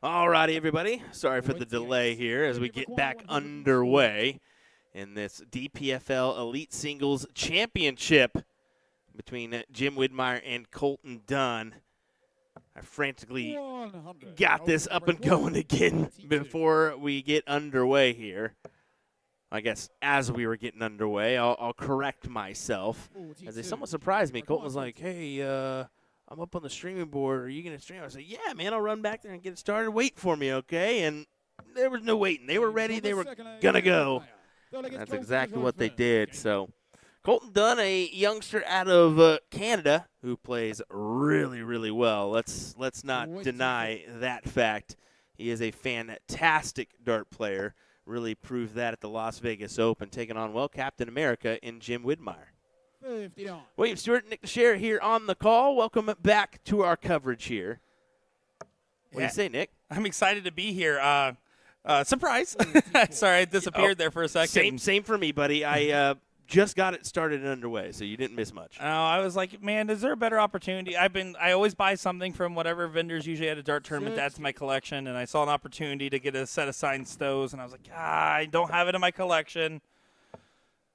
All righty, everybody. Sorry for the delay here as we get back underway in this DPFL Elite Singles Championship between Jim Widmeyer and Colton Dunn. I frantically got this up and going again before we get underway here. I guess as we were getting underway, I'll correct myself, as they somewhat surprised me. Colton was like, hey, I'm up on the streaming board. Are you going to stream? I said, yeah, man, I'll run back there and get it started. Wait for me, okay? And there was no waiting. They were ready. They were going to go. And that's exactly what they did. So Colton Dunn, a youngster out of Canada who plays really, really well. Let's not deny that fact. He is a fantastic dart player. Really proved that at the Las Vegas Open, taking on, well, Captain America in Jim Widmeyer. William Stewart, Nick DeShare here on the call. Welcome back to our coverage here. What do you say, Nick? I'm excited to be here. Surprise. Sorry, I disappeared there for a second. Same for me, buddy. I just got it started and underway, so you didn't miss much. I was like, man, is there a better opportunity? I always buy something from whatever vendors usually at a dart tournament to add to my collection, and I saw an opportunity to get a set of signed stows, and I was like, I don't have it in my collection.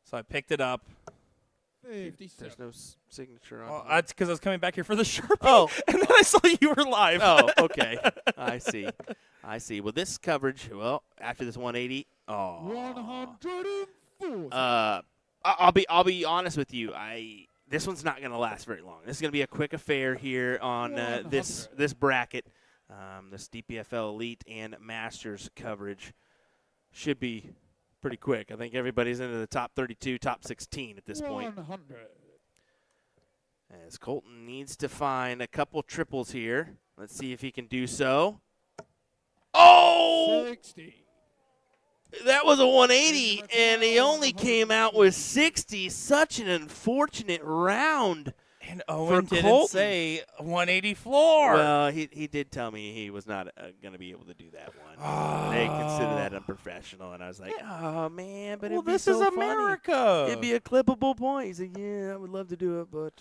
So I picked it up. There's no signature on it. That's because I was coming back here for the Sharpie. Oh. And then I saw you were live. Oh, okay. I see. Well, this coverage, after this 180, 140. I'll be honest with you. This one's not going to last very long. This is going to be a quick affair here on this bracket. This DPFL Elite and Masters coverage should be pretty quick. I think everybody's into the top 32, top 16 at this point. 100. As Colton needs to find a couple triples here. Let's see if he can do so. Oh! 60. That was a 180, and he only came out with 60. Such an unfortunate round. And Owen didn't Colton. say 180 floor. Well, he did tell me he was not going to be able to do that one. They consider that unprofessional, and I was like, oh, man, but it'd be this so is funny. America. It'd be a clippable point. He said, yeah, I would love to do it, but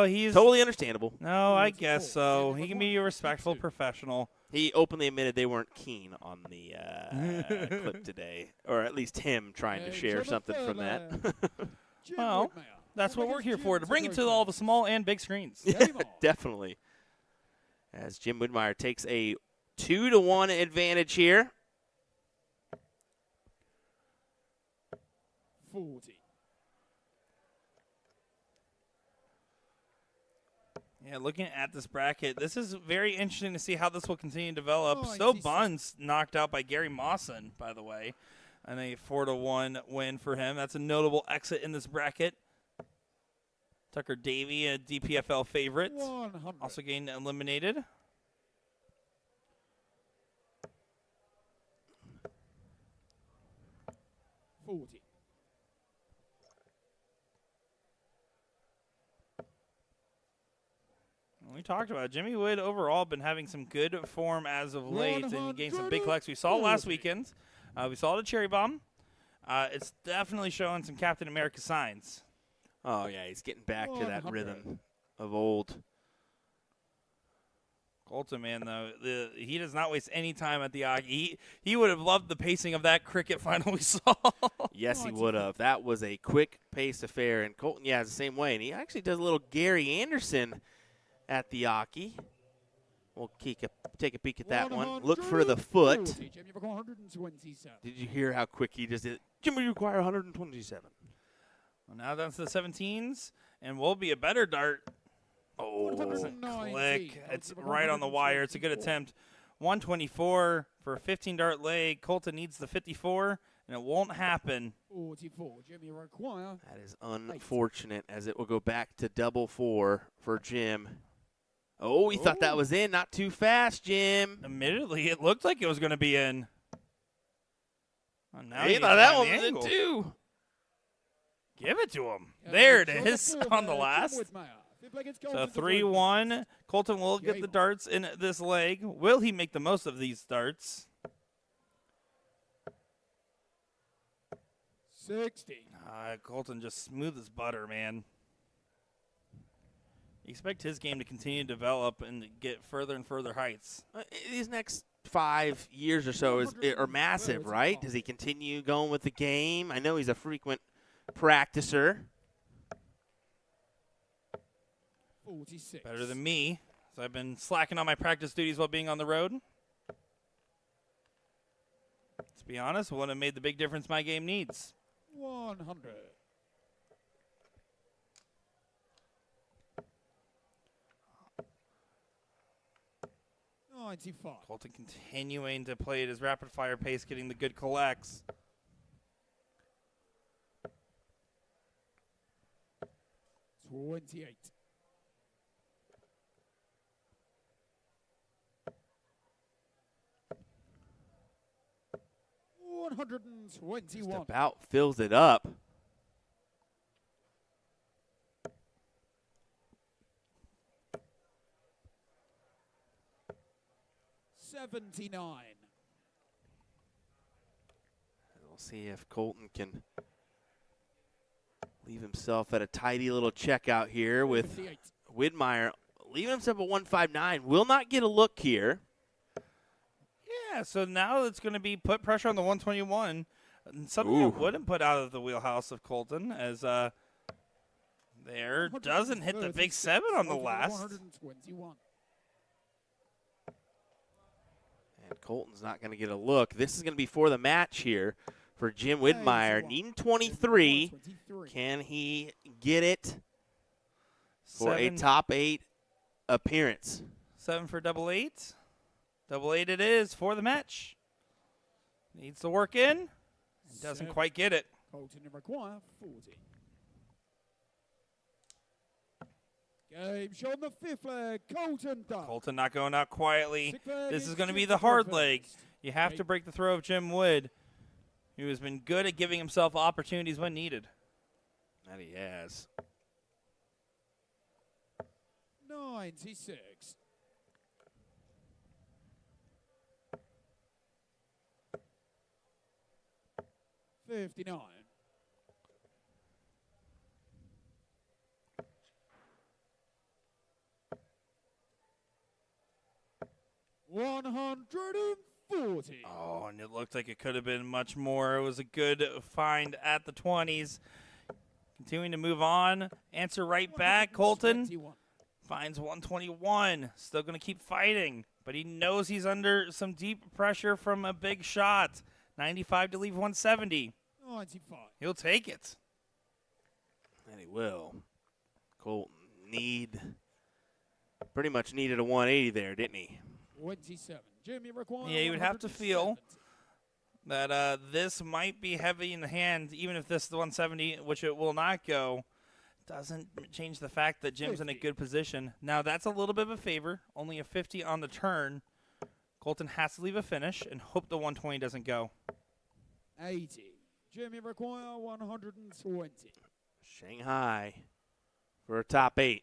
he's totally understandable. No, I guess so. He can be a respectful professional. He openly admitted they weren't keen on the clip today, or at least him trying to share something from that. Well, that's what we're here for, to bring it to all the small and big screens. Definitely. As Jim Widmeyer takes a 2-1 advantage here. 40. Yeah, looking at this bracket, this is very interesting to see how this will continue to develop. Oh, Stowe Buns knocked out by Gary Mawson, by the way, and a 4-1 win for him. That's a notable exit in this bracket. Tucker Davey, a DPFL favorite, 100. also getting eliminated. $40. We talked about it. Jimmy Wood overall been having some good form as of late and getting some big collects. We saw it last weekend. We saw it at Cherry Bomb. It's definitely showing some Captain America signs. Oh, yeah, he's getting back to that rhythm of old. Colton, man, though, he does not waste any time at the Aggie. He would have loved the pacing of that cricket final we saw. Yes, he would have. That was a quick pace affair. And Colton, is the same way. And he actually does a little Gary Anderson at the Aki. We'll take a peek at that one. Look for the foot. Did you hear how quick he just did? Jim, we require 127. Well, now that's the 17s, and will be a better dart. Oh, doesn't click. It's right on the wire. It's a good attempt. 124 for a 15-dart leg. Colton needs the 54, and it won't happen. 44. Jimmy require. That is unfortunate, as it will go back to double 4 for Jim. Oh, he thought that was in. Not too fast, Jim. Admittedly, it looked like it was going to be in. Oh, now he thought that one was in, too. Give it to him. There it is on the last. So 3-1. Colton will get the darts in this leg. Will he make the most of these darts? 60. Colton just smooth as butter, man. You expect his game to continue to develop and get further and further heights. These next 5 years or so are massive, right? Does he continue going with the game? I know he's a frequent practicer. 46. Better than me, so I've been slacking on my practice duties while being on the road. Let's be honest, wouldn't have made the big difference my game needs. 100. Colton continuing to play at his rapid-fire pace, getting the good collects. $28. Just about fills it up. $79. We'll see if Colton can leave himself at a tidy little checkout here with 58. Widmeyer leaving himself at 159. Will not get a look here. Yeah, so now it's going to be put pressure on the 121. Something I wouldn't put out of the wheelhouse of Colton, as there doesn't hit the big 7 on the last. 121. And Colton's not going to get a look. This is going to be for the match here for Jim Widmeyer. Needing 23. Can he get it for a top 8 appearance? 7 for double 8. Double 8 it is for the match. Needs to work in. Doesn't quite get it. Colton require 40. Game show on the 5th leg. Colton done. Colton not going out quietly. This is going to be Jim the hard Wood leg. first. You have to break the throw of Jim Wood, who has been good at giving himself opportunities when needed. That he has. 96. $59. $140. Oh, and it looked like it could have been much more. It was a good find at the 20s. Continuing to move on. Answer right back. Colton 121. finds 121. Still going to keep fighting, but he knows he's under some deep pressure from a big shot. 95 to leave 170. 95. He'll take it. And he will. Colton pretty much needed a 180 there, didn't he? 27. Jimmy require Yeah, you would have to feel 170. that this might be heavy in the hand, even if this is the 170, which it will not go. Doesn't change the fact that Jim's in a 50. good position. Now, that's a little bit of a favor. Only a 50 on the turn. Colton has to leave a finish and hope the 120 doesn't go. 80. Jimmy require 120. Shanghai for a top 8.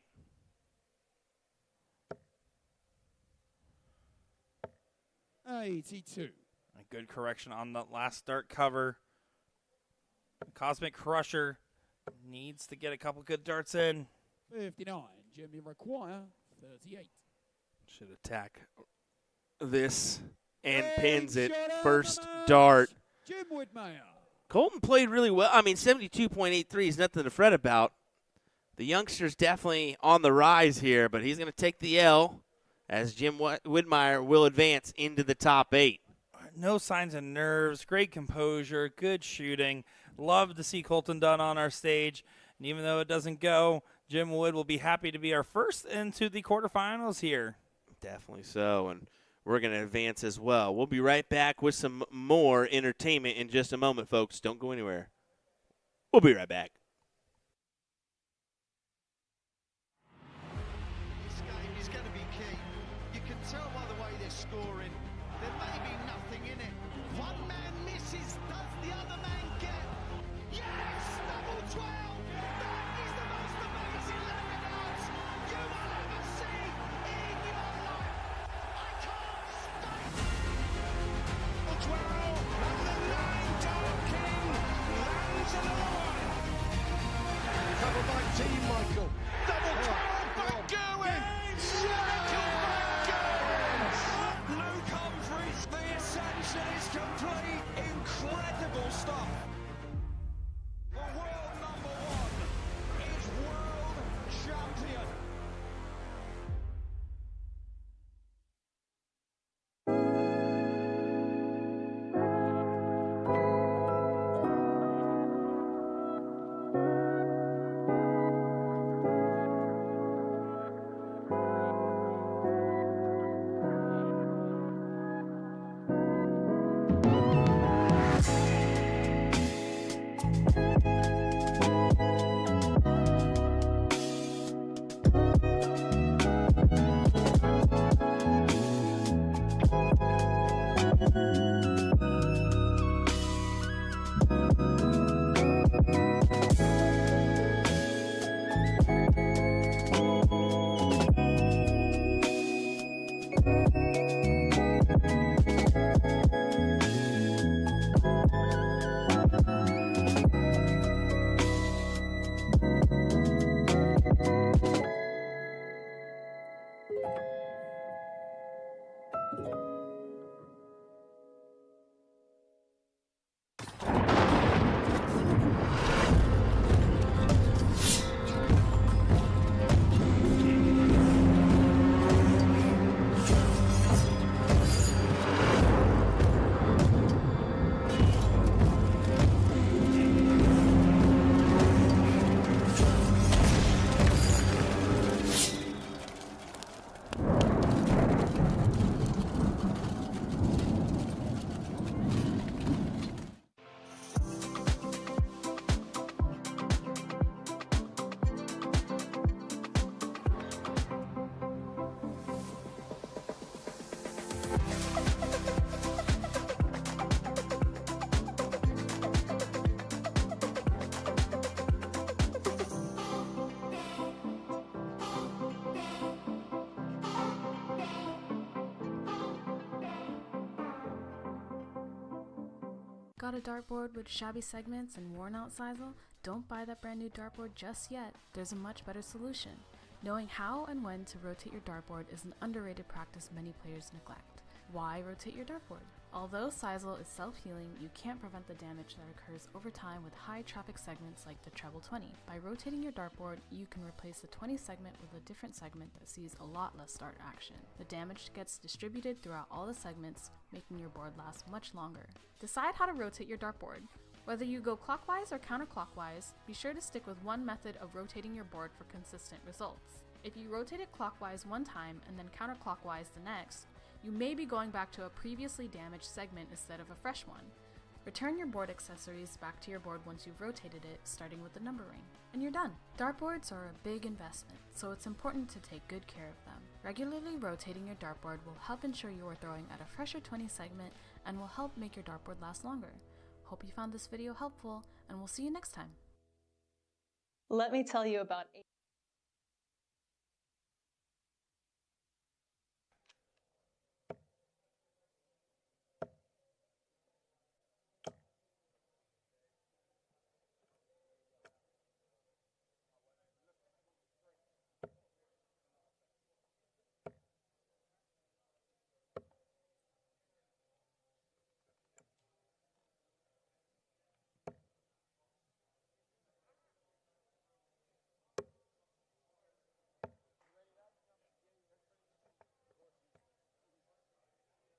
$82. A good correction on the last start cover. Cosmic Crusher needs to get a couple good darts in. 59. Jimmy require 38. Should attack this and Big pins it. shot out First of the match. dart. Jim Widmeyer. Colton played really well. I mean, 72.83 is nothing to fret about. The youngster's definitely on the rise here, but he's going to take the L as Jim Widmeyer will advance into the top 8. No signs of nerves, great composure, good shooting. Love to see Colton done on our stage. And even though it doesn't go, Jim Wood will be happy to be our first into the quarterfinals here. Definitely so, and we're going to advance as well. We'll be right back with some more entertainment in just a moment, folks. Don't go anywhere. We'll be right back. This game is going to be key. You can tell by the way they're scoring. There may be nothing in it. One man misses, does the other man get? Yes! Double 12! That is the most amazing leg dance you will ever see in your life. I can't stop. 12 and the 9 Dark King lands another one. Got a dartboard with shabby segments and worn out sisal? Don't buy that brand new dartboard just yet. There's a much better solution. Knowing how and when to rotate your dartboard is an underrated practice many players neglect. Why rotate your dartboard? Although sisal is self-healing, you can't prevent the damage that occurs over time with high-traffic segments like the treble 20. By rotating your dartboard, you can replace the 20 segment with a different segment that sees a lot less dart action. The damage gets distributed throughout all the segments, making your board last much longer. Decide how to rotate your dartboard. Whether you go clockwise or counterclockwise, be sure to stick with one method of rotating your board for consistent results. If you rotate it clockwise one time and then counterclockwise the next, you may be going back to a previously damaged segment instead of a fresh one. Return your board accessories back to your board once you've rotated it, starting with the number ring, and you're done. Dartboards are a big investment, so it's important to take good care of them. Regularly rotating your dartboard will help ensure you are throwing at a fresher 20 segment and will help make your dartboard last longer. Hope you found this video helpful, and we'll see you next time. Let me tell you about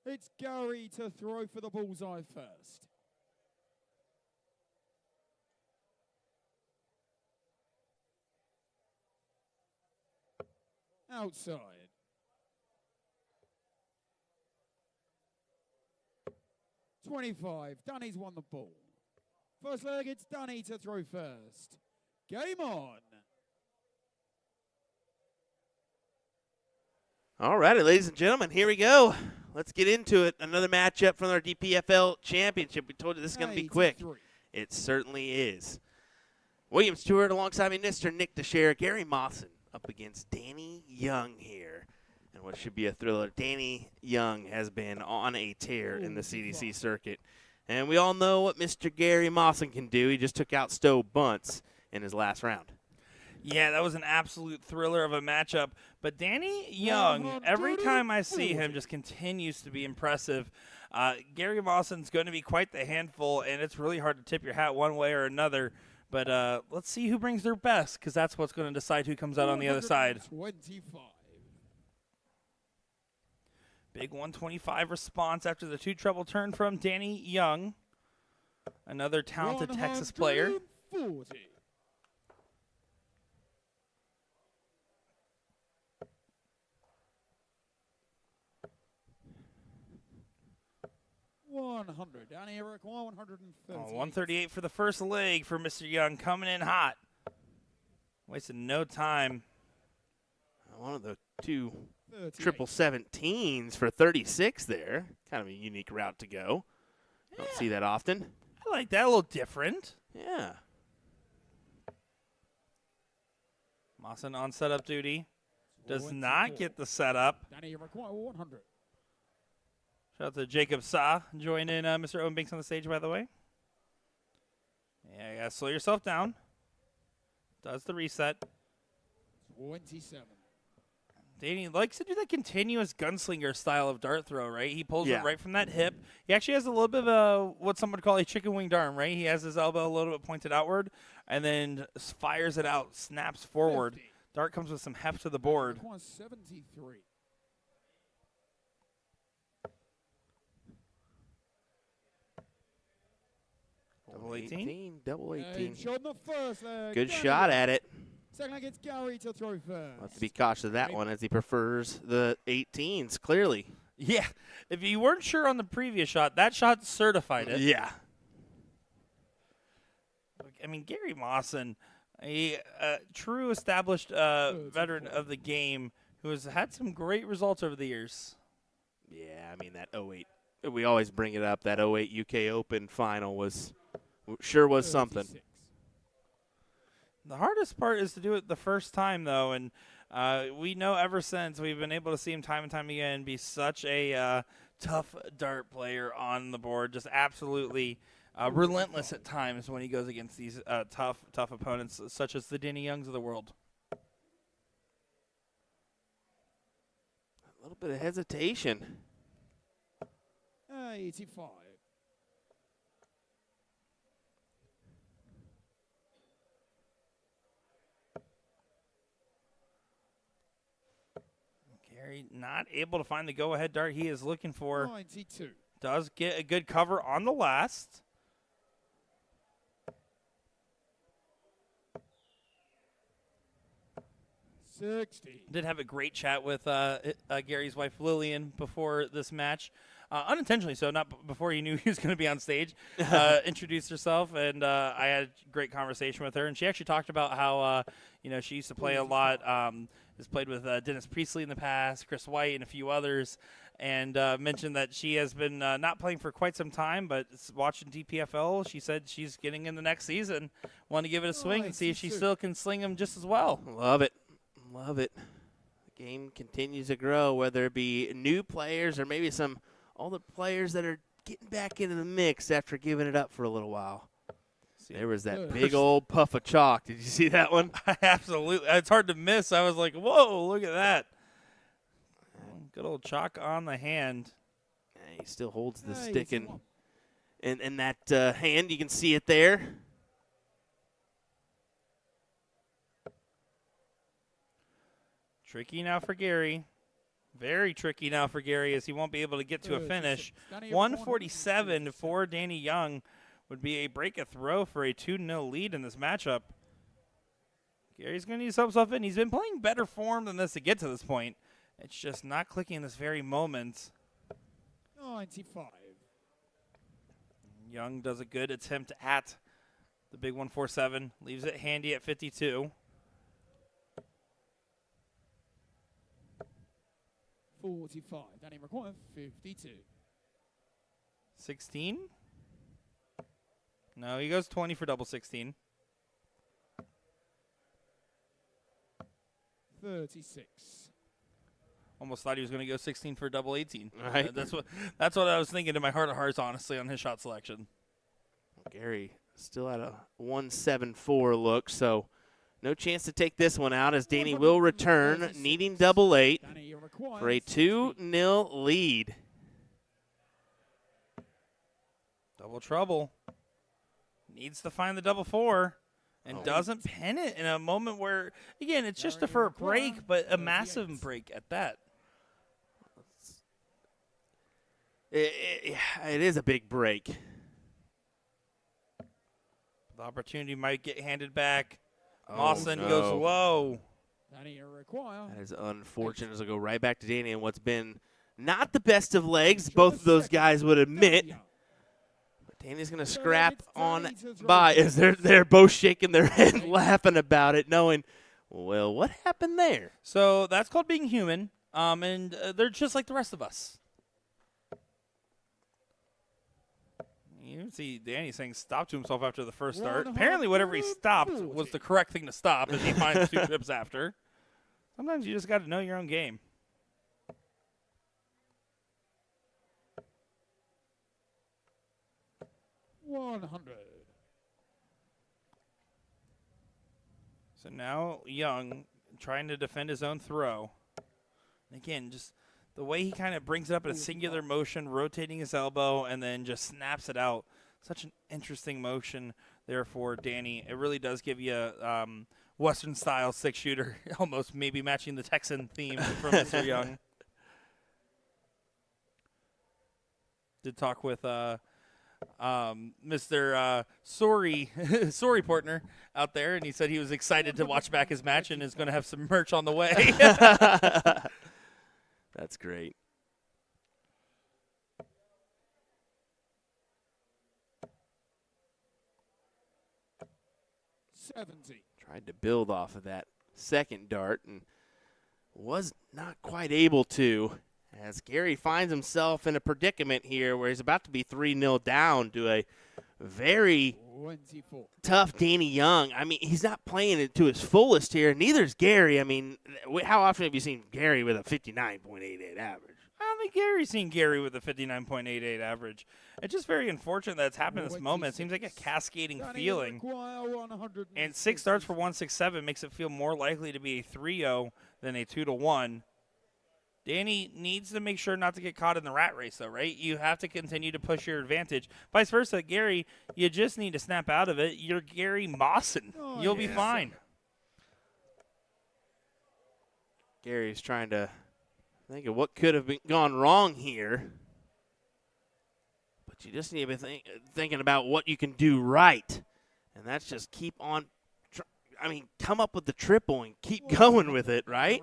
It's Gary to throw for the bullseye first. Outside. .25. Dunny's won the ball. First leg, it's Dunny to throw first. Game on. All righty, ladies and gentlemen, here we go. Let's get into it. Another matchup from our DPFL championship. We told you this is going to be quick. It certainly is. William Stewart alongside me, Mr. Nick DeShare, Gary Mawson up against Danny Young here. And what should be a thriller. Danny Young has been on a tear in the CDC circuit. And we all know what Mr. Gary Mawson can do. He just took out Stowe Bunce in his last round. Yeah, that was an absolute thriller of a matchup. But Danny Young, every time I see him, just continues to be impressive. Gary Mawson's going to be quite the handful, and it's really hard to tip your hat one way or another. But let's see who brings their best, because that's what's going to decide who comes out on the other side. 25. Big 125 response after the two treble turn from Danny Young, another talented Texas player. 140. Danny Eric 130. 138 for the first leg for Mr. Young, coming in hot. Wasted no time. One of the two 17s for 36 there. Kind of a unique route to go. Don't see that often. I like that, a little different. Yeah. Mawson on setup duty. Does not get the setup. Danny Eric 100. Shout out to Jacob Sa. Join in Mr. Owen Binks on the stage, by the way. Yeah, you got to slow yourself down. Does the reset. 27. Danny likes to do that continuous gunslinger style of dart throw, right? He pulls Yeah. it right from that hip. He actually has a little bit of what some would call a chicken winged arm, right? He has his elbow a little bit pointed outward and then fires it out, snaps forward. 50. Dart comes with some heft to the board. 73. Double 18. Double 18. Shot in the first leg. Good Danny shot Young. at it. Second leg, it's Gary to throw first. We'll have to be cautious of that one as he prefers the 18s, clearly. Yeah. If you weren't sure on the previous shot, that shot certified it. Yeah. I mean, Gary Mawson, a true established veteran of the game who has had some great results over the years. Yeah, I mean, that 08. We always bring it up. That 08 UK Open final was something. 36. The hardest part is to do it the first time, though, and we know ever since we've been able to see him time and time again be such a tough dart player on the board, just absolutely relentless at times when he goes against these tough opponents, such as the Danny Youngs of the world. A little bit of hesitation. 85. Gary not able to find the go-ahead dart he is looking for. 92. Does get a good cover on the last. 60. Did have a great chat with Gary's wife Lillian before this match, unintentionally so, not before he knew he was going to be on stage. Introduced herself, and I had a great conversation with her, and she actually talked about how she used to play a lot. Has played with Dennis Priestley in the past, Chris White, and a few others, and mentioned that she has been not playing for quite some time, but watching DPFL. She said she's getting in the next season. Want to give it a swing and see if she still can sling them just as well. Love it. Love it. The game continues to grow, whether it be new players or maybe some older players that are getting back into the mix after giving it up for a little while. There was that big old puff of chalk. Did you see that one? Absolutely. It's hard to miss. I was like, whoa, look at that. Good old chalk on the hand. Yeah, he still holds the stick in that hand. You can see it there. Tricky now for Gary. Very tricky now for Gary, as he won't be able to get to a finish. 147 for Danny Young would be a break-a-throw for a 2-0 lead in this matchup. Gary's going to use himself in. He's been playing better form than this to get to this point. It's just not clicking in this very moment. 95. Young does a good attempt at the big 147. Leaves it handy at 52. 45. Danny require 52. 16? No, he goes 20 for double 16. 36. Almost thought he was going to go 16 for double 18. Right. That's what I was thinking in my heart of hearts, honestly, on his shot selection. Gary still at a 174 look, so no chance to take this one out as Danny will return, needing double 8 for a 2-0 lead. Double trouble. Needs to find the double 4 and doesn't pin it in a moment where, again, it's just for a break, but a massive break at that. It is a big break. The opportunity might get handed back. Oh, Mawson no. goes low. That is unfortunate as I go right back to Danny and what's been not the best of legs, both of those guys would admit. But Danny's going to scrap on by as they're both shaking their head laughing about it, knowing, well, what happened there? So that's called being human, and they're just like the rest of us. You can see Danny saying stop to himself after the first start. Apparently whatever he stopped was the correct thing to stop, as he finds 2 trips after. Sometimes you just got to know your own game. $100. So now Young trying to defend his own throw. And again, just the way he kind of brings it up in a singular motion, rotating his elbow, and then just snaps it out. Such an interesting motion there for Danny. It really does give you a Western-style 6-shooter, almost maybe matching the Texan theme from Mr. Young. Did talk with Mr. Sorry partner out there, and he said he was excited to watch back his match and is going to have some merch on the way. That's great. Tried to build off of that second dart and was not quite able to, as Gary finds himself in a predicament here where he's about to be 3-0 down to a very 24. tough Danny Young. I mean, he's not playing it to his fullest here. Neither is Gary. I mean, how often have you seen Gary with a 59.88 average? I don't think Gary's seen Gary with a 59.88 average. It's just very unfortunate that it's happened in this moment. It seems like a cascading feeling. And 6 starts for 167 makes it feel more likely to be a 3-0 than a 2-1. Danny needs to make sure not to get caught in the rat race, though, right? You have to continue to push your advantage. Vice versa, Gary, you just need to snap out of it. You're Gary Mawson. You'll be fine. Gary's trying to think of what could have gone wrong here. But you just need to be thinking about what you can do right. And that's just keep on, come up with the triple and keep going with it, right?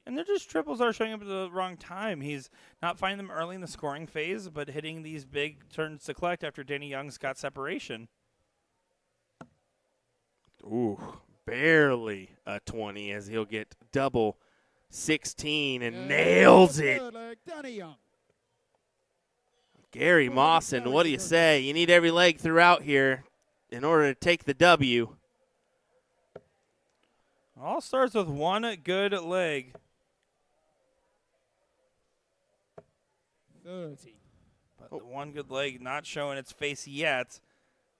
And they're just triples are showing up at the wrong time. He's not finding them early in the scoring phase, but hitting these big turns to collect after Danny Young's got separation. Ooh, barely a 20 as he'll get double 16 and nails it. Gary Mawson, what do you say? You need every leg throughout here in order to take the W. All starts with one good leg. 30. But the one good leg not showing its face yet.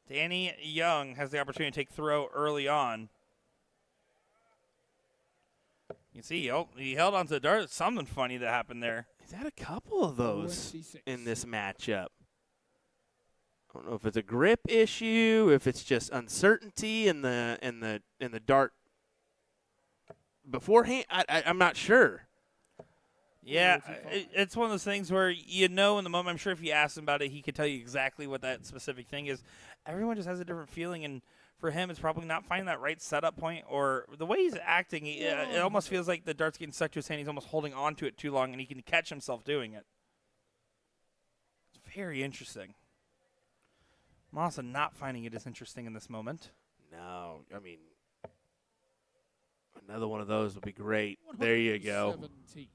Danny Young has the opportunity to take throw early on. You can see he held onto the dart. Something funny that happened there. He's had a couple of those 26. in this matchup. I don't know if it's a grip issue, if it's just uncertainty in the dart beforehand. I'm not sure. Yeah, it's one of those things where in the moment. I'm sure if you asked him about it, he could tell you exactly what that specific thing is. Everyone just has a different feeling, and for him, it's probably not finding that right setup point or the way he's acting. It almost feels like the dart's getting stuck to his hand. He's almost holding on to it too long, and he can catch himself doing it. It's very interesting. Mawson not finding it as interesting in this moment. No, another one of those would be great. There you go. 117.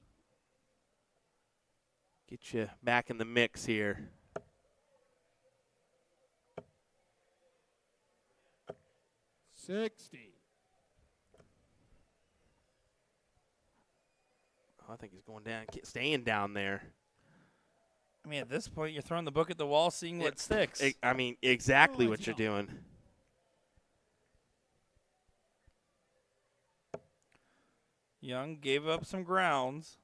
Get you back in the mix here. $60. Oh, I think he's going down, staying down there. At this point, you're throwing the book at the wall, seeing what sticks. Exactly what you're doing. Young gave up some grounds.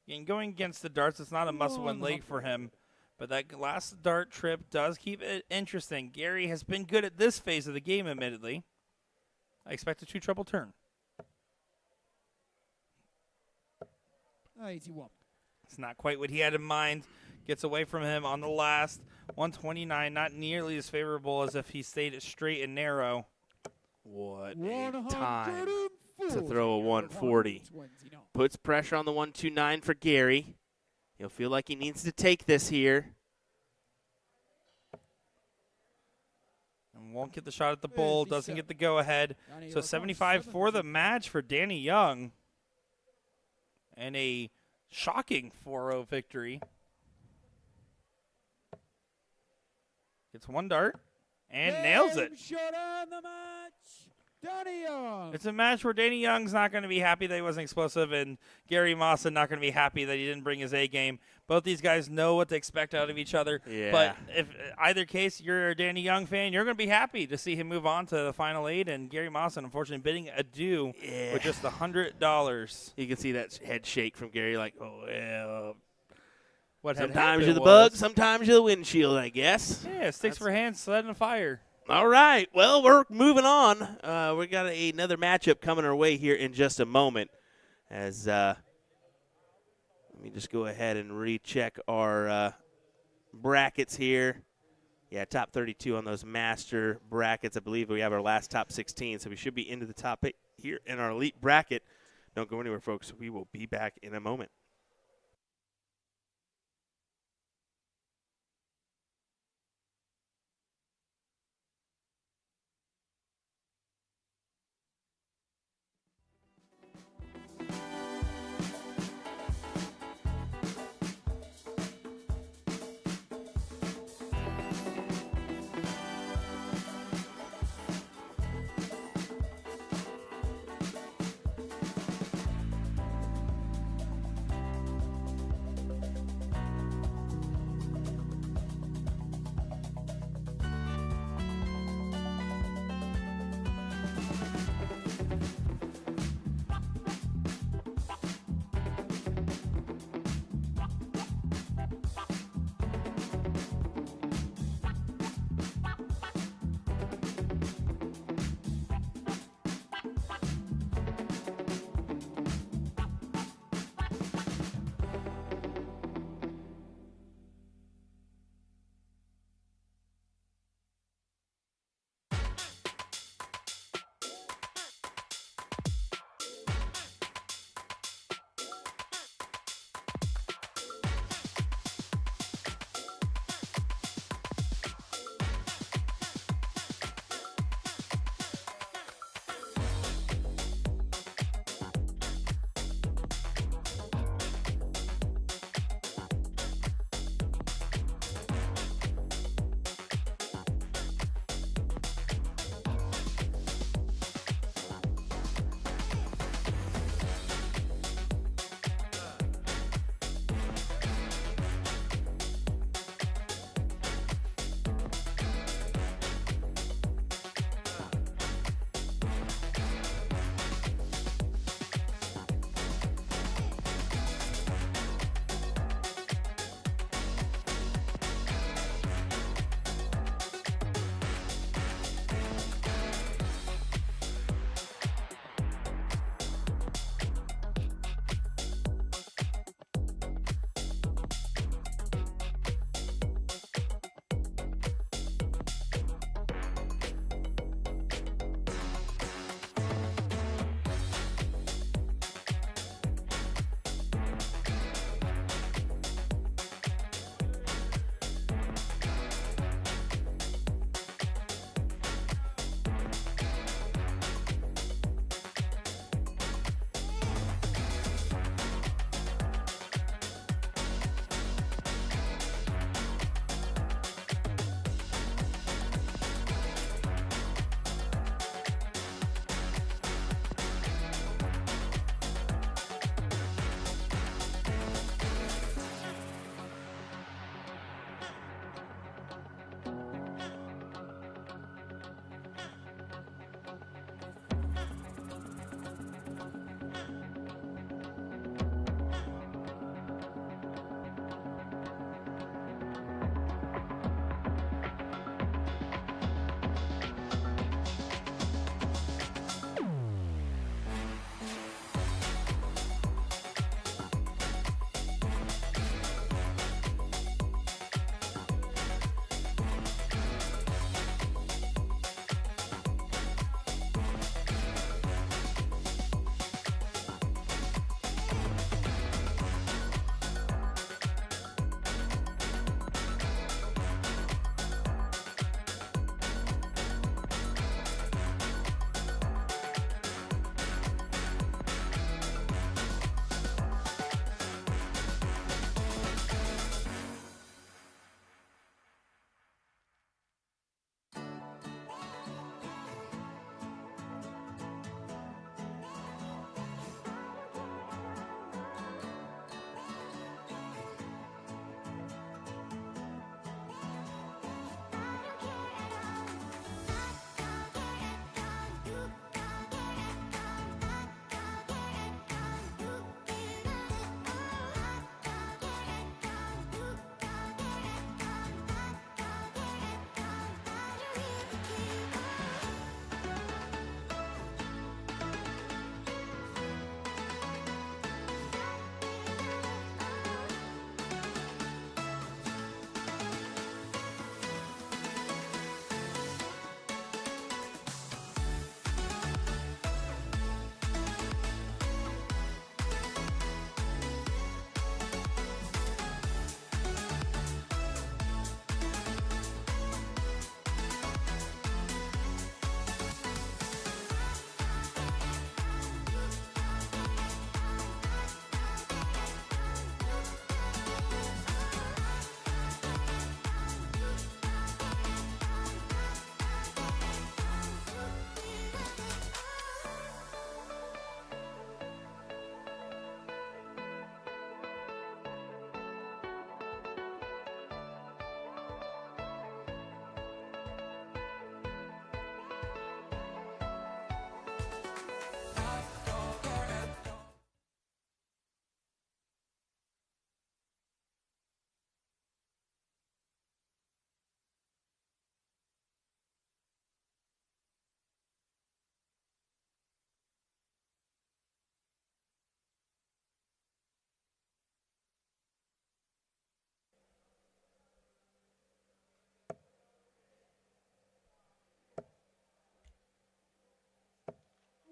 And going against the darts, it's not a must-win leg for him. But that last dart trip does keep it interesting. Gary has been good at this phase of the game, admittedly. I expect a 2-treble turn. 81. It's not quite what he had in mind. Gets away from him on the last. 129, not nearly as favorable as if he stayed straight and narrow. What a time to throw a 140. 129. Puts pressure on the 129 for Gary. He'll feel like he needs to take this here. And won't get the shot at the bowl. Doesn't get the go-ahead. So 75 for the match for Danny Young. And a shocking 4-0 victory. Gets one dart and nails it. Shot on the match. Danny Young. It's a match where Danny Young's not going to be happy that he wasn't explosive, and Gary Mawson not going to be happy that he didn't bring his A game. Both these guys know what to expect out of each other. Yeah. But if either case you're a Danny Young fan, you're going to be happy to see him move on to the final 8, and Gary Mawson, unfortunately, bidding adieu with just $100. You can see that head shake from Gary, like, oh, well. What sometimes you're the bug, sometimes you're the windshield, I guess. Yeah, sticks for hands, sled and fire. All right. Well, we're moving on. We got another matchup coming our way here in just a moment. As let me just go ahead and recheck our brackets here. Yeah, top 32 on those master brackets. I believe we have our last top 16, so we should be into the top 8 here in our elite bracket. Don't go anywhere, folks. We will be back in a moment.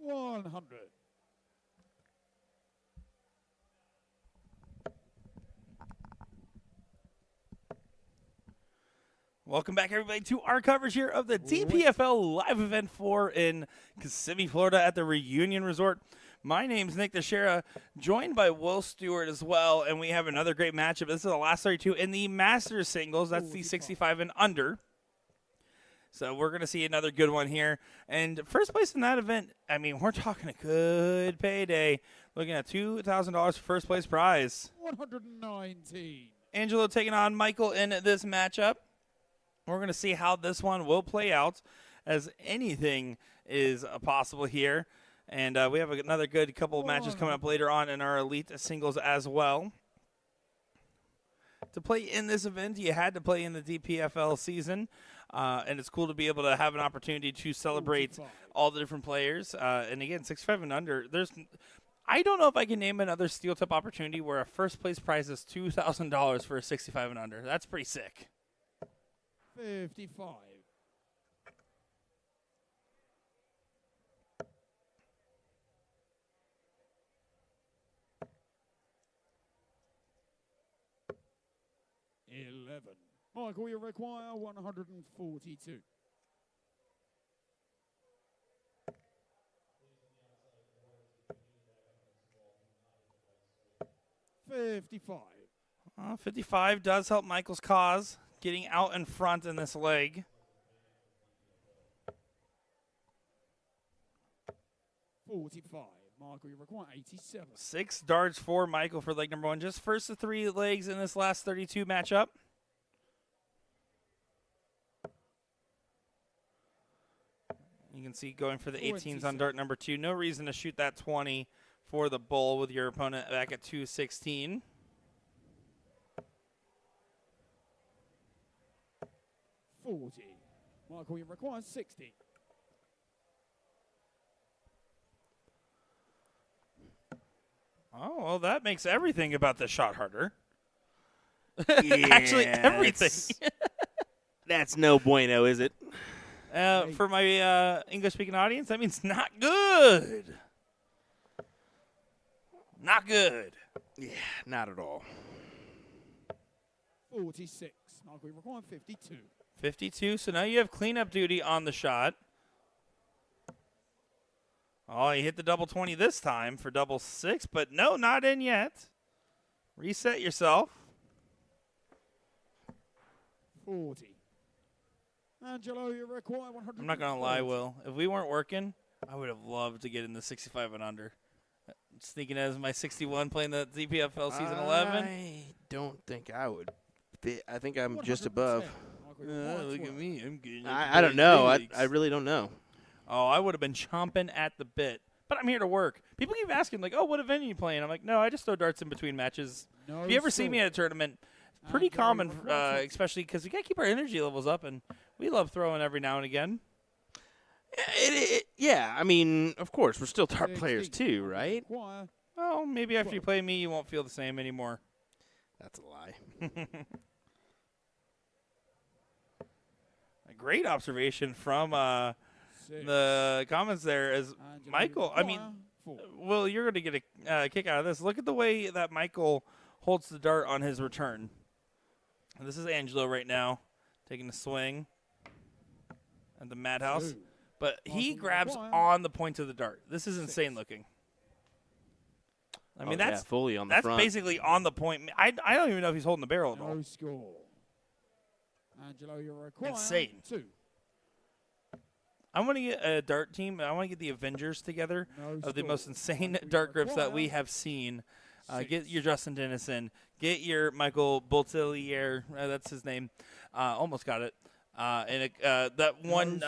100. Welcome back, everybody, to our coverage here of the DPFL Live Event 4 in Kissimmee, Florida at the Reunion Resort. My name's Nick Teixeira, joined by Will Stewart as well, and we have another great matchup. This is the last 32 in the Masters singles. That's the 65 and under. So we're going to see another good one here. And first place in that event, I mean, we're talking a good payday. Looking at $2,000 for first place prize. 119. Angelo taking on Michael in this matchup. We're going to see how this one will play out, as anything is possible here. And we have another good couple of matches coming up later on in our Elite singles as well. To play in this event, you had to play in the DPFL season. And it's cool to be able to have an opportunity to celebrate all the different players. And again, 65 and under, I don't know if I can name another steel tip opportunity where a first place prize is $2,000 for a 65 and under. That's pretty sick. 55. Michael, you require 142. $55. 55 does help Michael's cause, getting out in front in this leg. 45. Michael, you require 87. 6 darts for Michael for leg number 1. Just first of 3 legs in this last 32 matchup. You can see going for the 18s on dart number 2. No reason to shoot that 20 for the bull with your opponent back at 216. $40. Michael, you require 60. Oh, well, that makes everything about this shot harder. Yeah, Actually, everything. That's no bueno, is it? For my English-speaking audience, that means not good. Not good. Yeah, not at all. 46. Michael, you require 52. 52, so now you have cleanup duty on the shot. Oh, he hit the double 20 this time for double 6, but no, not in yet. Reset yourself. 40. Angelo, you require 100. I'm not going to lie, Will. If we weren't working, I would have loved to get in the 65 and under. Sneaking as my 61 playing the DPFL season 11. I don't think I would. I think I'm just above. Look at me. I'm getting I don't know. I really don't know. Oh, I would have been chomping at the bit. But I'm here to work. People keep asking, like, oh, what event are you playing? I'm like, no, I just throw darts in between matches. No if you ever see score. me at a tournament, it's pretty common, especially because we got to keep our energy levels up, and we love throwing every now and again. Yeah, I mean, of course, we're still dart players too, right? Well, maybe after you play me, you won't feel the same anymore. That's a lie. A great observation from the comments there is Michael. I mean, Will, you're going to get a kick out of this. Look at the way that Michael holds the dart on his return. And this is Angelo right now taking a swing at the Madhouse. But he grabs on the point of the dart. This is insane looking. I mean, that's fully on the that's front. basically on the point. I don't even know if he's holding the barrel at all. No score. Angelo, you require Insane. 2. I want to get a dart team. I want to get the Avengers together of the most insane dart grips that we have seen. Get your Justin Dennison. Get your Michael Boltillier. That's his name. Almost got it. And that one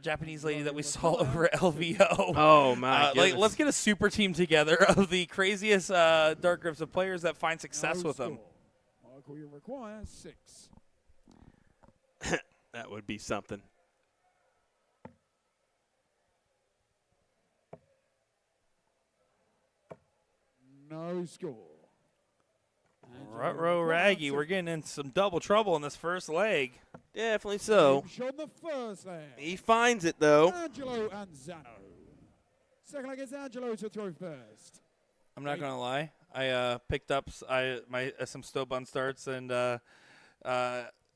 Japanese lady that we saw over at LVO. Oh, my goodness. Let's get a super team together of the craziest dart grips of players that find success with them. Michael, you require 6. That would be something. No score. Ruh-roh raggy. We're getting in some double trouble in this first leg. Definitely so. On the first leg. He finds it, though. Angelo Anzano. Second leg is Angelo to throw first. I'm not gonna lie. I picked up some Stowe Bun starts and got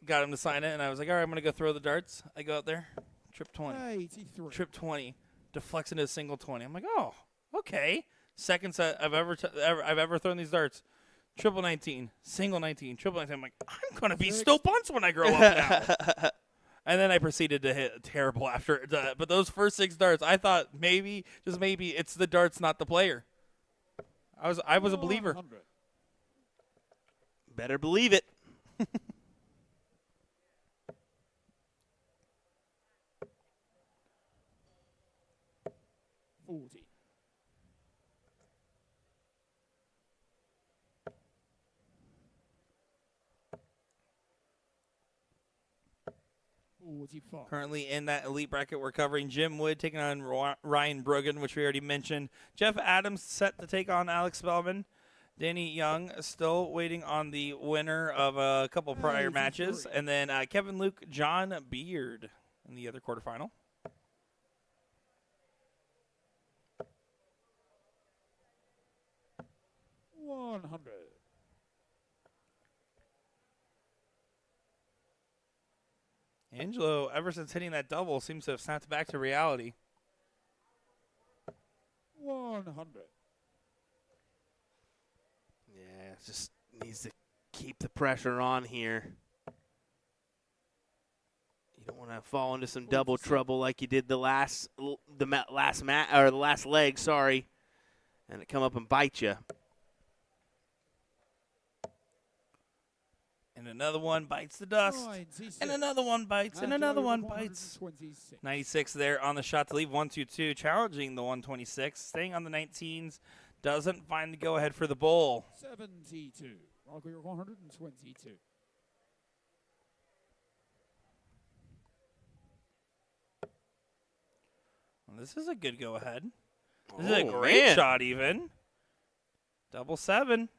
him to sign it, and I was like, all right, I'm gonna go throw the darts. I go out there, trip 20, 83. trip 20, deflects into a single 20. I'm like, oh, okay. Second set I've ever thrown these darts. Triple 19, single 19, triple 19. I'm like, I'm gonna be Stowe Bunts when I grow up now. And then I proceeded to hit terrible after that. But those first 6 darts, I thought maybe, just maybe, it's the darts, not the player. I was a believer. 100. Better believe it. 40. 45. Currently in that elite bracket, we're covering Jim Wood taking on Ryan Brogan, which we already mentioned. Jeff Adams set to take on Alex Spellman. Danny Young still waiting on the winner of a couple prior matches. And then Kevin Luke, John Beard in the other quarterfinal. $100. Angelo, ever since hitting that double, seems to have snapped back to reality. 100. Yeah, just needs to keep the pressure on here. You don't want to fall into some double trouble like you did the last leg, sorry, and it come up and bite you. And another one bites the dust. 96. And another one bites. And another one bites. 126. 96 there on the shot to leave. 122, challenging the 126. Staying on the 19s. Doesn't find the go-ahead for the bowl. 72. Mark, 122. Well, this is a good go-ahead. This is a Oh, great man. shot even. Double 7.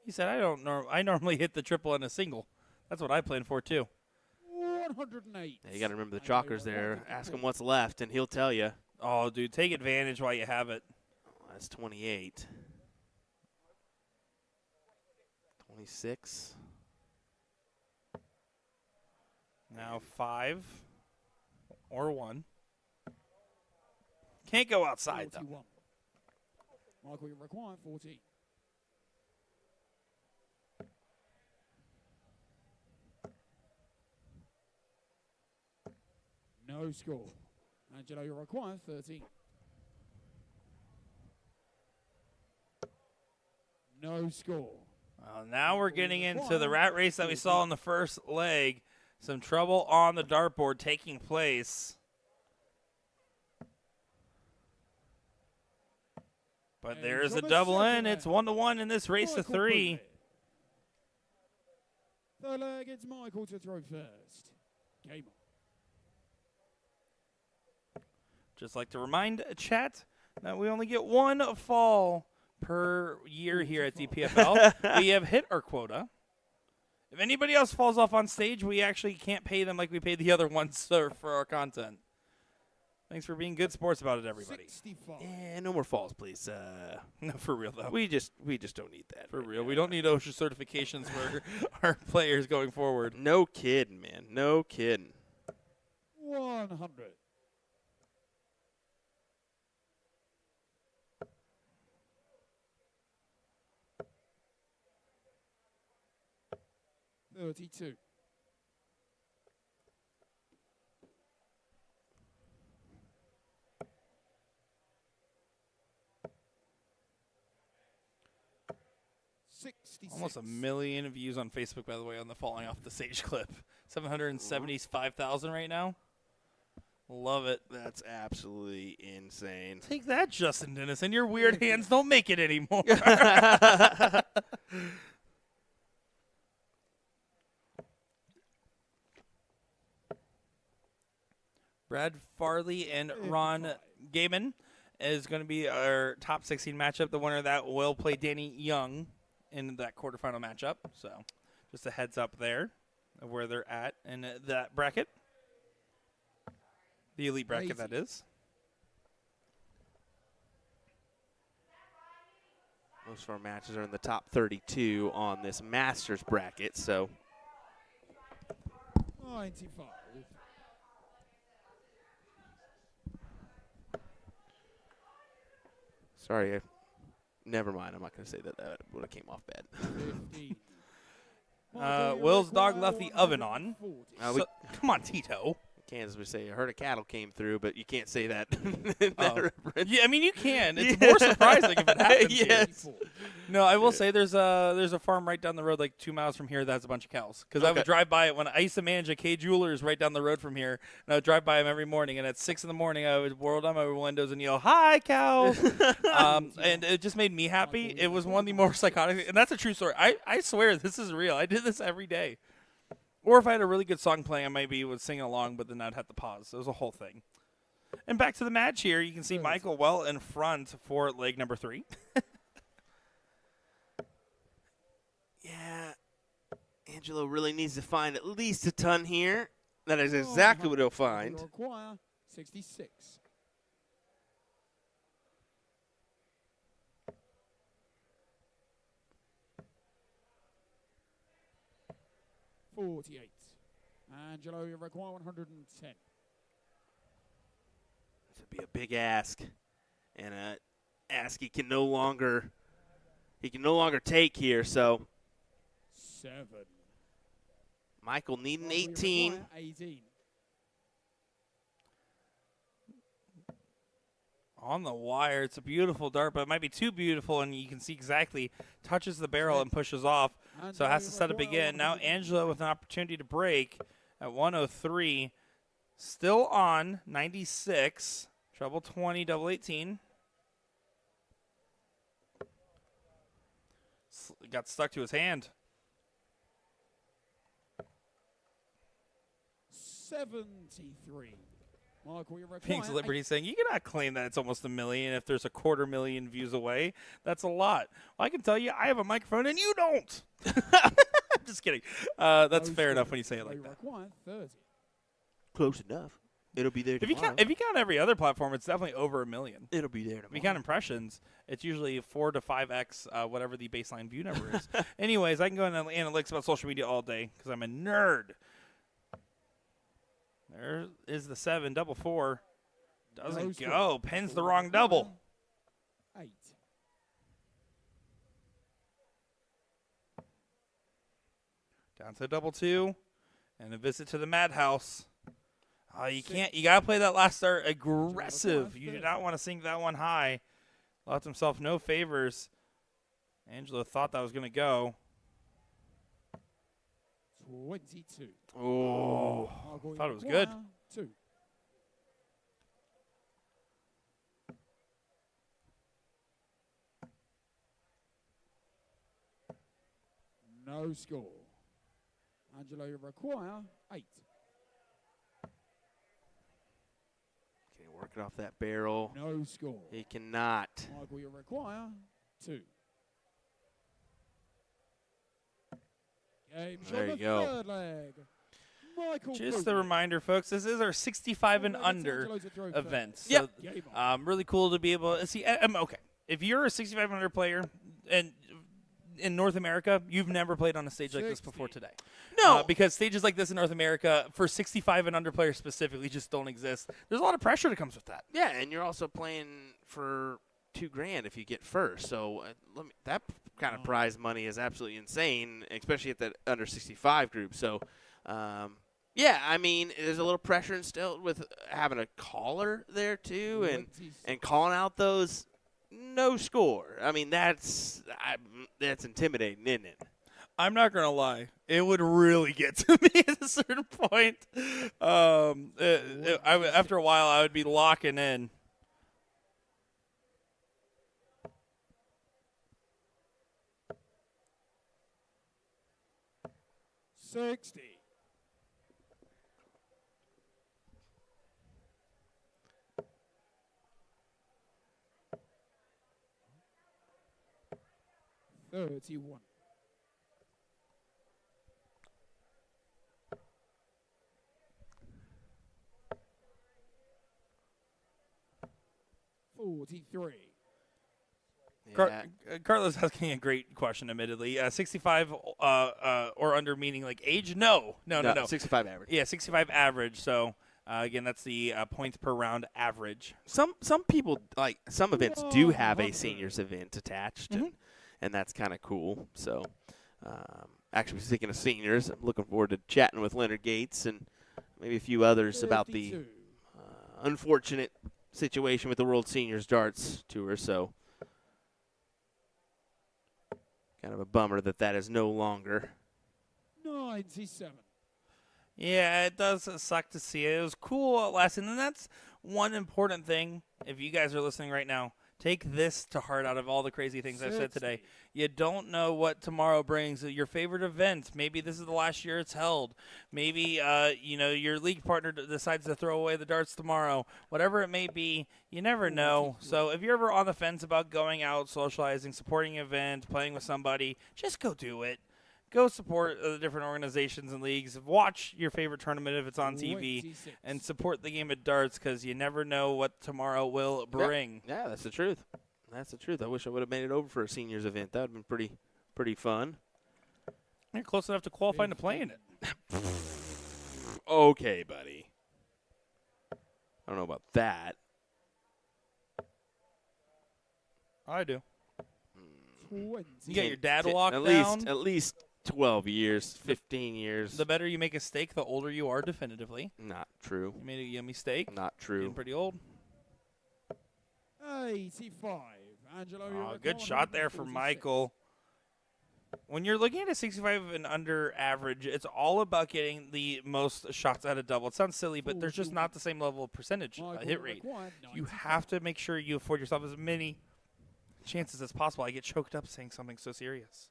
He said, I normally hit the triple and a single. That's what I plan for, too. 108. Yeah, you got to remember the chalkers there. Ask him what's left, and he'll tell you. Oh, dude, take advantage while you have it. Oh, that's 28. 26. Now 5 or 1. Can't go outside, though. 41. Mark, we require 14. No score. Angelo, you require 13. No score. Well, now we're getting into the rat race that we saw in the first leg. Some trouble on the dartboard taking place. But there's a double in. It's 1-1 in this race to 3. Third leg, it's Michael to throw first. Game on. Just like to remind chat that we only get 1 fall per year here at DPFL. We have hit our quota. If anybody else falls off on stage, we actually can't pay them like we paid the other ones for our content. Thanks for being good sports about it, everybody. 65. Yeah, no more falls, please. No, for real, though. We just don't need that. For right real. now. We don't need OSHA certifications for our players going forward. No kidding, man. No kidding. 100. $32. Almost 1 million views on Facebook, by the way, on the falling off the stage clip. 775,000 right now. Love it. That's absolutely insane. Take that, Justin Dennison. Your weird hands don't make it anymore. Brad Farley and Ron Gaiman is going to be our top 16 matchup. The winner of that will play Danny Young in that quarterfinal matchup. So just a heads up there of where they're at in that bracket. The elite bracket, that is. Most of our matches are in the top 32 on this Masters bracket, so 95. sorry. Never mind. I'm not going to say that. That would have came off bad. 15. Will's dog left the oven on. So, come on, Tito. Kansas would say a herd of cattle came through, but you can't say that. In that reference. Yeah, I mean you can. It's more surprising if it happens. Yes. Here. No, I will say there's a farm right down the road, like 2 miles from here. That's a bunch of cows. Because I would drive by it when I used to manage a K Jewelers right down the road from here, and I would drive by them every morning. And at 6 in the morning, I would roll down my windows and yell, "Hi, cows!" And it just made me happy. It was one of the more psychotic, and that's a true story. I swear this is real. I did this every day. Or if I had a really good song playing, I maybe would sing along, but then I'd have to pause. It was a whole thing. And back to the match here. You can see Michael well in front for leg number 3. Yeah. Angelo really needs to find at least a ton here. That is exactly what he'll find. Require 66. $48. Angelo, you require 110. This would be a big ask, and ask he can no longer take here. So 7. Michael needing 18. 18. On the wire. It's a beautiful dart, but it might be too beautiful, and you can see exactly touches the barrel and pushes off. So it has to set up again. Now Angelo with an opportunity to break at 103. Still on 96. Treble 20, double 18. Got stuck to his hand. 73. Michael, you require Pink's Liberty saying, you cannot claim that it's almost 1 million if there's a 250,000 views away. That's a lot. Well, I can tell you, I have a microphone and you don't. Just kidding. That's fair enough when you say it like that. Require 30. Close enough. It'll be there tomorrow. If you count every other platform, it's definitely over 1 million. It'll be there tomorrow. If you count impressions, it's usually 4 to 5x whatever the baseline view number is. Anyways, I can go into analytics about social media all day because I'm a nerd. There is the 7, double 4. Doesn't go. Pins the wrong double. 8. Down to double 2. And a visit to the madhouse. You can't. You got to play that last start aggressive. You do not want to sink that one high. Left himself no favors. Angelo thought that was going to go. 22. Oh, thought it was good. 2. No score. Angelo, you require 8. Can he work it off that barrel? No score. He cannot. Michael, you require 2. Game shot There you the go. third leg. Michael Just a reminder, folks, this is our 65 and under event. So, Yep. Game on. really cool to be able to see. Okay, if you're a 65 and under player and in North America, you've never played on a stage like this before today. No. Because stages like this in North America, for 65 and under players specifically, just don't exist. There's a lot of pressure that comes with that. Yeah, and you're also playing for $2,000 if you get first. So that kind of prize money is absolutely insane, especially at that under 65 group. So, yeah, I mean, there's a little pressure instilled with having a caller there too, and calling out those no score. I mean, that's intimidating, isn't it? I'm not going to lie. It would really get to me at a certain point. After a while, I would be locking in. $60. $31. $43. Carlos asking a great question, admittedly. 65 or under, meaning like age? No. 65 average. Yeah, 65 average. So, again, that's the points per round average. Some people, like some events do have a seniors event attached, and that's kind of cool. So, actually, speaking of seniors, I'm looking forward to chatting with Leonard Gates and maybe a few others about the unfortunate situation with the World Seniors Darts Tour. So, kind of a bummer that is no longer. 97. Yeah, it does suck to see it. It was cool at last, and that's one important thing. If you guys are listening right now, take this to heart out of all the crazy things I've said today. You don't know what tomorrow brings. Your favorite event, maybe this is the last year it's held. Maybe, your league partner decides to throw away the darts tomorrow. Whatever it may be, you never know. So if you're ever on the fence about going out, socializing, supporting an event, playing with somebody, just go do it. Go support the different organizations and leagues. Watch your favorite tournament if it's on TV, and support the game of darts because you never know what tomorrow will bring. Yeah, that's the truth. That's the truth. I wish I would have made it over for a seniors event. That would have been pretty fun. You're close enough to qualifying to play in it. Okay, buddy. I don't know about that. I do. 20. You got your dad locked down. At least 12 years, 15 years. The better you make a steak, the older you are definitively. Not true. You made a yummy steak. Not true. Getting pretty old. 85. Angelo, Good shot there for Michael. When you're looking at a 65 and under average, it's all about getting the most shots at a double. It sounds silly, but there's just not the same level of percentage hit rate. You have to make sure you afford yourself as many chances as possible. I get choked up saying something so serious.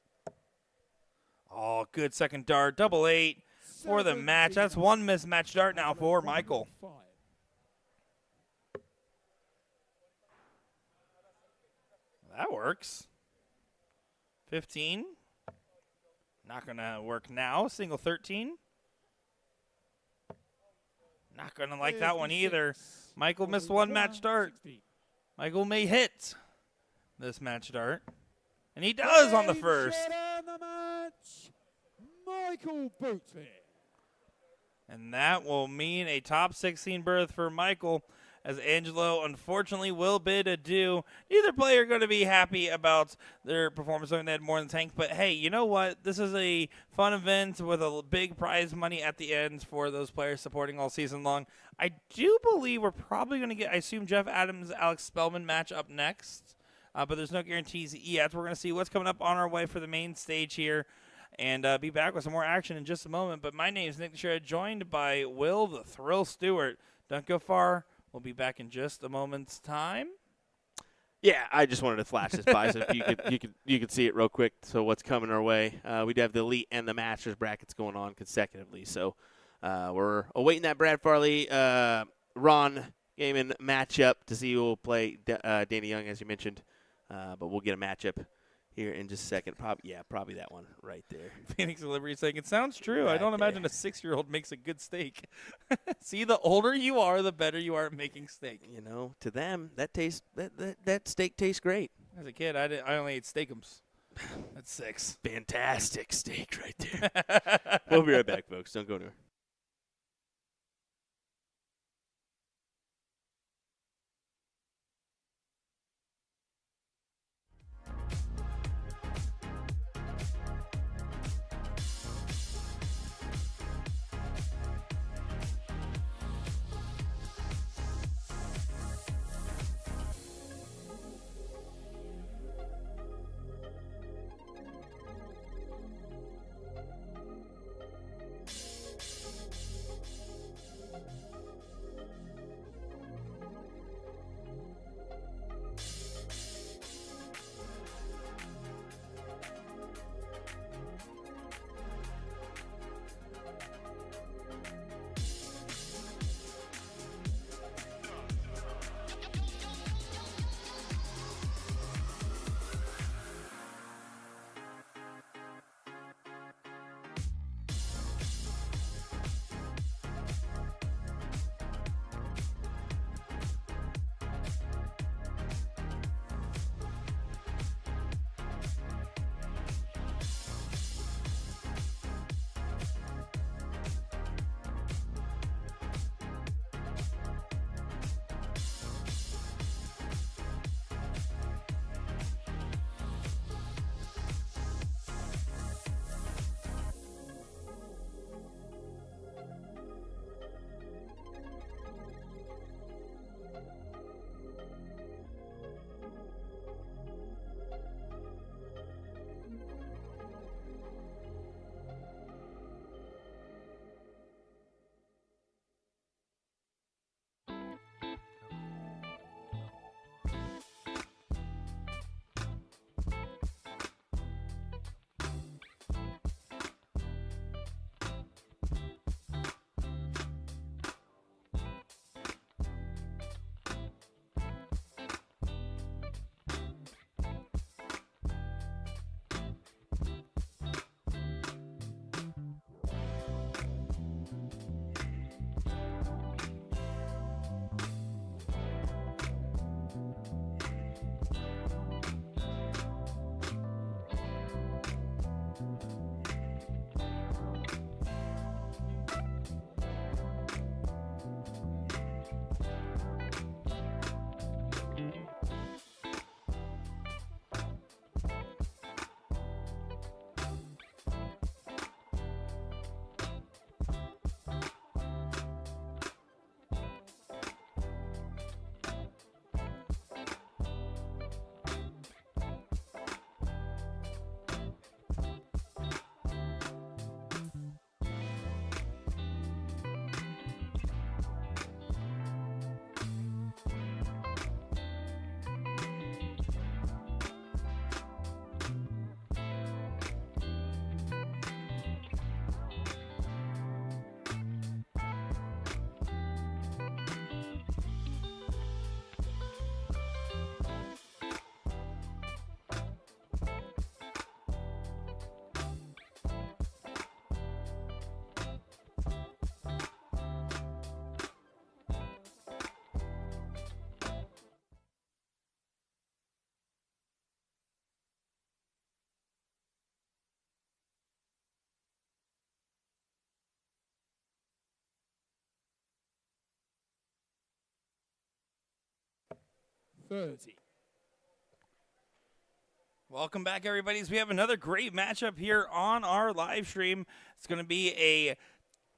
Oh, good second dart. 8 for the match. That's one mismatched dart now for Michael. That works. 15. Not going to work now. Single 13. Not going to like that one either. Michael missed one match dart. Michael may hit this match dart. And he does on the first. Michael boots it. And that will mean a top 16 berth for Michael, as Angelo unfortunately will bid adieu. Neither player going to be happy about their performance when they had more than tank. But hey, you know what? This is a fun event with a big prize money at the end for those players supporting all season long. I do believe we're probably going to get, I assume, Jeff Adams, Alex Spellman match up next. But there's no guarantees yet. We're going to see what's coming up on our way for the main stage here. And be back with some more action in just a moment. But my name is Nick Teixeira, joined by Will the Thrill Stewart. Don't go far. We'll be back in just a moment's time. Yeah, I just wanted to flash this by so you could see it real quick. So what's coming our way? We do have the Elite and the Masters brackets going on consecutively. So we're awaiting that Brad Farley Ron Gaiman matchup to see who will play Danny Young, as you mentioned. But we'll get a matchup here in just a second. Probably that one right there. Phoenix Delivery saying, it sounds true. Right I don't imagine a 6-year-old makes a good steak. See, the older you are, the better you are at making steak. You know, to them, that steak tastes great. As a kid, I only ate steakums. That's 6. Fantastic steak right there. We'll be right back, folks. Don't go anywhere. 30. Welcome back, everybody. We have another great matchup here on our live stream. It's going to be a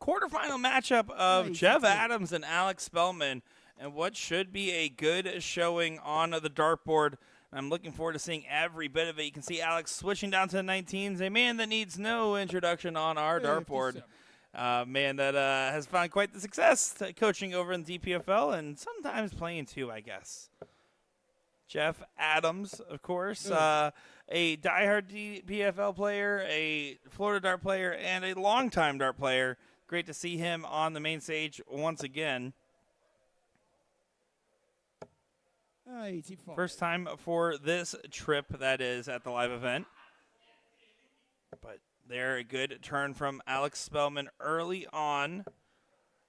quarterfinal matchup of Jeff Adams and Alex Spellman, and what should be a good showing on the dartboard. I'm looking forward to seeing every bit of it. You can see Alex switching down to the 19s, a man that needs no introduction on our dartboard. Man that has found quite the success coaching over in DPFL and sometimes playing too, I guess. Jeff Adams, of course, a diehard DPFL player, a Florida dart player, and a longtime dart player. Great to see him on the main stage once again. 85. First time for this trip, that is, at the live event. But there, a good turn from Alex Spellman early on,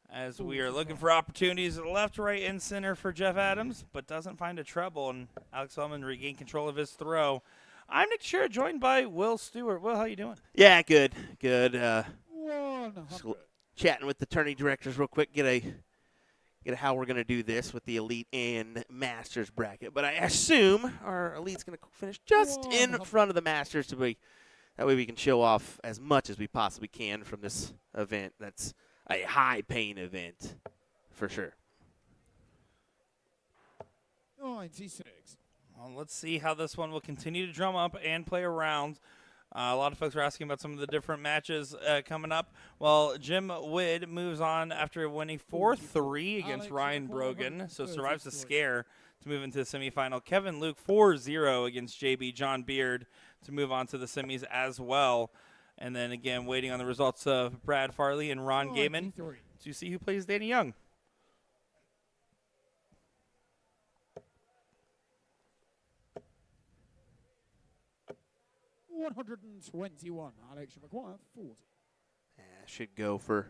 as we are looking for opportunities left, right, and center for Jeff Adams, but doesn't find a treble, and Alex Spellman regained control of his throw. I'm Nick Shearer, joined by Will Stewart. Will, how you doing? Yeah, good. Good. 100. Chatting with the tourney directors real quick, get a how we're going to do this with the Elite and Masters bracket. But I assume our Elite's going to finish just in front of the Masters that way we can show off as much as we possibly can from this event. That's a high-paying event for sure. 96. Well, let's see how this one will continue to drum up and play around. A lot of folks are asking about some of the different matches coming up. Well, Jim Wood moves on after winning 4-3 against Ryan Brogan, so survives the scare to move into the semifinal. Kevin Luke 4-0 against JB John Beard to move on to the semis as well. And then again, waiting on the results of Brad Farley and Ron Gaiman to see who plays Danny Young. $121. Alex should require 40. Yeah, should go for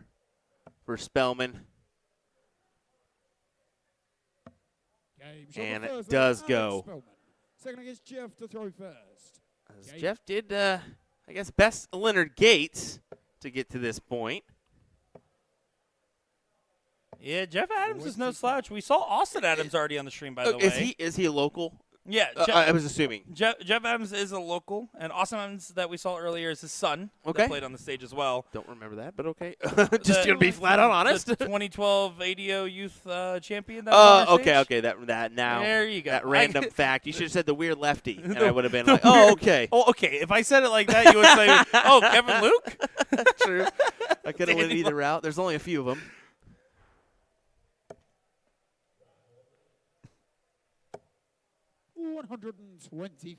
Spellman. And it does go. Spellman. Second against Jeff to throw first. As Jeff did, I guess, best Leonard Gates to get to this point. Yeah, Jeff Adams is no slouch. We saw Austin Adams already on the stream, by the way. Is he a local? Yeah, I was assuming. Jeff Adams is a local, and Austin Adams that we saw earlier is his son. Okay. That played on the stage as well. Don't remember that, but okay. Just gonna be flat out honest. The 2012 ADO Youth Champion. That was on our okay, stage. okay. That now. There you go. That random fact. You should have said the weird lefty, and I would have been like, oh, okay. Oh, okay. If I said it like that, you would say, oh, Kevin Luke. True. I could have went either route. There's only a few of them. $123.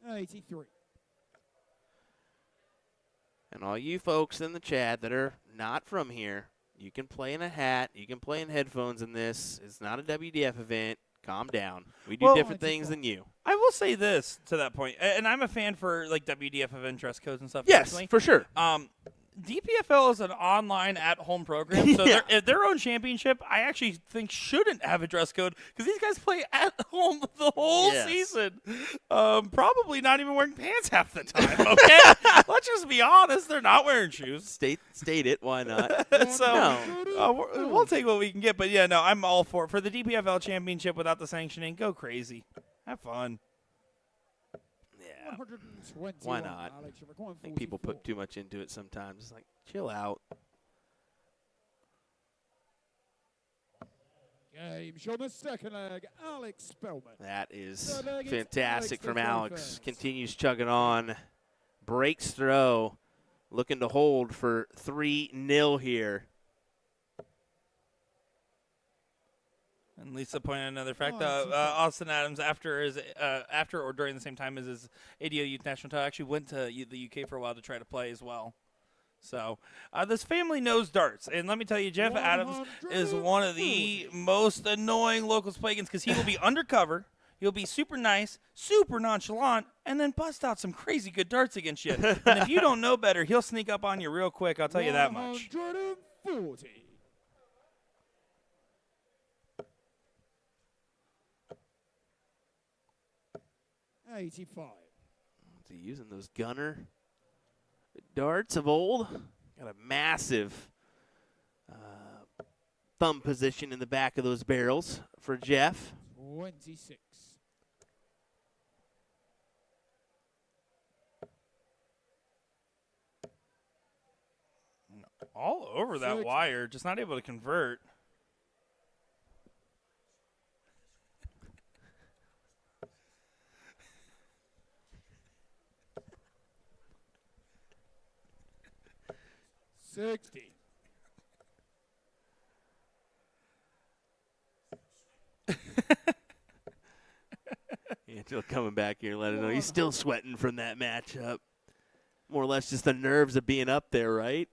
$83. And all you folks in the chat that are not from here, you can play in a hat. You can play in headphones in this. It's not a WDF event. Calm down. We do different things than you. I will say this to that point, and I'm a fan for like WDF event dress codes and stuff. Yes, personally. for sure. DPFL is an online at-home program, so their own championship, I actually think shouldn't have a dress code because these guys play at home the whole season. Probably not even wearing pants half the time. Okay, let's just be honest; they're not wearing shoes. State it. Why not? We'll take what we can get. But yeah, no, I'm all for the DPFL championship without the sanctioning. Go crazy, have fun. Why not? I think people put too much into it sometimes. It's like, chill out. Game show the second leg, Alex Spellman. That is fantastic from Alex. Continues chugging on. Breaks throw. Looking to hold for 3-0 here. And Lisa pointed out another fact. Austin Adams, after or during the same time as his ADO Youth National title, actually went to the UK for a while to try to play as well. So this family knows darts. And let me tell you, Jeff Adams is one of the most annoying locals to play against because he will be undercover. He'll be super nice, super nonchalant, and then bust out some crazy good darts against you. And if you don't know better, he'll sneak up on you real quick. I'll tell you that much. 140. $85. Is he using those gunner darts of old? Got a massive thumb position in the back of those barrels for Jeff. 26. All over that 30. wire, just not able to convert. $60. Angelo coming back here, let it know he's still sweating from that matchup. More or less just the nerves of being up there, right?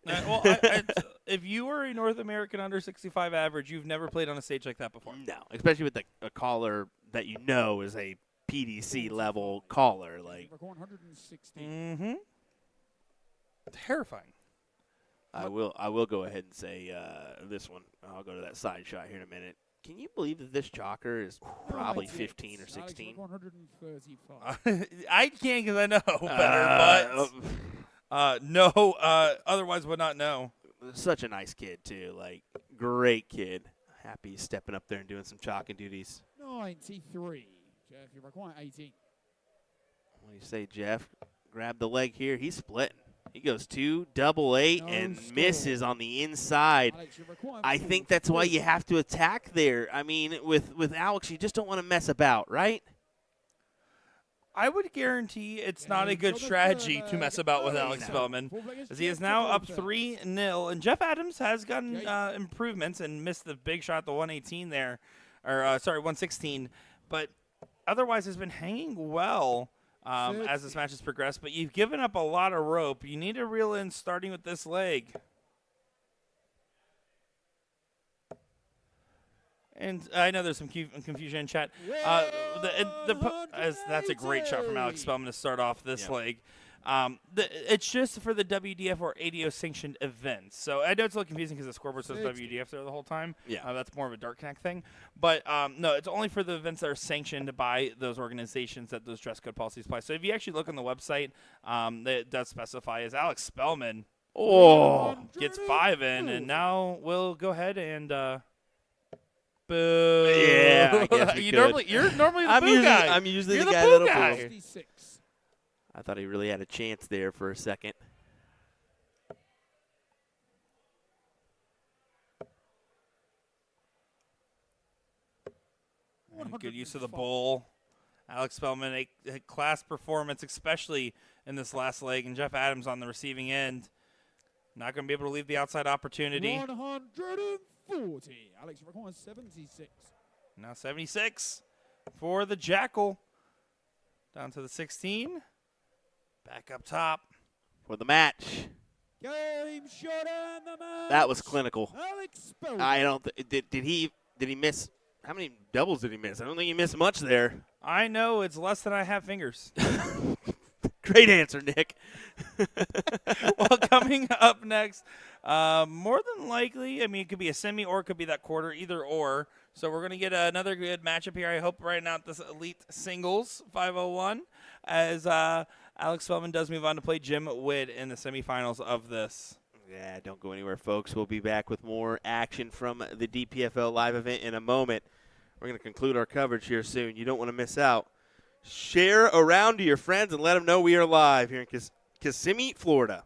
If you were a North American under 65 average, you've never played on a stage like that before. No, especially with a caller that you know is a PDC level caller. Like, 160. Mm-hmm. Terrifying. I will go ahead and say this one. I'll go to that side shot here in a minute. Can you believe that this chalker is probably 15 or 16? 135. I can't because I know better, but no, otherwise would not know. Such a nice kid, too. Like, great kid. Happy he's stepping up there and doing some chalking duties. 93. Jeff, you require 18. What do you say, Jeff? Grab the leg here. He's splitting. He goes 2-8 and misses on the inside. Alex, you require I think that's why you have to attack there. I mean, with Alex, you just don't want to mess about, right? I would guarantee it's not a good strategy to mess about with Alex Spellman, as he is now up 3-0, and Jeff Adams has gotten improvements and missed the big shot, the 118 there, or 116, but otherwise has been hanging well as this match has progressed. But you've given up a lot of rope. You need to reel in starting with this leg. And I know there's some confusion in chat. That's a great shot from Alex Spellman to start off this leg. It's just for the WDF or ADO sanctioned events. So I know it's a little confusing because the scoreboard says WDF there the whole time. Yeah. That's more of a Dart Connect thing. But no, it's only for the events that are sanctioned by those organizations that those dress code policies apply. So if you actually look on the website, it does specify as Alex Spellman gets 5 in, and now we'll go ahead and boo. Yeah, I guess you're normally the boo guy. I'm usually You're the the guy boo that'll guy. boo. 66. I thought he really had a chance there for a second. Good use of the bowl. Alex Spellman, a class performance, especially in this last leg, and Jeff Adams on the receiving end. Not going to be able to leave the outside opportunity. 140. Alex requires 76. Now 76 for the Jackal. Down to the 16. Back up top. For the match. Game shot and the match. That was clinical. Alex Spellman. I don't did he miss? How many doubles did he miss? I don't think he missed much there. I know it's less than I have fingers. Great answer, Nick. Well, coming up next, more than likely, I mean, it could be a semi or it could be that quarter, either or. So we're going to get another good matchup here. I hope right now at this Elite Singles 501 as Alex Spellman does move on to play Jim Wood in the semifinals of this. Yeah, don't go anywhere, folks. We'll be back with more action from the DPFL live event in a moment. We're going to conclude our coverage here soon. You don't want to miss out. Share around to your friends and let them know we are live here in Kissimmee, Florida.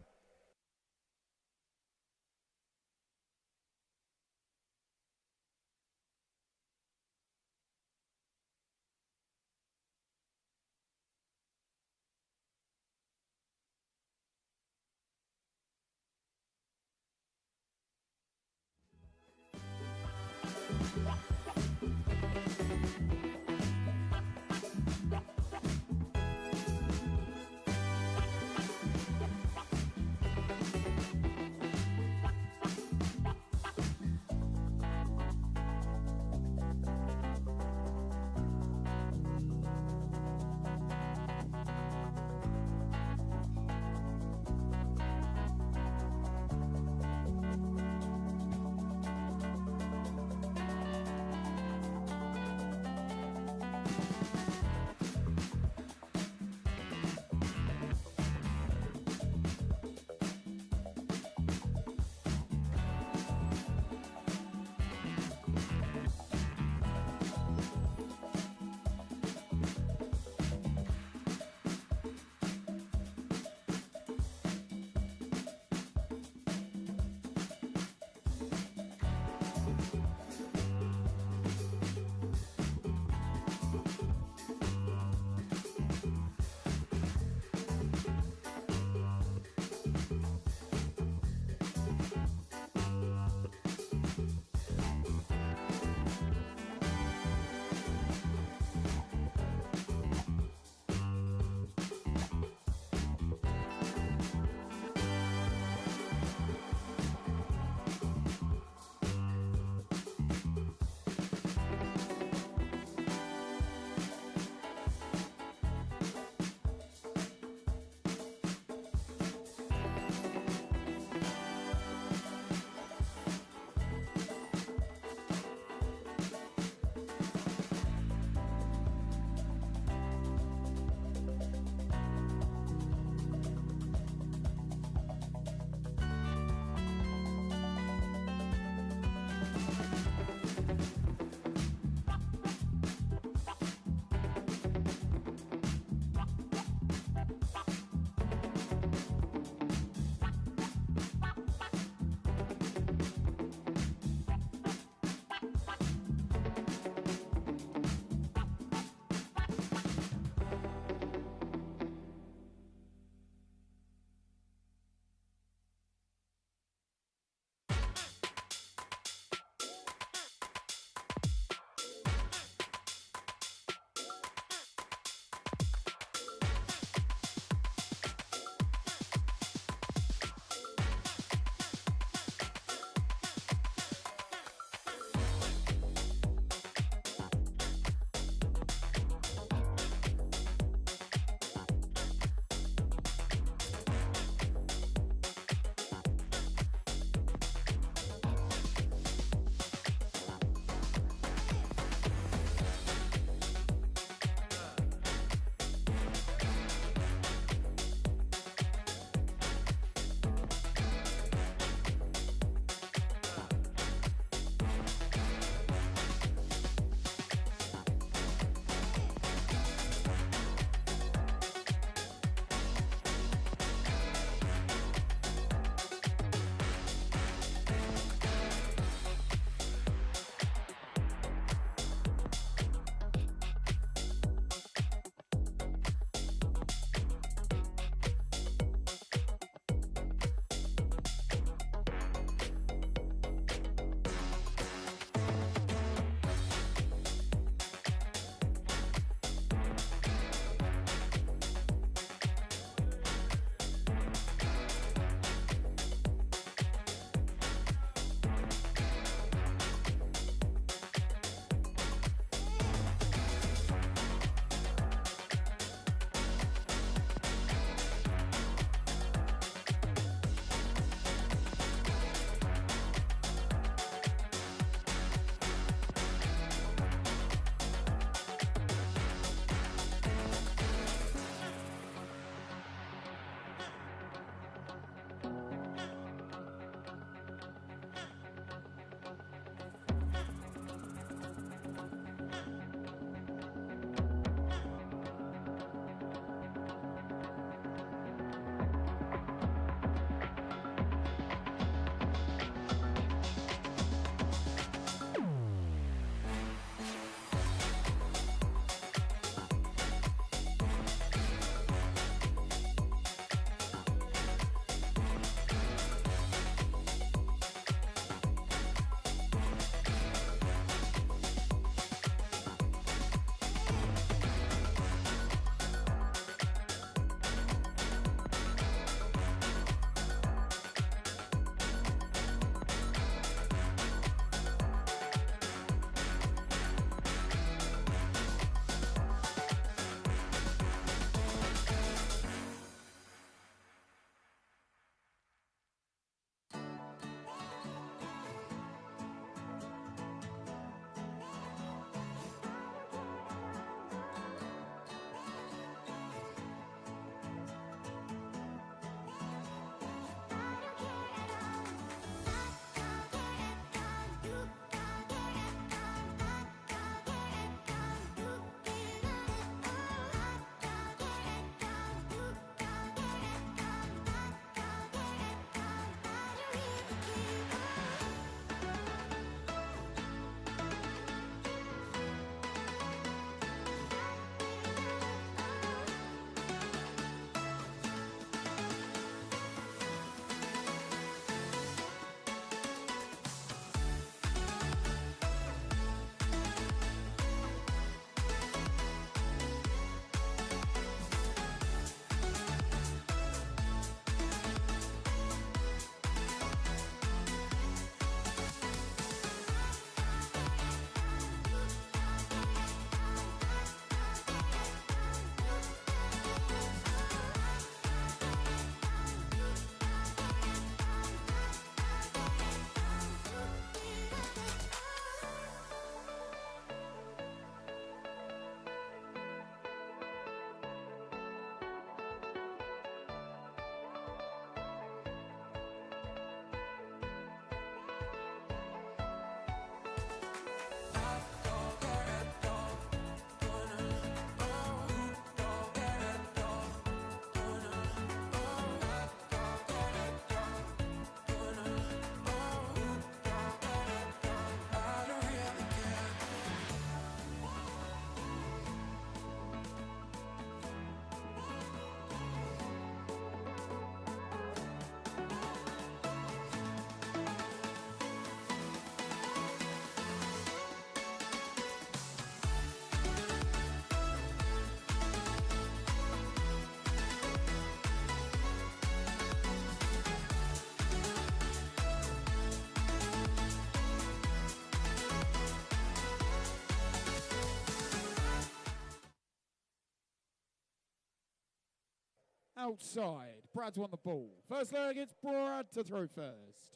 outside. Brad's won the ball. First leg, it's Brad to throw first.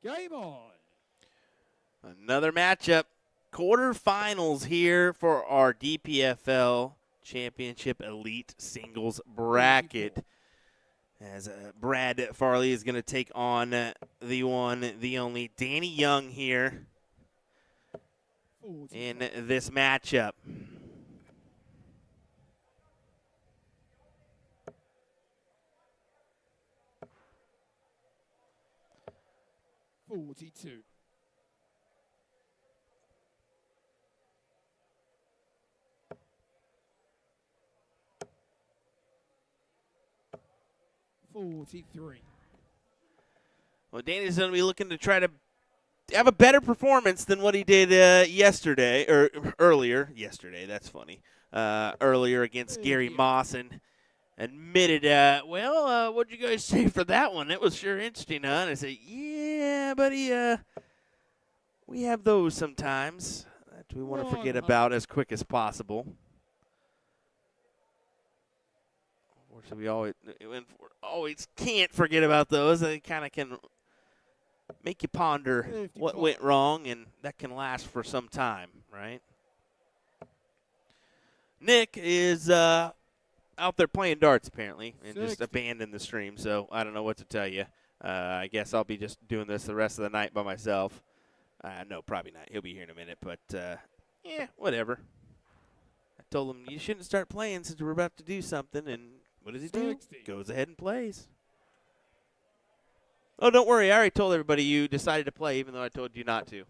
Game on. Another matchup. Quarterfinals here for our DPFL Championship Elite Singles Bracket. As Brad Farley is going to take on the one, the only Danny Young here in this matchup. 42. Well, Danny's going to be looking to try to have a better performance than what he did yesterday, or earlier. Yesterday, that's funny. Earlier against Gary Moss, and admitted, what'd you guys say for that one? It was sure interesting, huh? And I said, yeah, buddy, we have those sometimes that we want to forget about as quick as possible. Unfortunately, we always can't forget about those. They kind of can make you ponder what went wrong, and that can last for some time, right? Nick is out there playing darts, apparently, and just abandoned the stream, so I don't know what to tell you. I guess I'll be just doing this the rest of the night by myself. No, probably not. He'll be here in a minute, but, yeah, whatever. I told him, you shouldn't start playing since we're about to do something, and what does he do? Goes ahead and plays. Oh, don't worry. I already told everybody you decided to play, even though I told you not to.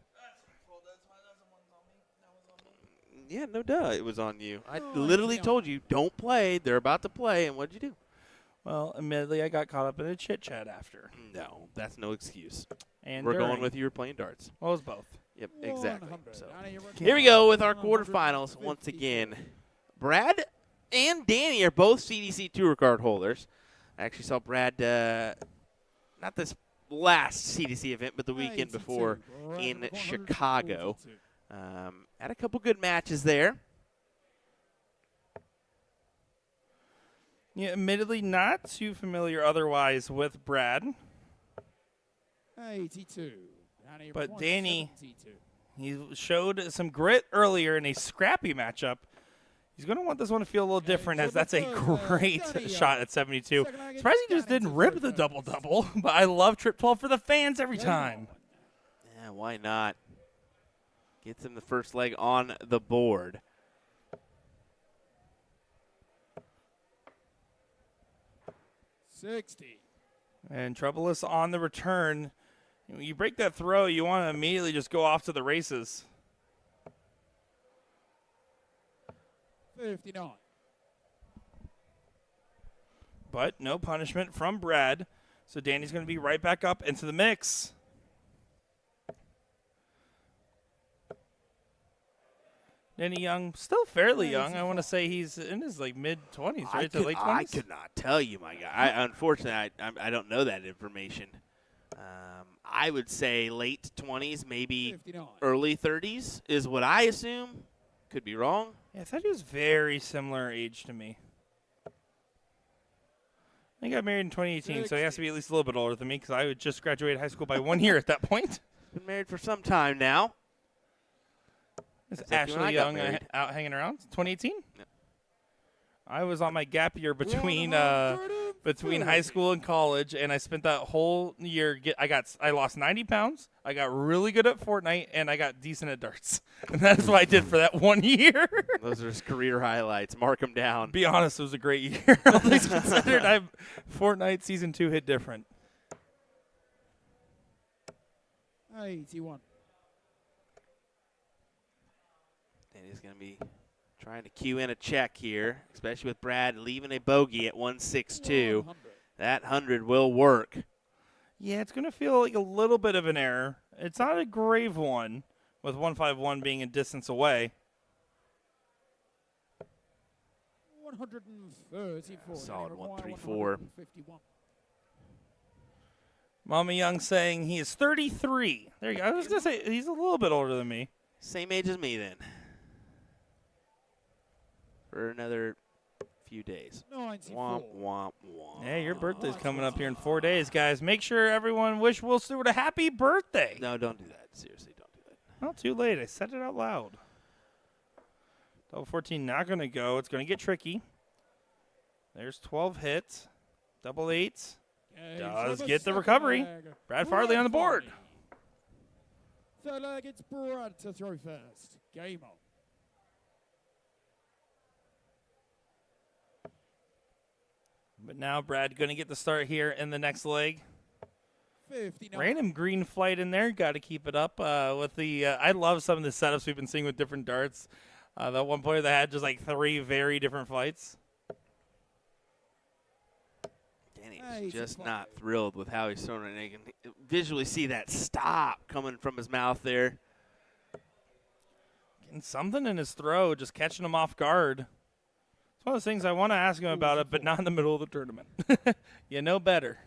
Yeah, no duh. It was on you. I literally told you, don't play. They're about to play, and what'd you do? Well, admittedly, I got caught up in a chit-chat after. No, that's no excuse. And we're going with you were playing darts. Well, it was both. Yep, exactly. So here we go with our quarterfinals once again. Brad and Danny are both CDC Tour card holders. I actually saw Brad, not this last CDC event, but the weekend before in Chicago. Had a couple good matches there. Yeah, admittedly not too familiar otherwise with Brad. 82. But Danny, he showed some grit earlier in a scrappy matchup. He's going to want this one to feel a little different, as that's a great shot at 72. Surprised he just didn't rip the double-double, but I love Trip 12 for the fans every time. Yeah, why not? Gets him the first leg on the board. And Troublous on the return. When you break that throw, you want to immediately just go off to the races. 59. But no punishment from Brad. So Danny's going to be right back up into the mix. Danny Young, still fairly young. I want to say he's in his mid-20s, right? To late 20s? I could not tell you, my guy. Unfortunately, I don't know that information. I would say late 20s, maybe 59. early 30s is what I assume. Could be wrong. Yeah, I thought he was very similar age to me. I got married in 2018, so he has to be at least a little bit older than me because I would just graduate high school by 1 year at that point. Been married for some time now. Is Ashley Young out hanging around? 2018? No. I was on my gap year between high school and college, and I spent that whole year. I lost 90 pounds. I got really good at Fortnite, and I got decent at darts. And that is what I did for that 1 year. Those are his career highlights. Mark them down. Be honest, it was a great year. All things considered, Fortnite Season 2 hit different. 81. And he's going to be trying to cue in a check here, especially with Brad leaving a bogey at 162. 100. That 100 will work. Yeah, it's going to feel like a little bit of an error. It's not a grave one, with 151 being a distance away. 134. Solid 134. Mama Young saying he is 33. There you go. I was going to say he's a little bit older than me. Same age as me then. For another few days. 94. Womp, womp, womp. Hey, your birthday's coming up here in 4 days, guys. Make sure everyone wish Will Stewart a happy birthday. No, don't do that. Seriously, don't do that. Not too late. I said it out loud. Double 14 not going to go. It's going to get tricky. There's 12 hits. Double 8s. Does get the recovery. Brad Farley on the board. Third leg, it's Brad to throw first. Game on. But now Brad going to get the start here in the next leg. 59. Random green flight in there. Got to keep it up with the. I love some of the setups we've been seeing with different darts. That one player that had just like 3 very different flights. Danny's just not thrilled with how he's throwing it. And you can visually see that stop coming from his mouth there. Getting something in his throat, just catching him off guard. It's one of those things I want to ask him about it, but not in the middle of the tournament. You know better.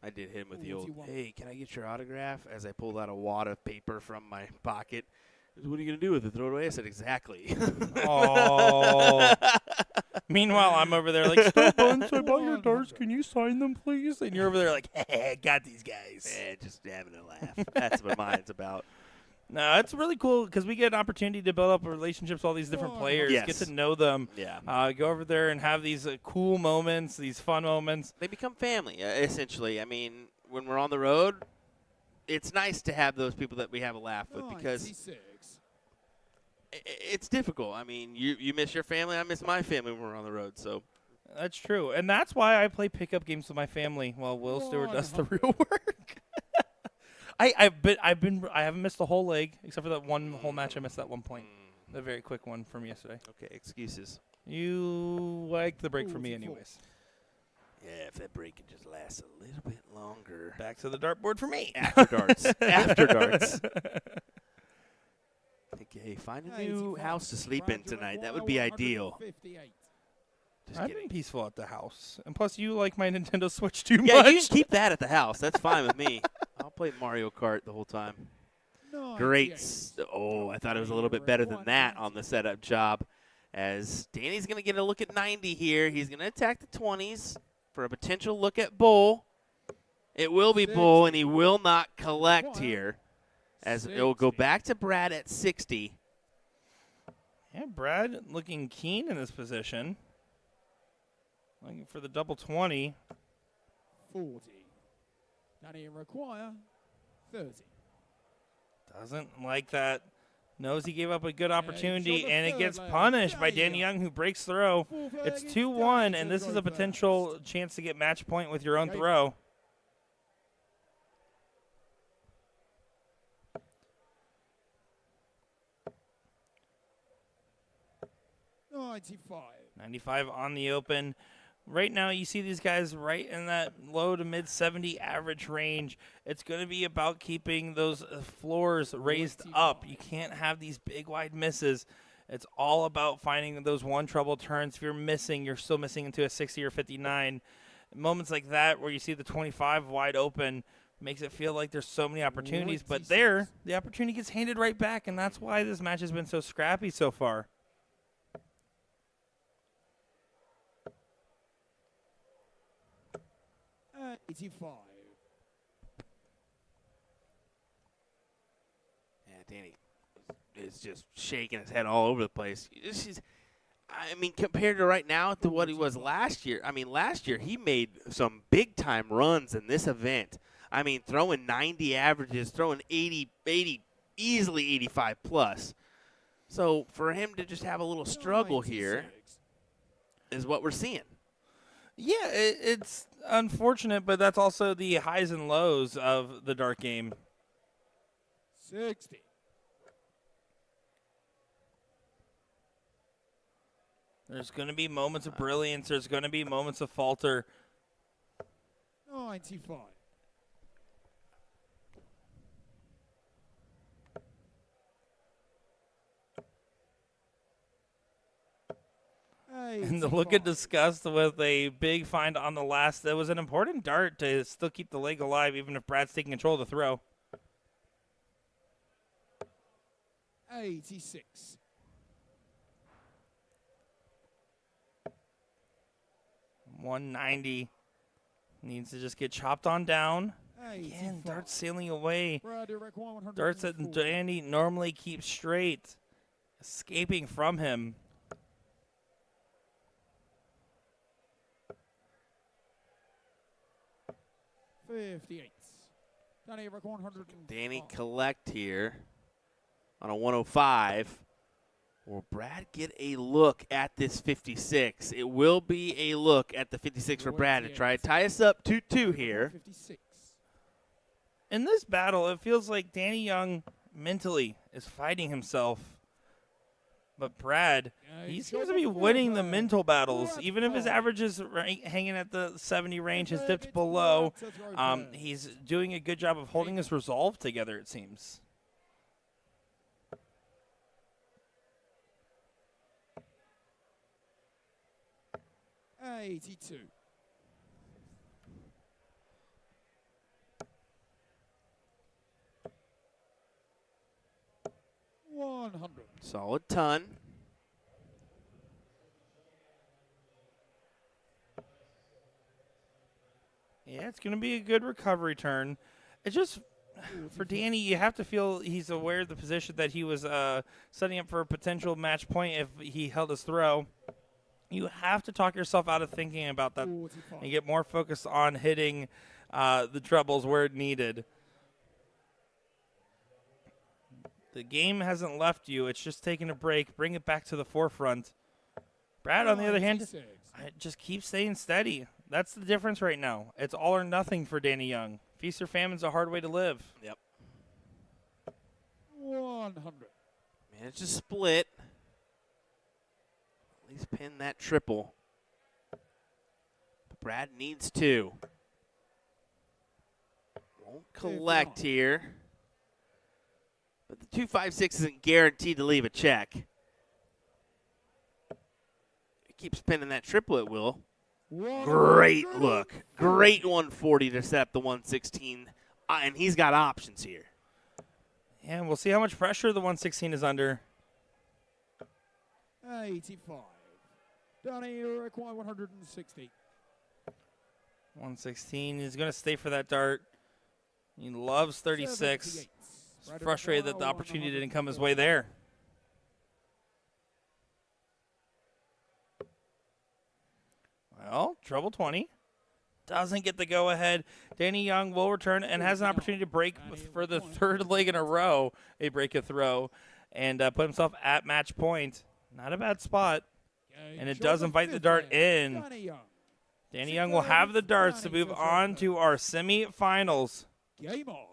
I did hit him with the old, hey, can I get your autograph? As I pulled out a wad of paper from my pocket. What are you going to do with it? Throw it away? I said, exactly. Oh. Meanwhile, I'm over there like, Still Buns, I bought your darts. Can you sign them, please? And you're over there like, hey, got these guys. Just having a laugh. That's what mine's about. No, it's really cool because we get an opportunity to build up relationships with all these different players, Yes. get to know them, Yeah. go over there and have these cool moments, these fun moments. They become family, essentially. I mean, when we're on the road, it's nice to have those people that we have a laugh with because 96. it's difficult. I mean, you miss your family, I miss my family when we're on the road. So That's true, and that's why I play pickup games with my family while Will Stewart does the real work. I haven't missed the whole leg except for that one whole match I missed at one point. The very quick one from yesterday. Okay, excuses. You like the break for me anyways. Yeah, if that break could just last a little bit longer. Back to the dartboard for me. After darts. After darts. Okay, find a new house to sleep in tonight. That would be ideal. 158. Just I've kidding. been peaceful at the house. And plus, you like my Nintendo Switch too Yeah, much. you can keep that at the house. That's fine with me. I'll play Mario Kart the whole time. Great. 98. Oh, I thought it was a little bit better than that on the setup job. As Danny's going to get a look at 90 here. He's going to attack the 20s for a potential look at Bull. It will be Bull, and he will not collect here. As it will go back to Brad at 60. Yeah, Brad looking keen in this position. Looking for the double 20. 40. Danny require 30. Doesn't like that. Knows he gave up a good opportunity, the and it third gets leg. punished by Danny Danny Young, who breaks throw. Fourth leg, It's it's 2-1, Danny and to this is go a potential chance to get match point with your own Okay. throw. first. 95. 95 on the open. Right now, you see these guys right in that low to mid 70 average range. It's going to be about keeping those floors raised up. You can't have these big wide misses. It's all about finding those one trouble turns. If you're missing, you're still missing into a 60 or 59. Moments like that where you see the 25 wide open makes it feel like there's so many opportunities. But there, the opportunity gets handed right back, and that's why this match has been so scrappy so far. Uh, 85. Yeah, Danny is just shaking his head all over the place. I mean, compared to right now to what he was last year, I mean, last year he made some big-time runs in this event. I mean, throwing 90 averages, throwing 80, easily 85 plus. So for him to just have a little struggle here 96. is what we're seeing. Yeah, it's unfortunate, but that's also the highs and lows of the dart game. 60. There's going to be moments of brilliance. There's going to be moments of falter. 95. And the look of disgust with a big find on the last. That was an important dart to still keep the leg alive, even if Brad's taking control of the throw. 86. 190. Needs to just get chopped on down. 85. Again, darts sailing away. Brad, you require 140. Darts that Danny normally keeps straight. Escaping from him. 58. Danny, you require 100. Danny collect here on a 105. Will Brad get a look at this 56? It will be a look at the 56 for Brad to try to tie us up 2-2 here. 56. In this battle, it feels like Danny Young mentally is fighting himself. But Brad, he seems to be winning the mental battles. Even if his average is hanging at the 70 range, has dipped below, he's doing a good job of holding his resolve together, it seems. $82. $100. Solid ton. Yeah, it's going to be a good recovery turn. It's just, for Danny, you have to feel he's aware of the position that he was setting up for a potential match point if he held his throw. You have to talk yourself out of thinking about that 45. and get more focused on hitting the trebles where needed. The game hasn't left you. It's just taking a break. Bring it back to the forefront. Brad, on the other hand, just keep staying steady. That's the difference right now. It's all or nothing for Danny Young. Feast or famine's a hard way to live. Yep. 100. Managed to split. At least pin that triple. But Brad needs to. Won't collect here. But the 256 isn't guaranteed to leave a check. It keeps pinning that triple, it will. Great look. Great 140 to set up the 116. And he's got options here. Yeah, we'll see how much pressure the 116 is under. 85. Danny, you require 160. 116 is going to stay for that dart. He loves 36. 78. He's frustrated that the opportunity didn't come his way there. Well, treble 20. Doesn't get the go-ahead. Danny Young will return and has an opportunity to break for the third leg in a row, a break a throw, and put himself at match point. Not a bad spot. And it does invite the dart in. Danny Young will have the darts to move on to our semifinals. Game on.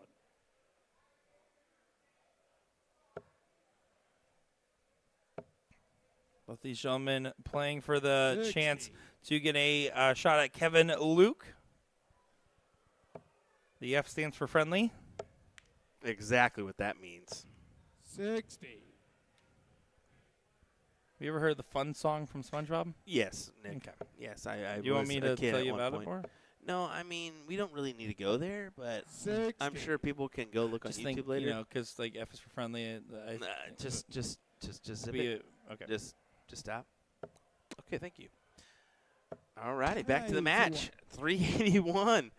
Both these gentlemen playing for the chance to get a shot at Kevin Luke. The F stands for friendly. Exactly what that means. 60. Have you ever heard the fun song from SpongeBob? Yes, Nick. Okay. Yes, I You want was me a to kid tell at you one about point. it more? No, I mean, we don't really need to go there, but 60. I'm sure people can go look Just on think, YouTube later. you know, because like F is for friendly. Just zip be it. okay. Just stop. Okay, thank you. All righty, back to the match. 381.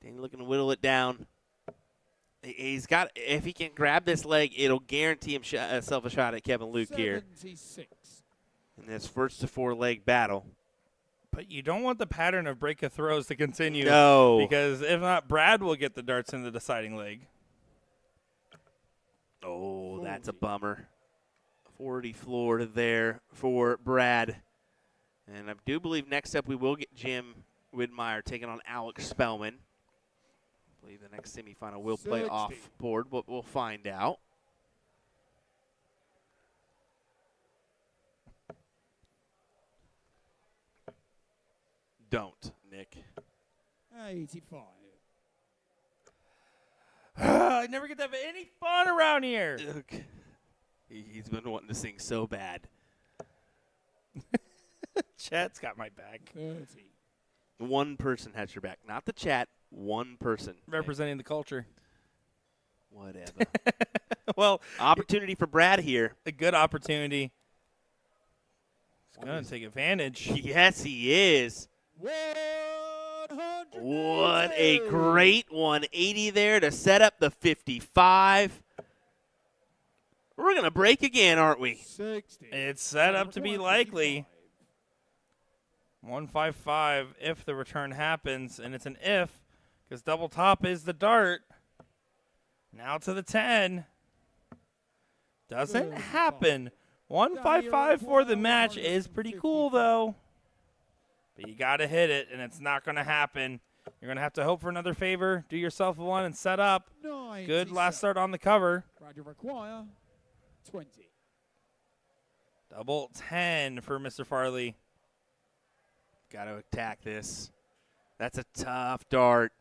Danny looking to whittle it down. He's got, if he can grab this leg, it'll guarantee himself a shot at Kevin Luke here 76. in this first to four leg battle. But you don't want the pattern of break of throws to continue. No. Because if not, Brad will get the darts in the deciding leg. Oh, that's a bummer. 40 floor there for Brad. And I do believe next up we will get Jim Widmeyer taking on Alex Spellman. I believe the next semifinal will play 60. off board, but we'll find out. Don't, Nick. 85. I never get to have any fun around here. Okay. He's been wanting to sing so bad. Chat's got my back. 30. One person has your back. Not the chat, one person. Representing the culture. Whatever. Well, Opportunity for Brad here. a good opportunity. He's going to take advantage. Yes, he is. 180. What a great 180 there to set up the 55. We're going to break again, aren't we? 60. It's set up to be likely. 155 if the return happens, and it's an if because double top is the dart. Now to the 10. Doesn't happen. 155 for the match is pretty cool, though. But you got to hit it, and it's not going to happen. You're going to have to hope for another favor. Do yourself one and set up. Good last start on the cover. Brad, you require 20. Double 10 for Mr. Farley. Got to attack this. That's a tough dart.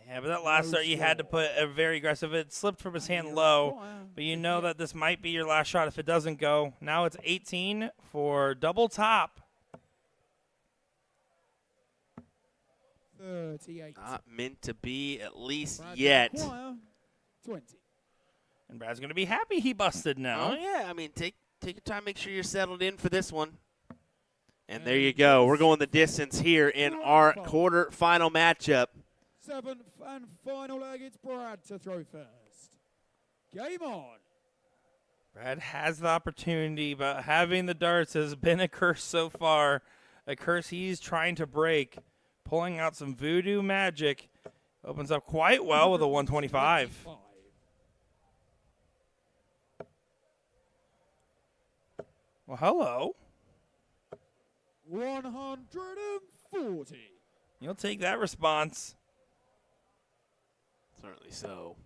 Yeah, but that last start you had to put a very aggressive. It slipped from his hand low, but you know that this might be your last shot if it doesn't go. Now it's 18 for double top. 38. Not meant to be, at least Brad, yet. you require 20. And Brad's going to be happy he busted now. Oh, yeah. I mean, take your time. Make sure you're settled in for this one. And there you go. We're going the distance here in our quarterfinal matchup. 7th and final leg. It's Brad to throw first. Game on. Brad has the opportunity, but having the darts has been a curse so far. A curse he's trying to break. Pulling out some voodoo magic. Opens up quite well with a 125. Well, hello. 140. You'll take that response. Certainly so.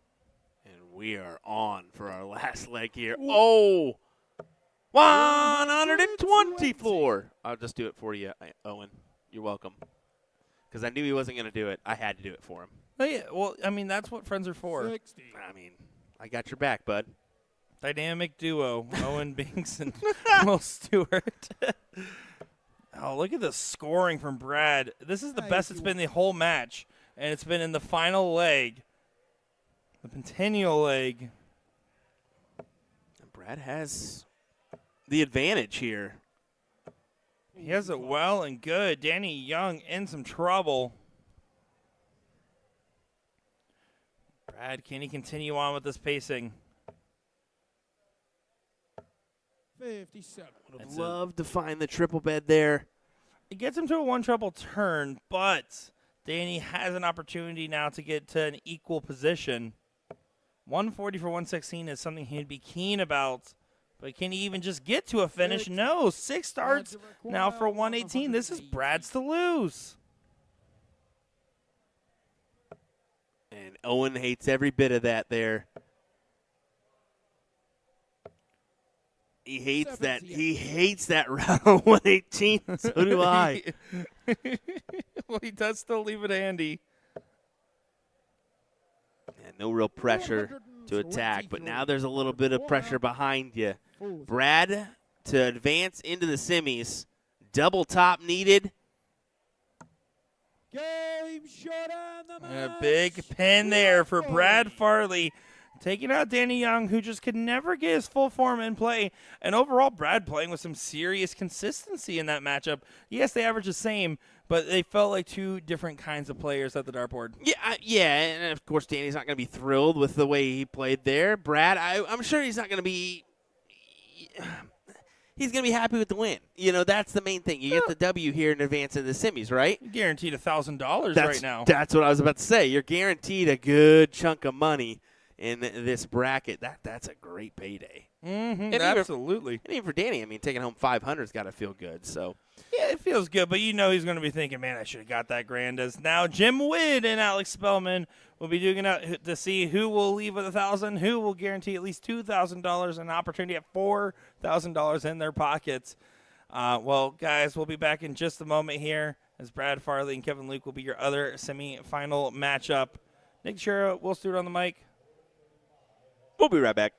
And we are on for our last leg here. Oh! 124. I'll just do it for you, Owen. You're welcome. Because I knew he wasn't going to do it. I had to do it for him. Oh, yeah, well, I mean, that's what friends are for. 60. I mean, I got your back, bud. Dynamic duo, Owen Binks and Will Stewart. Oh, look at the scoring from Brad. This is the best it's been the whole match, and it's been in the final leg, the Centennial leg. And Brad has the advantage here. He has it well and good. Danny Young in some trouble. Brad, can he continue on with this pacing? 57. Would have That's loved to find the triple bed there. It gets him to a one treble turn, but Danny has an opportunity now to get to an equal position. 140 for 116 is something he'd be keen about, but can he even just get to a finish? No, 6 starts now for 118. This is Brad's to lose. And Owen hates every bit of that there. He hates that. He hates that round 118. So do I. Well, he does still leave it handy. And no real pressure to attack, but now there's a little bit of pressure behind you. Brad to advance into the semis. Double top needed. Game shot and the And a match. big pin there for Brad Farley. Taking out Danny Young, who just could never get his full form in play. And overall, Brad playing with some serious consistency in that matchup. Yes, they average the same, but they felt like two different kinds of players at the dartboard. Yeah, and of course Danny's not going to be thrilled with the way he played there. Brad, I'm sure he's not going to be. He's going to be happy with the win. You know, that's the main thing. You get the W here in advance in the semis, right? Guaranteed $1,000 right now. That's what I was about to say. You're guaranteed a good chunk of money in this bracket. That's a great payday. Absolutely. And even for Danny, I mean, taking home 500's got to feel good. So Yeah, it feels good, but you know he's going to be thinking, man, I should have got that grand. As now Jim Witt and Alex Spellman will be doing it out to see who will leave with $1,000, who will guarantee at least $2,000, an opportunity at $4,000 in their pockets. Well, guys, we'll be back in just a moment here as Brad Farley and Kevin Luke will be your other semifinal matchup. Nick Chura, Will Stewart on the mic. we'll be right back.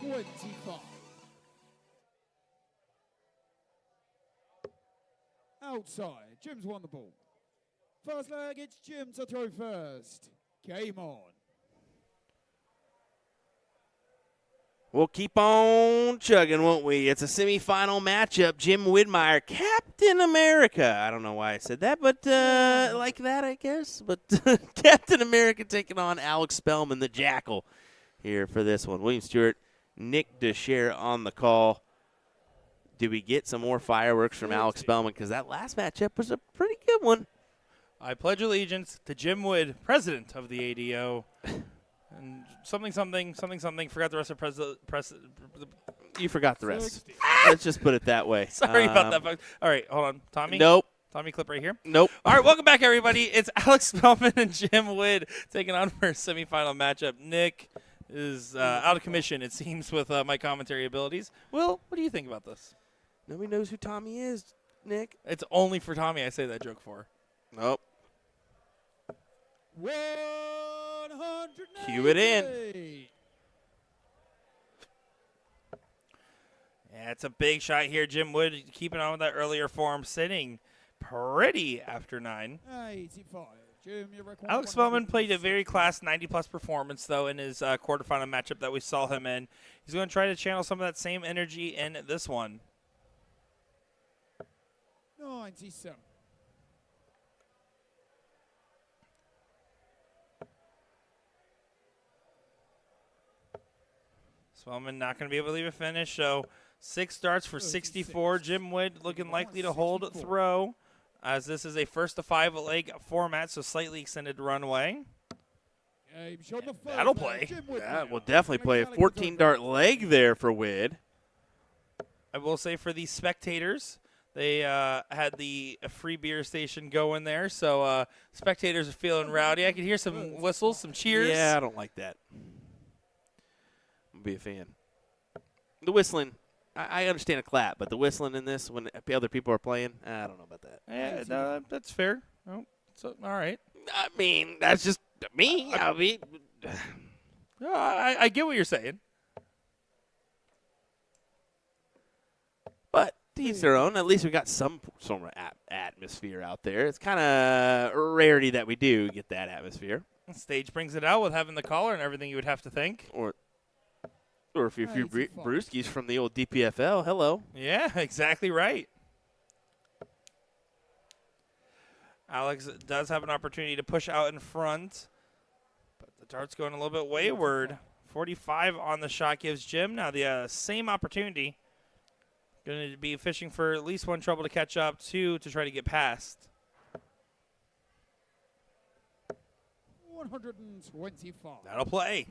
25. Outside, Jim's won the ball. First leg, it's Jim to throw first. Game on. We'll keep on chugging, won't we? It's a semifinal matchup. Jim Widmeyer, Captain America. I don't know why I said that, but like that, I guess. But Captain America taking on Alex Spellman, the Jackal, here for this one. William Stewart, Nick DeShare on the call. Do we get some more fireworks from Alex Spellman? Because that last matchup was a pretty good one. I pledge allegiance to Jim Wood, president of the ADO. And something. Forgot the rest of You forgot the rest. Let's just put it that way. Sorry about that, folks. All right, hold on. Tommy? Nope. Tommy, clip right here. Nope. All right, welcome back, everybody. It's Alex Spellman and Jim Wood taking on for a semifinal matchup. Nick is out of commission, it seems, with my commentary abilities. Will, what do you think about this? Nobody knows who Tommy is, Nick. It's only for Tommy I say that joke for. Nope. 180. Cue it in. Yeah, it's a big shot here. Jim Wood keeping on with that earlier form, sitting pretty after 9. 85. Jim, you reckon Alex Spellman played a very class 90-plus performance, though, in his quarterfinal matchup that we saw him in. He's going to try to channel some of that same energy in this one. 97. Spellman not going to be able to leave a finish, so 6 starts for 64. Jim Wood looking likely to hold throw, as this is a first-to-5 leg format, so slightly extended runway. That'll play. That will definitely play a 14-dart leg there for Wid. I will say for the spectators, they had the free beer station going there, so spectators are feeling rowdy. I can hear some whistles, some cheers. Yeah, I don't like that. I'm going to be a fan. The whistling, I understand a clap, but the whistling in this when other people are playing, I don't know about that. Yeah, no, that's fair. Oh, so, all right. I mean, that's just me. No, I get what you're saying. But to each their own. At least we got some sort of atmosphere out there. It's kind of a rarity that we do get that atmosphere. Stage brings it out with having the collar and everything you would have to think. Or if you're Brewskis from the old DPFL, hello. Yeah, exactly right. Alex does have an opportunity to push out in front, but the dart's going a little bit wayward. 45 on the shot gives Jim now the same opportunity. Going to be fishing for at least one trouble to catch up, 2 to try to get past. 125. That'll play.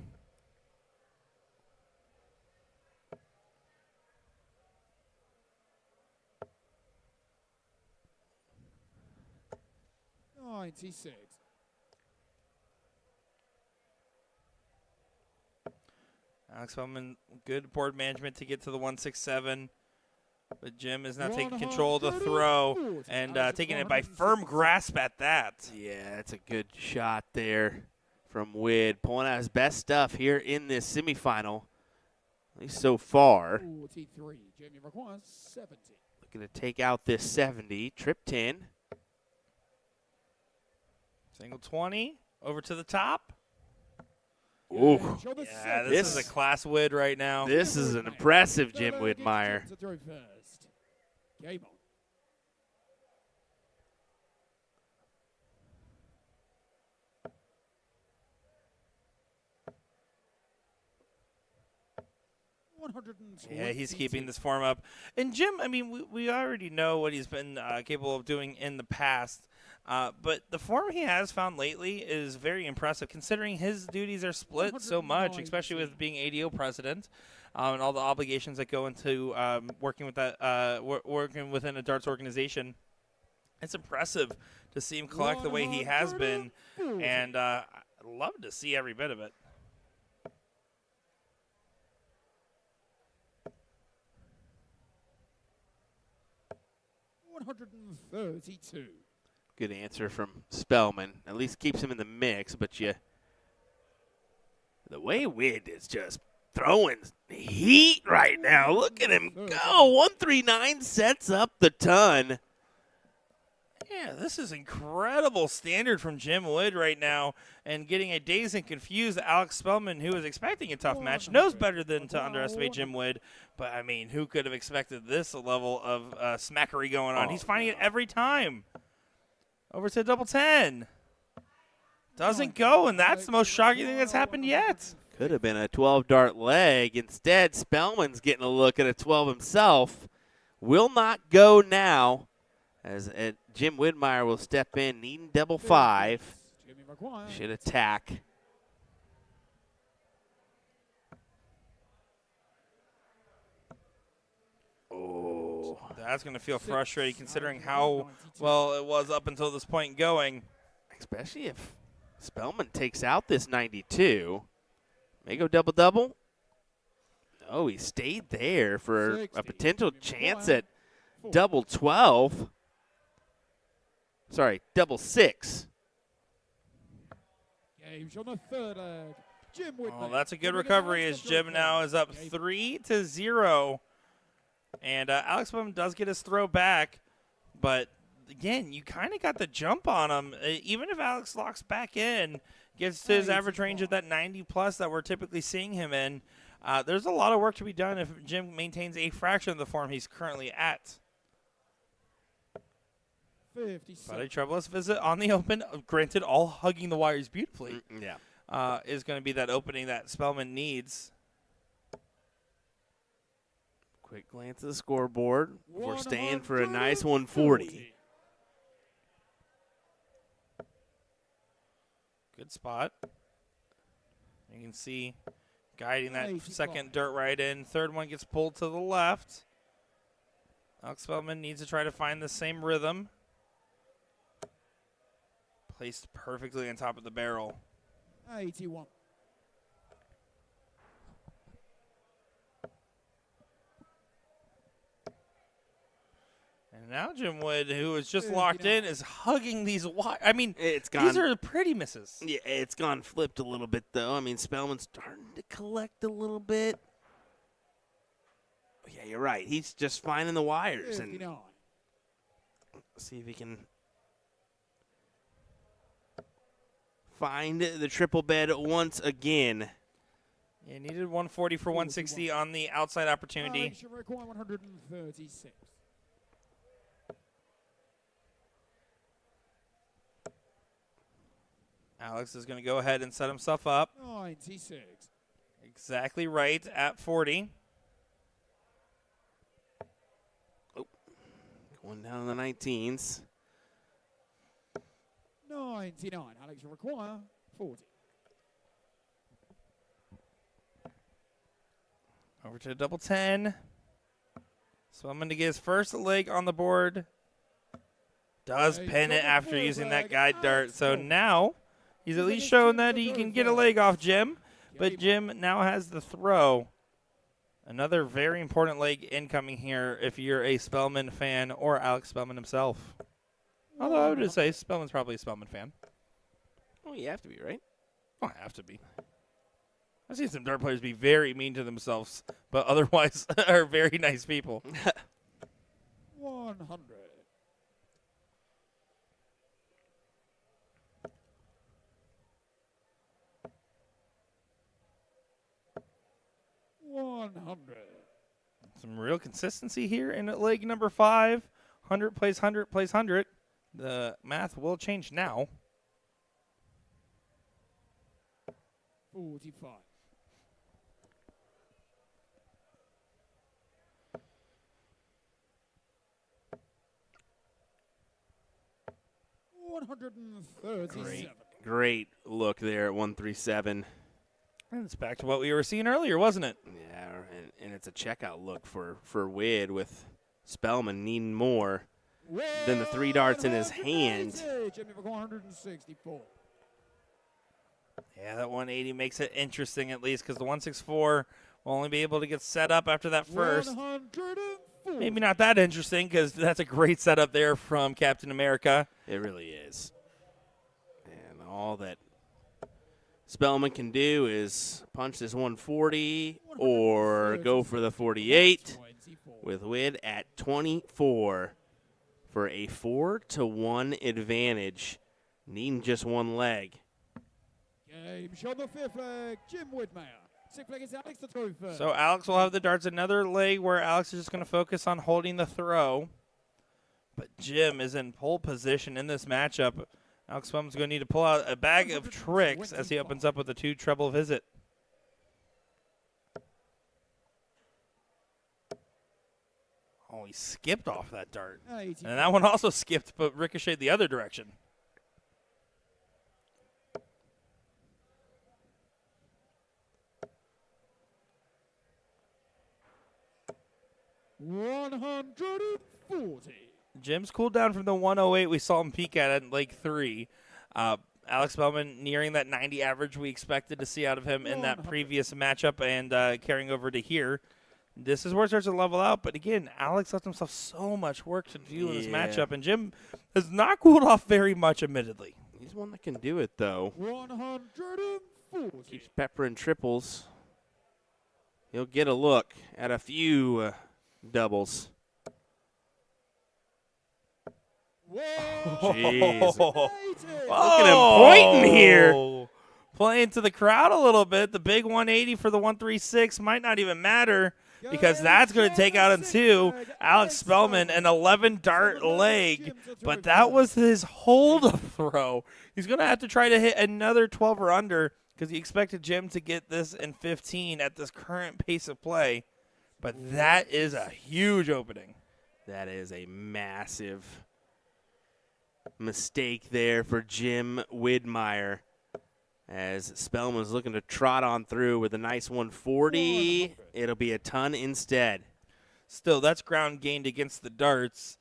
$96. Alex Spellman, good board management to get to the 167. But Jim is now taking control of the throw and taking it by firm grasp at that. Yeah, that's a good shot there from Wid. Pulling out his best stuff here in this semifinal, at least so far. 43. Jim, you require 70. Looking to take out this 70. Trip 10. Single 20, over to the top. Ooh. Yeah, this is a class Wid right now. This is an impressive Jim Widmeyer. Game on. Yeah, he's keeping this form up. And Jim, I mean, we already know what he's been capable of doing in the past. But the form he has found lately is very impressive, considering his duties are split so much, especially with being ADO president and all the obligations that go into working with that working within a darts organization. It's impressive to see him collect the way he has been, and I'd love to see every bit of it. $132. Good answer from Spellman. At least keeps him in the mix, but the way Wid is just throwing heat right now. Look at him go. 139 sets up the ton. Yeah, this is incredible standard from Jim Wood right now, and getting a dazed and confused Alex Spellman, who is expecting a tough match, knows better than to underestimate Jim Wood. But, I mean, who could have expected this level of smackery going on? He's finding it every time. Over to double 10. Doesn't go, and that's the most shocking thing that's happened yet. Could have been a 12-dart leg. Instead, Spellman's getting a look at a 12 himself. Will not go now, as Jim Widmeyer will step in, needing double 5. Should attack. Oh, that's going to feel frustrating considering how well it was up until this point going. Especially if Spellman takes out this 92. May go double-double. Oh, he stayed there for a potential chance at double 12. Sorry, double 6. Games on the third leg. Jim Oh, that's a good recovery as Jim now is up 3-0. And Alex Spellman does get his throw back. But, again, you kind of got the jump on him. Even if Alex locks back in, gets to his average range of that 90-plus that we're typically seeing him in, there's a lot of work to be done if Jim maintains a fraction of the form he's currently at. But a troubleless visit on the open, granted all hugging the wires beautifully, is going to be that opening that Spellman needs. Quick glance at the scoreboard. We're staying for a nice 140. Good spot. You can see guiding that second dirt right in. Third one gets pulled to the left. Alex Spellman needs to try to find the same rhythm. Placed perfectly on top of the barrel. 81. And now Jim Wood, who is just locked in, is hugging these wires. I mean, it's gone, these are pretty misses. Yeah, it's gone flipped a little bit, though. I mean, Spellman's starting to collect a little bit. Oh, yeah, you're right. He's just finding the wires. 59. And see if he can find the triple bed once again. Yeah, needed 140 for 160 on the outside opportunity. 136. Alex is going to go ahead and set himself up. 96. Exactly right at 40. Oh, going down in the 19s. 99. Alex, you require 40. Over to double 10. Spellman to get his first leg on the board. Does pin it after using that guide dart. So now he's at least shown that he can get a leg off Jim. But Jim now has the throw. Another very important leg incoming here if you're a Spellman fan or Alex Spellman himself. Although I would just say Spellman's probably a Spellman fan. Oh, you have to be, right? Oh, I have to be. I've seen some dart players be very mean to themselves, but otherwise are very nice people. 100. Some real consistency here in leg number 5. 100 plays 100 plays 100. The math will change now. 45. Great look there at 137. And it's back to what we were seeing earlier, wasn't it? Yeah, and it's a checkout look for Wid with Spellman needing more than the 3 darts in his hand. Yeah, that 180 makes it interesting at least because the 164 will only be able to get set up after that first. Maybe not that interesting because that's a great setup there from Captain America. It really is. And all that Spellman can do is punch this 140 or go for the 48 with Wid at 24 for a 4-1 advantage, needing just one leg. Game shot the fifth leg, Jim Widmeyer. Sixth leg is Alex to throw first. So Alex will have the darts. Another leg where Alex is just going to focus on holding the throw. But Jim is in pole position in this matchup. Alex Spellman's going to need to pull out a bag of tricks as he opens up with a 2 treble visit. Oh, he skipped off that dart. And that one also skipped, but ricocheted the other direction. $140. Jim's cooled down from the 108 we saw him peak at leg 3. Alex Spellman nearing that 90 average we expected to see out of him in that previous matchup and carrying over to here. This is where it starts to level out. But again, Alex left himself so much work to do in this matchup, and Jim has not cooled off very much, admittedly. He's one that can do it, though. 140. Keeps peppering triples. He'll get a look at a few doubles. Jeez. Look at him pointing here. Playing to the crowd a little bit. The big 180 for the 136 might not even matter because that's going to take out in 2. Alex Spellman, an 11 dart leg, but that was his hold throw. He's going to have to try to hit another 12 or under because he expected Jim to get this in 15 at this current pace of play, but that is a huge opening. That is a massive mistake there for Jim Widmeyer, as Spellman's looking to trot on through with a nice 140. It'll be a ton instead. Still, that's ground gained against the darts.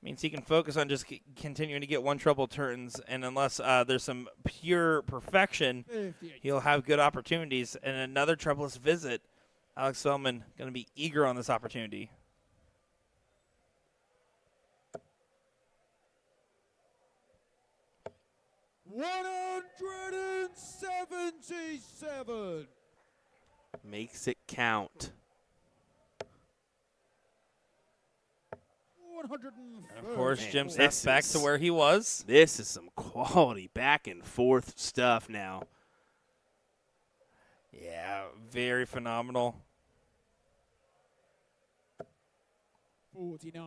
Means he can focus on just continuing to get 1 treble turns, and unless there's some pure perfection, he'll have good opportunities. And another trebleless visit. Alex Spellman going to be eager on this opportunity. $177. Makes it count. And of course, Jim steps back to where he was. This is some quality back and forth stuff now. Yeah, very phenomenal. 49.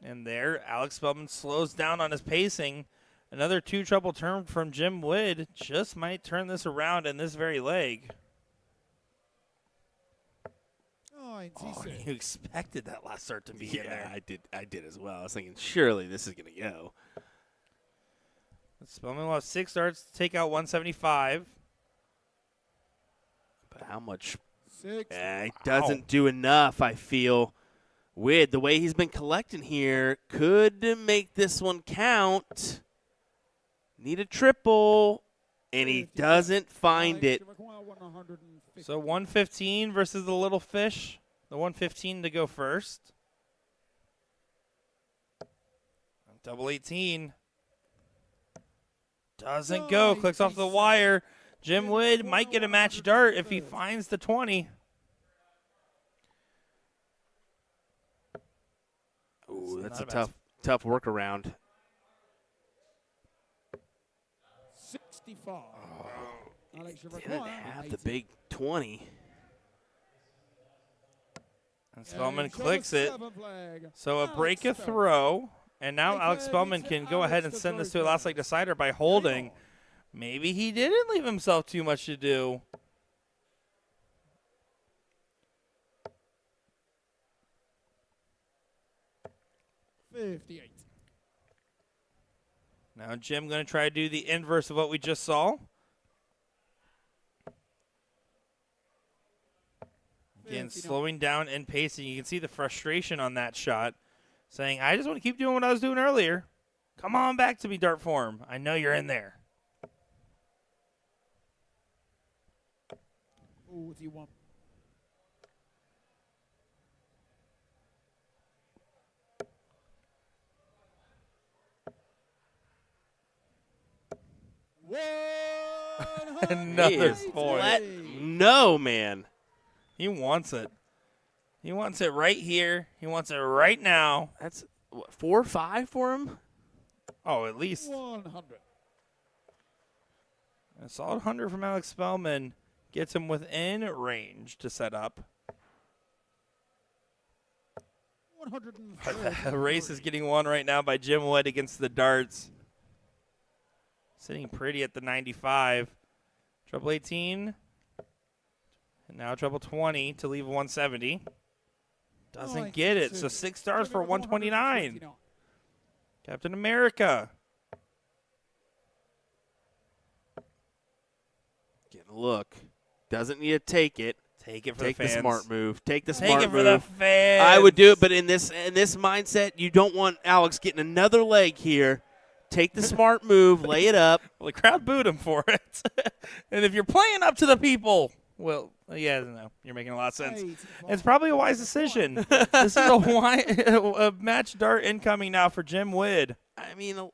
And there, Alex Spellman slows down on his pacing. Another 2 treble turn from Jim Wood just might turn this around in this very leg. Oh, you expected that last start to be in there. I did as well. I was thinking, surely this is going to go. Spellman will have 6 starts to take out 175. But how much? 6. It doesn't do enough, I feel. With the way he's been collecting here, could make this one count. Need a triple, and he doesn't find it. So 115 versus the little fish. The 115 to go first. Double 18. Doesn't go. Clicks off the wire. Jim Wood might get a match dart if he finds the 20. Ooh, that's a tough workaround. 65. Didn't have the big 20. And Spellman clicks it. So a break a throw. And now Alex Spellman can go ahead and send this to a last leg decider by holding. Maybe he didn't leave himself too much to do. $58. Now Jim going to try to do the inverse of what we just saw. Again, slowing down and pacing. You can see the frustration on that shot, saying, I just want to keep doing what I was doing earlier. Come on back to me, dart form. I know you're in there. 41. Another is point. No, man. He wants it. He wants it right here. He wants it right now. That's what, 4 or 5 for him? Oh, at least 100. a solid 100 from Alex Spellman gets him within range to set up. 130. The race is getting won right now by Jim Wood against the darts. Sitting pretty at the 95. Treble 18. And now treble 20 to leave 170. Doesn't get it. So 6 stars for 129. Captain America. Getting a look. Doesn't need to take it. Take it for Take the the fans. smart move. Take the Take smart it for move. the fans. I would do it, but in this mindset, you don't want Alex getting another leg here. Take the smart move, lay it up. Well, the crowd booed him for it. And if you're playing up to the people, well, yeah, no, you're making a lot of sense. It's probably a wise decision. This is a match dart incoming now for Jim Wood. I mean, Game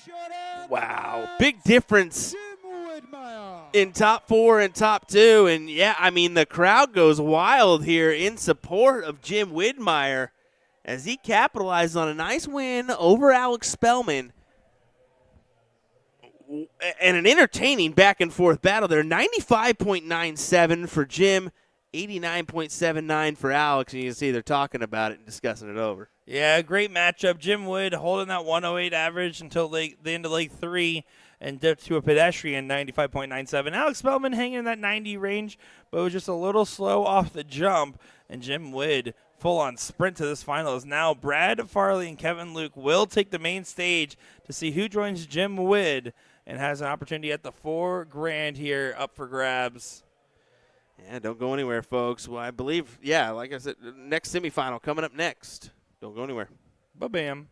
shot and wow. Big difference Jim Widmeyer. in top 4 and top 2. And, yeah, I mean, the crowd goes wild here in support of Jim Widmeyer as he capitalized on a nice win over Alex Spellman. And an entertaining back-and-forth battle there. 95.97 for Jim, 89.79 for Alex. And you can see they're talking about it and discussing it over. Yeah, great matchup. Jim Wood holding that 108 average until the end of leg 3 and dipped to a pedestrian 95.97. Alex Spellman hanging in that 90 range, but was just a little slow off the jump. And Jim Wood, full-on sprint to this final, is now Brad Farley and Kevin Luke will take the main stage to see who joins Jim Wood and has an opportunity at the $4,000 here up for grabs. Yeah, don't go anywhere, folks. Well, I believe, yeah, like I said, next semifinal coming up next. Don't go anywhere. Ba-bam.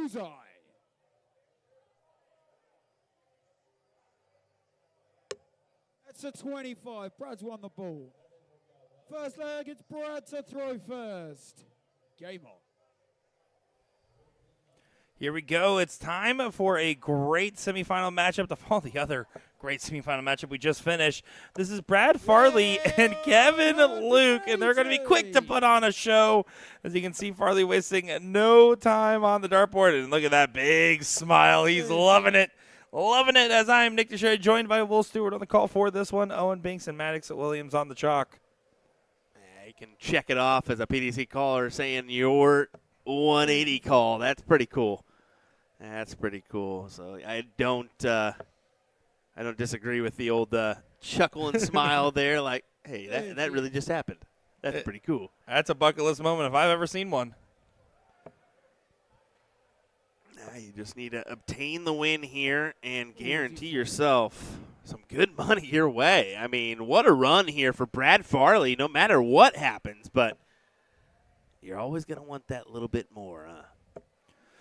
Bullseye. That's a 25. Brad's won the ball. First leg, it's Brad to throw first. Game on. Here we go. It's time for a great semifinal matchup to follow the other great semifinal matchup we just finished. This is Brad Farley and Kevin Luke, and they're going to be quick to put on a show. As you can see, Farley wasting no time on the dartboard. And look at that big smile. He's loving it. Loving it. As I am Nick DeShay, joined by Will Stewart on the call for this one. Owen Binks and Maddox Williams on the chalk. Yeah, you can check it off as a PDC caller saying your 180 call. That's pretty cool. That's pretty cool. So I don't disagree with the old chuckle and smile there. Like, hey, that really just happened. That's pretty cool. That's a bucket list moment if I've ever seen one. You just need to obtain the win here and guarantee yourself some good money your way. I mean, what a run here for Brad Farley, no matter what happens. But you're always going to want that little bit more, huh?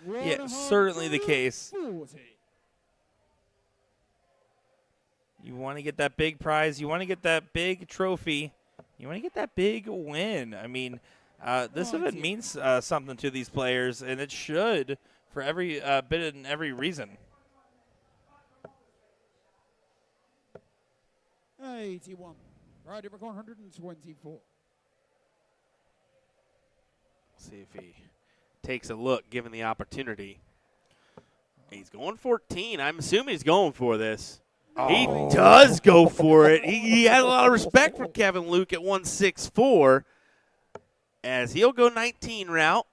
Yeah, certainly the case. You want to get that big prize. You want to get that big trophy. You want to get that big win. I mean, this event means something to these players, and it should for every bit and every reason. 81. Right, 124. See if he takes a look, given the opportunity. He's going 14. I'm assuming he's going for this. Oh. He does go for it. He had a lot of respect for Kevin Luke at 164, as he'll go 19 route.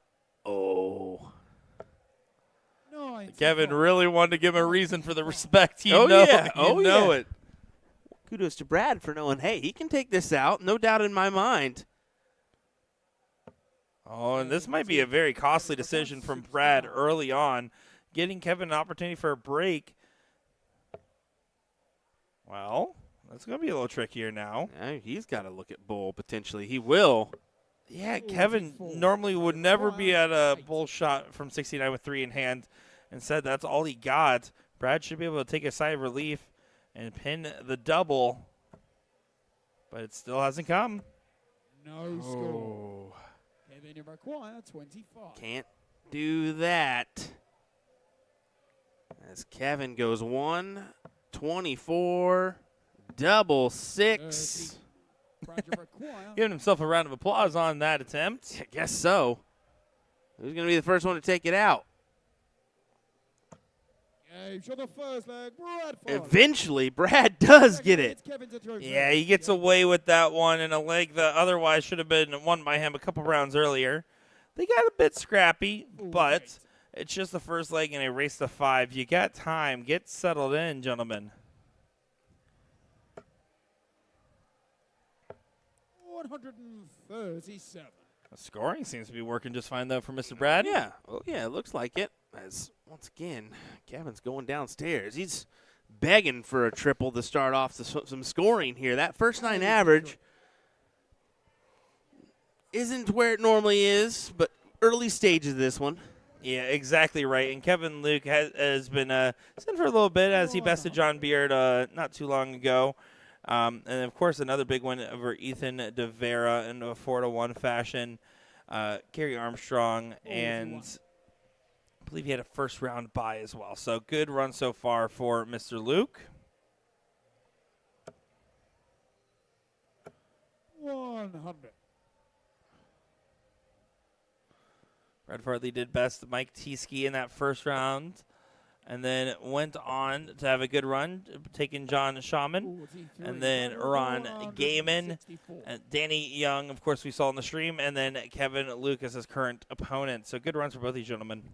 Oh. Kevin really wanted to give him a reason for the respect. You Oh, know, yeah. you Oh, know yeah. it. Kudos to Brad for knowing, hey, he can take this out. No doubt in my mind. Oh, and this might be a very costly decision from Brad early on, getting Kevin an opportunity for a break. Well, that's going to be a little trickier now. Yeah, he's got to look at bull potentially. He will. Yeah, Kevin normally would never be at a bull shot from 69 with 3 in hand. Instead, that's all he got. Brad should be able to take a sigh of relief and pin the double, but it still hasn't come. No score. Kevin, you require 25. Can't do that. As Kevin goes 124, double 6. Brad, you require. Giving himself a round of applause on that attempt. I guess so. Who's going to be the first one to take it out? For the first leg, Brad Farley. Eventually, Brad does get it. It's Kevin to throw Yeah, first. he gets away with that one in a leg that otherwise should have been won by him a couple rounds earlier. They got a bit scrappy, but it's just the first leg in a race to 5. You got time. Get settled in, gentlemen. 137. The scoring seems to be working just fine, though, for Mr. Brad. Yeah. Oh, yeah, it looks like it. As, once again, Kevin's going downstairs. He's begging for a triple to start off some scoring here. That first 9 average isn't where it normally is, but early stages of this one. Yeah, exactly right. And Kevin Luke has been sitting for a little bit as he bested John Beard not too long ago. And, of course, another big one over Ethan DeVera in a 4-1 fashion. Gary Armstrong, and I believe he had a first-round bye as well. So good run so far for Mr. Luke. 100. Brad Farley did best Mike Tieske in that first round, and then went on to have a good run, taking John Shaman, and then Ron Gaiman, and Danny Young, of course, we saw on the stream, and then Kevin Luke as his current opponent. So good runs for both these gentlemen.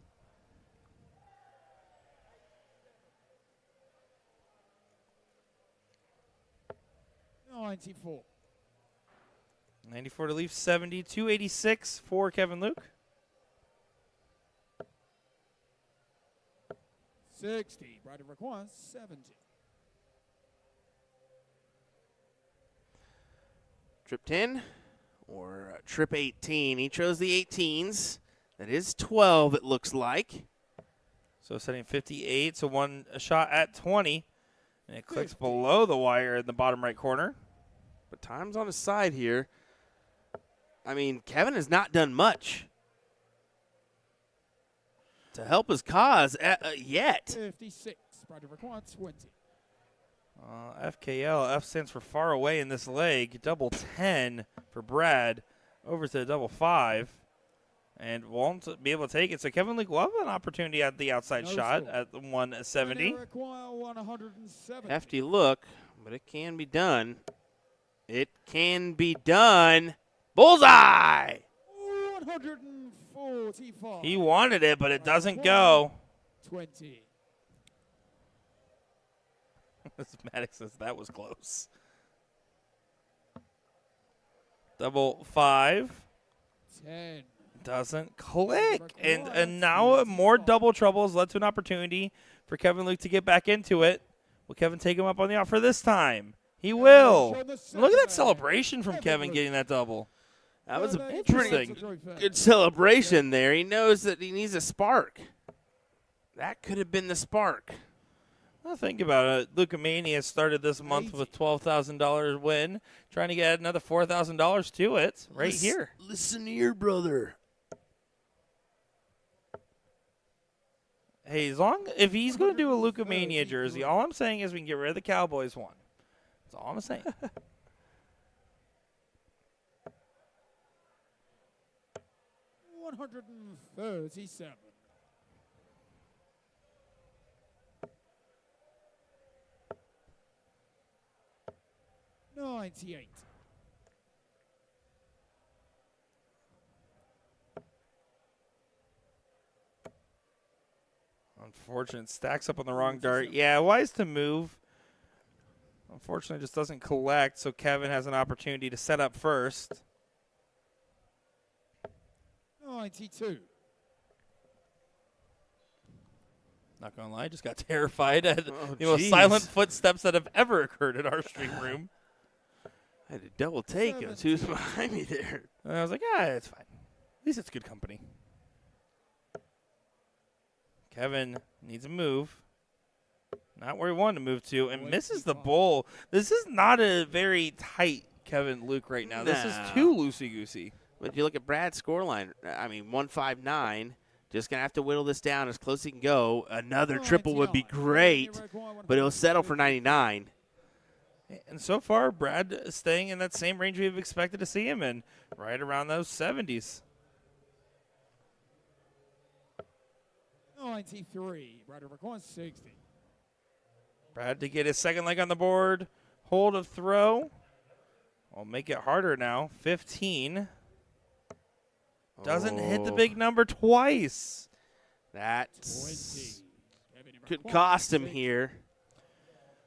$94. 94 to leave, 72-86 for Kevin Luke. 60. Brad requires 70. Trip 10 or trip 18. He chose the 18s. That is 12, it looks like. So setting 58, so a shot at 20. And it clicks below the wire in the bottom right corner. But time's on his side here. I mean, Kevin has not done much to help his cause yet. 56. Brad required 20. FKL, F stands for far away in this leg. Double 10 for Brad. Over to the double 5. And won't be able to take it. So Kevin Luke will have an opportunity at the outside shot at the 170. Require 107. Hefty look, but it can be done. It can be done. Bullseye! 145. He wanted it, but it doesn't go. 20. Maddox says that was close. Double 5. 10. Doesn't click. And now more double troubles led to an opportunity for Kevin Luke to get back into it. Will Kevin take him up on the offer this time? He will. Look at that celebration from Kevin getting that double. That was a pretty Interesting. good celebration there. He knows that he needs a spark. That could have been the spark. Well, think about it. Lucamania started this month with $12,000 win, trying to get another $4,000 to it right here. Listen here, brother. Hey, if he's going to do a Lucamania jersey, all I'm saying is we can get rid of the Cowboys one. That's all I'm saying. 137. $98. Unfortunate. Stacks up on the wrong dart. Yeah, wise to move. Unfortunately, just doesn't collect, so Kevin has an opportunity to set up first. 92. Not going to lie, just got terrified at the most silent footsteps that have ever occurred in our stream room. I had to double take him. Who's behind me there? And I was like, it's fine. At least it's good company. Kevin needs a move. Not where he wanted to move to, and misses the bowl. This is not a very tight Kevin Luke right now. This is too loosey-goosey. But if you look at Brad's scoreline, I mean, 159. Just going to have to whittle this down as close as he can go. Another triple would be great, but he'll settle for 99. And so far, Brad is staying in that same range we've expected to see him in, right around those 70s. 93. Brad requires 60. Brad to get his second leg on the board. Hold of throw. I'll make it harder now. 15. Doesn't hit the big number twice. That could cost him here.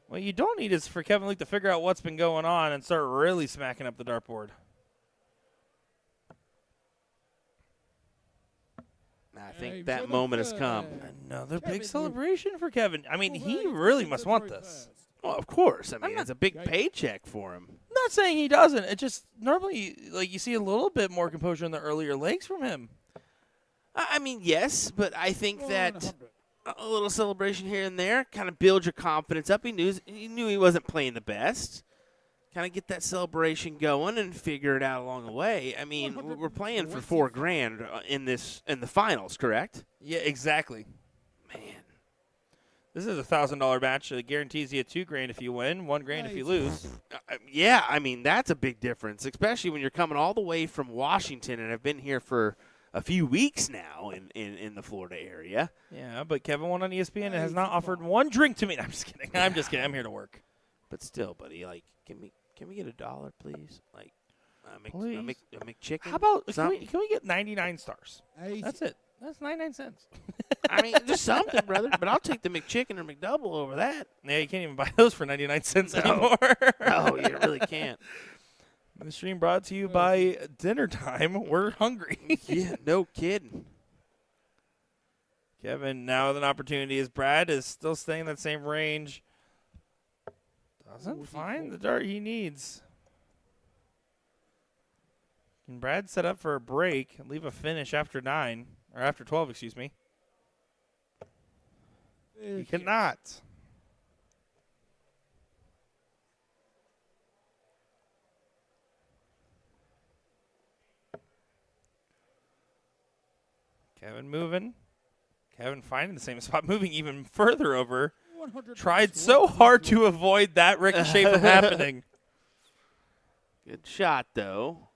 What you don't need is for Kevin Luke to figure out what's been going on and start really smacking up the dartboard. I think that moment has come. Another big celebration for Kevin. I mean, he really must want this. Well, of course. I mean, it's a big paycheck for him. Not saying he doesn't. It just normally, like, you see a little bit more composure in the earlier legs from him. I mean, yes, but I think that a little celebration here and there kind of builds your confidence up. He knew he wasn't playing the best. Kind of get that celebration going and figure it out along the way. I mean, we're playing for $4,000 in the finals, correct? Yeah, exactly. Man, this is a $1,000 match. It guarantees you $2,000 if you win, $1,000 if you lose. Yeah, I mean, that's a big difference, especially when you're coming all the way from Washington and have been here for a few weeks now in the Florida area. Yeah, but Kevin won on ESPN and has not offered one drink to me. I'm just kidding. I'm just kidding. I'm here to work. But still, buddy, like, can we get $1, please? Like, please. a McChicken. How about can something? we get 99 stars? 80. That's it. That's 99 cents. I mean, just something, brother. But I'll take the McChicken or McDouble over that. Yeah, you can't even buy those for 99 cents anymore. No, you really can't. The stream brought to you by Dinner Time. We're hungry. Yeah, no kidding. Kevin now with an opportunity as Brad is still staying in that same range. Doesn't find the dart he needs. Can Brad set up for a break and leave a finish after 9? Or after 12, excuse me. He cannot. Kevin moving. Kevin finding the same spot, moving even further over. Tried so hard to avoid that ricochet from happening. Good shot, though.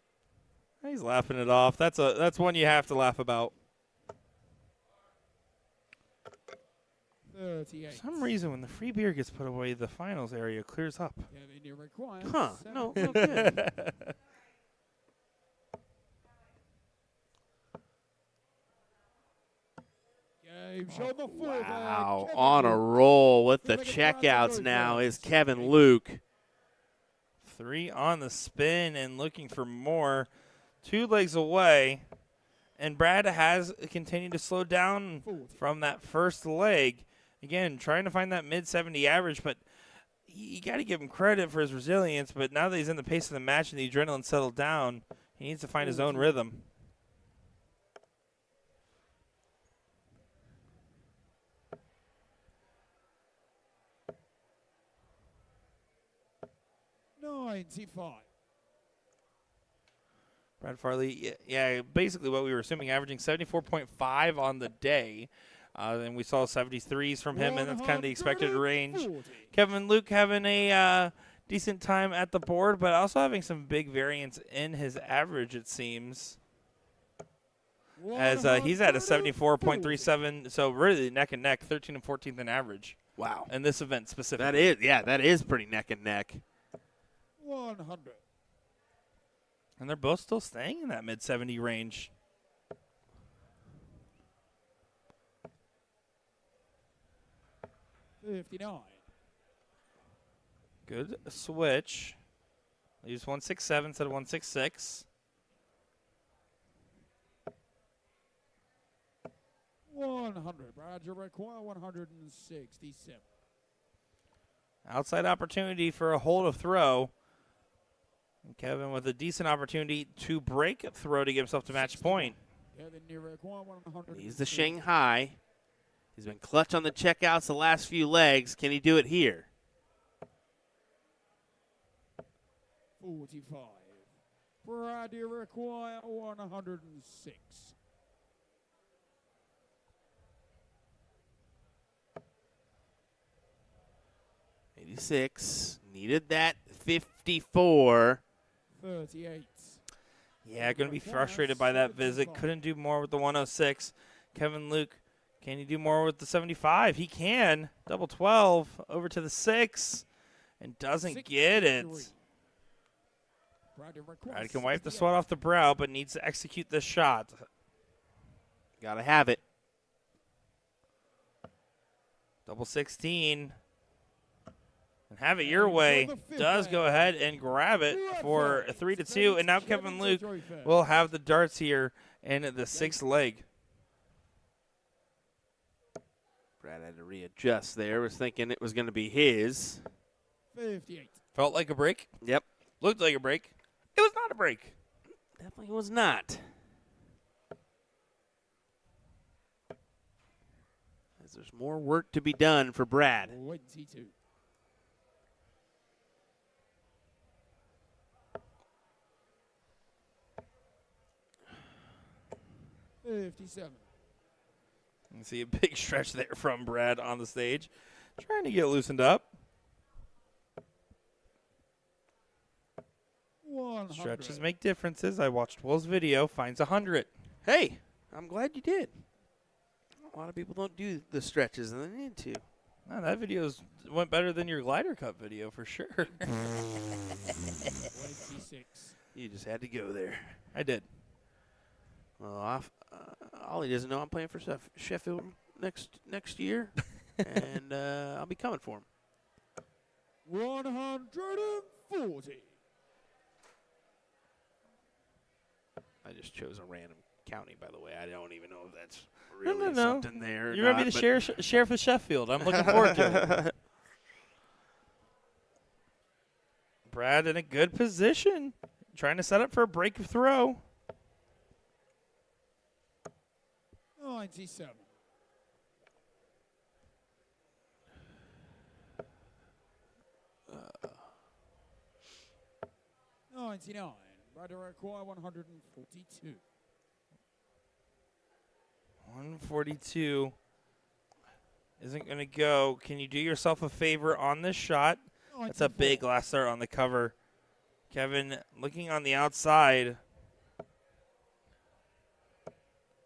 He's laughing it off. That's one you have to laugh about. 38. For some reason, when the free beer gets put away, the finals area clears up. Kevin, you require Huh. 7. No good. Game show on the full bag. Wow. Kevin On a Luke. roll with the Gonna get Brad checkouts to go now first. is Kevin Luke. 3 on the spin and looking for more. 2 legs away. And Brad has continued to slow down 40. from that first leg. Again, trying to find that mid-70 average, but you got to give him credit for his resilience. But now that he's in the pace of the match and the adrenaline settled down, he needs to find his own rhythm. Brad Farley, yeah, basically what we were assuming, averaging 74.5 on the day. And we saw 73s from him, and that's kind of the expected range. 140. Kevin Luke having a decent time at the board, but also having some big variance in his average, it seems. As he's at a 74.37, so really neck and neck, 13 and 14th in average. Wow. In this event specifically. That is pretty neck and neck. 100. And they're both still staying in that mid-70 range. $59. Good switch. Leaves 167 instead of 166. 100. Brad, you require 167. Outside opportunity for a hold of throw. And Kevin with a decent opportunity to break a throw to get himself to match point. Kevin, you require 100. He's the Shanghai. He's been clutch on the checkouts the last few legs. Can he do it here? 45. Brad, you require 106. '86 needed that 54. 38. Yeah, going to be frustrated by that visit. Couldn't do more with the 106. Kevin Luke, can he do more with the 75? He can. Double 12 over to the 6 and doesn't get it. 63. Brad, you require Brad can wipe the 68. sweat off the brow, but needs to execute this shot. Gotta have it. Double 16. And have it your way. Does go ahead and grab it for a 3-2. And now Kevin Luke will have the darts here in the 6th leg. Brad had to readjust there. Was thinking it was going to be his. 58. Felt like a break. Yep. Looked like a break. It was not a break. Definitely was not. As there's more work to be done for Brad. 22. 57. You can see a big stretch there from Brad on the stage. Trying to get loosened up. 100. Stretches make differences. I watched Will's video. Finds 100. Hey, I'm glad you did. A lot of people don't do the stretches and they need to. Man, that video went better than your glider cup video for sure. 26. You just had to go there. I did. Well, Ollie doesn't know I'm playing for Sheffield next year, and I'll be coming for him. 140. I just chose a random county, by the way. I don't even know if that's really No. something there. or You're going to be not, the but- sheriff of Sheffield. I'm looking forward to it. Brad in a good position. Trying to set up for a break of throw. 97. 99. Right to require 142. 142 isn't going to go. Can you do yourself a favor on this shot? That's a 94. big last start on the cover. Kevin looking on the outside.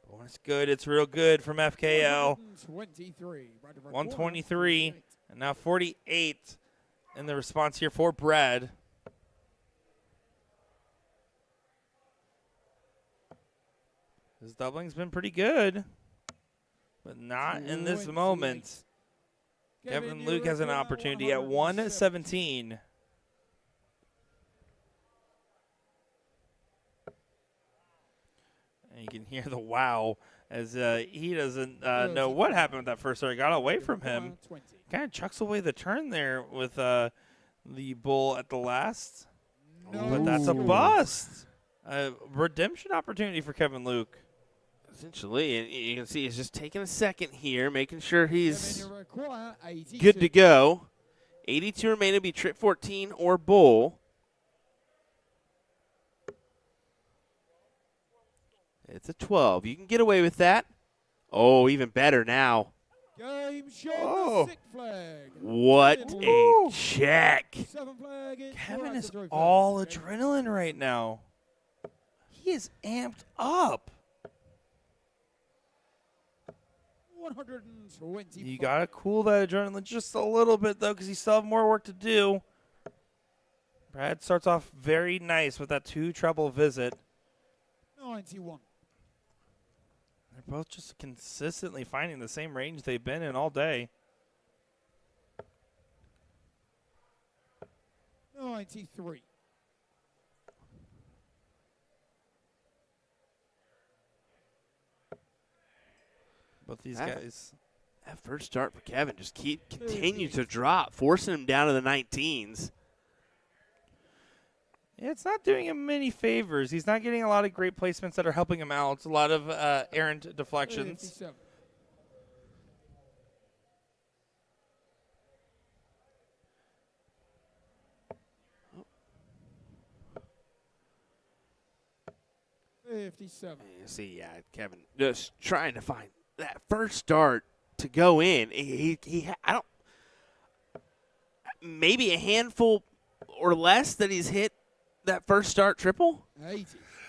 Oh, it's good. It's real good from FKL. 123. Right to require 123 48. and now 48 in the response here for Brad. His doubling's been pretty good, but not in this 28. moment. Kevin Luke has an opportunity at 117. And you can hear the wow as he doesn't know what happened with that first start. Got away from him. 20. Kind of chucks away the turn there with the bull at the last. But that's a bust. A redemption opportunity for Kevin Luke. Essentially, and you can see he's just taking a second here, making sure he's Kevin, you require 82. good to go. 82 remaining, be trip 14 or bull. It's a 12. You can get away with that. Oh, even better now. Game shot. Oh. Sixth flag. What a check. Seventh flag. It's Kevin Brad is to throw all first. adrenaline right now. He is amped up. 120. You got to cool that adrenaline just a little bit, though, because you still have more work to do. Brad starts off very nice with that 2 treble visit. 91. They're both just consistently finding the same range they've been in all day. 93. Both these That- guys. That first start for Kevin just continue to drop, forcing him down to the 19s. Yeah, it's not doing him many favors. He's not getting a lot of great placements that are helping him out. It's a lot of errant deflections. 57. You see, yeah, Kevin just trying to find that first start to go in. I don't, maybe a handful or less that he's hit that first start triple. 80.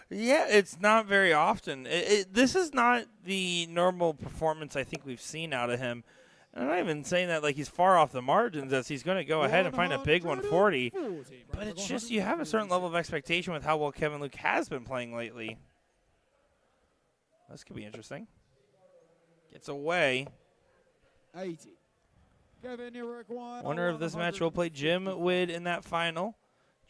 Yeah, it's not very often. This is not the normal performance I think we've seen out of him. And I'm not even saying that like he's far off the margins as he's going to go ahead and find a big 140. But it's just you have a certain level of expectation with how well Kevin Luke has been playing lately. This could be interesting. Gets away. 80. Kevin, you require Winner of this match will play Jim Wood in that final.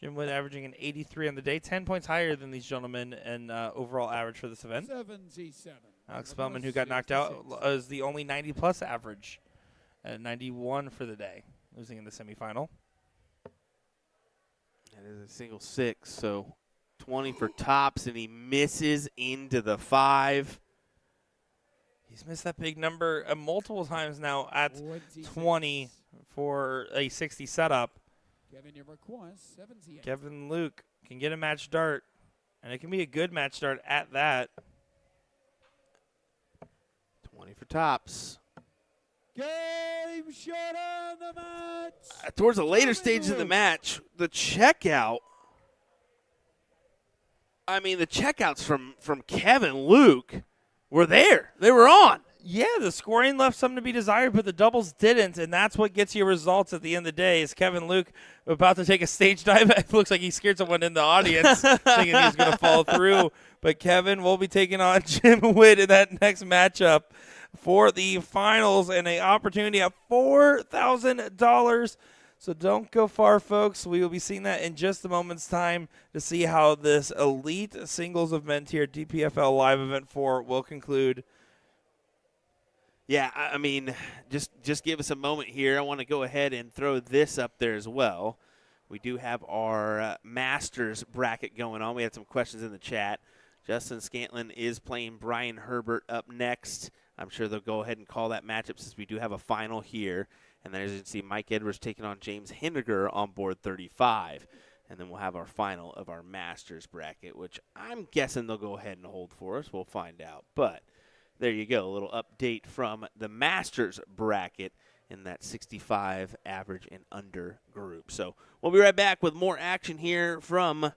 Jim Wood averaging an 83 on the day, 10 points higher than these gentlemen in overall average for this event. 77. Alex Spellman, who got knocked out, is the only 90-plus average at 91 for the day, losing in the semifinal. That is a single 6, so 20 for tops, and he misses into the 5. He's missed that big number multiple times now at 26. 20 for a 60 setup. Kevin, you require 78. Kevin Luke can get a match start, and it can be a good match start at that. 20 for tops. Game shot on the match. Towards the later stages of the match, the checkout. I mean, the checkouts from Kevin Luke were there. They were on. Yeah, the scoring left something to be desired, but the doubles didn't, and that's what gets you results at the end of the day. Is Kevin Luke about to take a stage dive? It looks like he scared someone in the audience thinking he was going to fall through. But Kevin will be taking on Jim Witt in that next matchup for the finals and an opportunity of $4,000. So don't go far, folks. We will be seeing that in just a moment's time to see how this elite singles event here, DPFL Live Event 4, will conclude. Yeah, I mean, just give us a moment here. I want to go ahead and throw this up there as well. We do have our Masters bracket going on. We had some questions in the chat. Justin Scantlin is playing Brian Herbert up next. I'm sure they'll go ahead and call that matchup since we do have a final here. And then as you can see, Mike Edwards taking on James Hindiger on board 35. And then we'll have our final of our Masters bracket, which I'm guessing they'll go ahead and hold for us. We'll find out. But there you go, a little update from the Masters bracket in that 65 average and under group. So we'll be right back with more action here from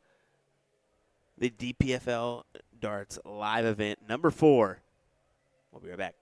the DPFL Darts live event number 4. We'll be right back.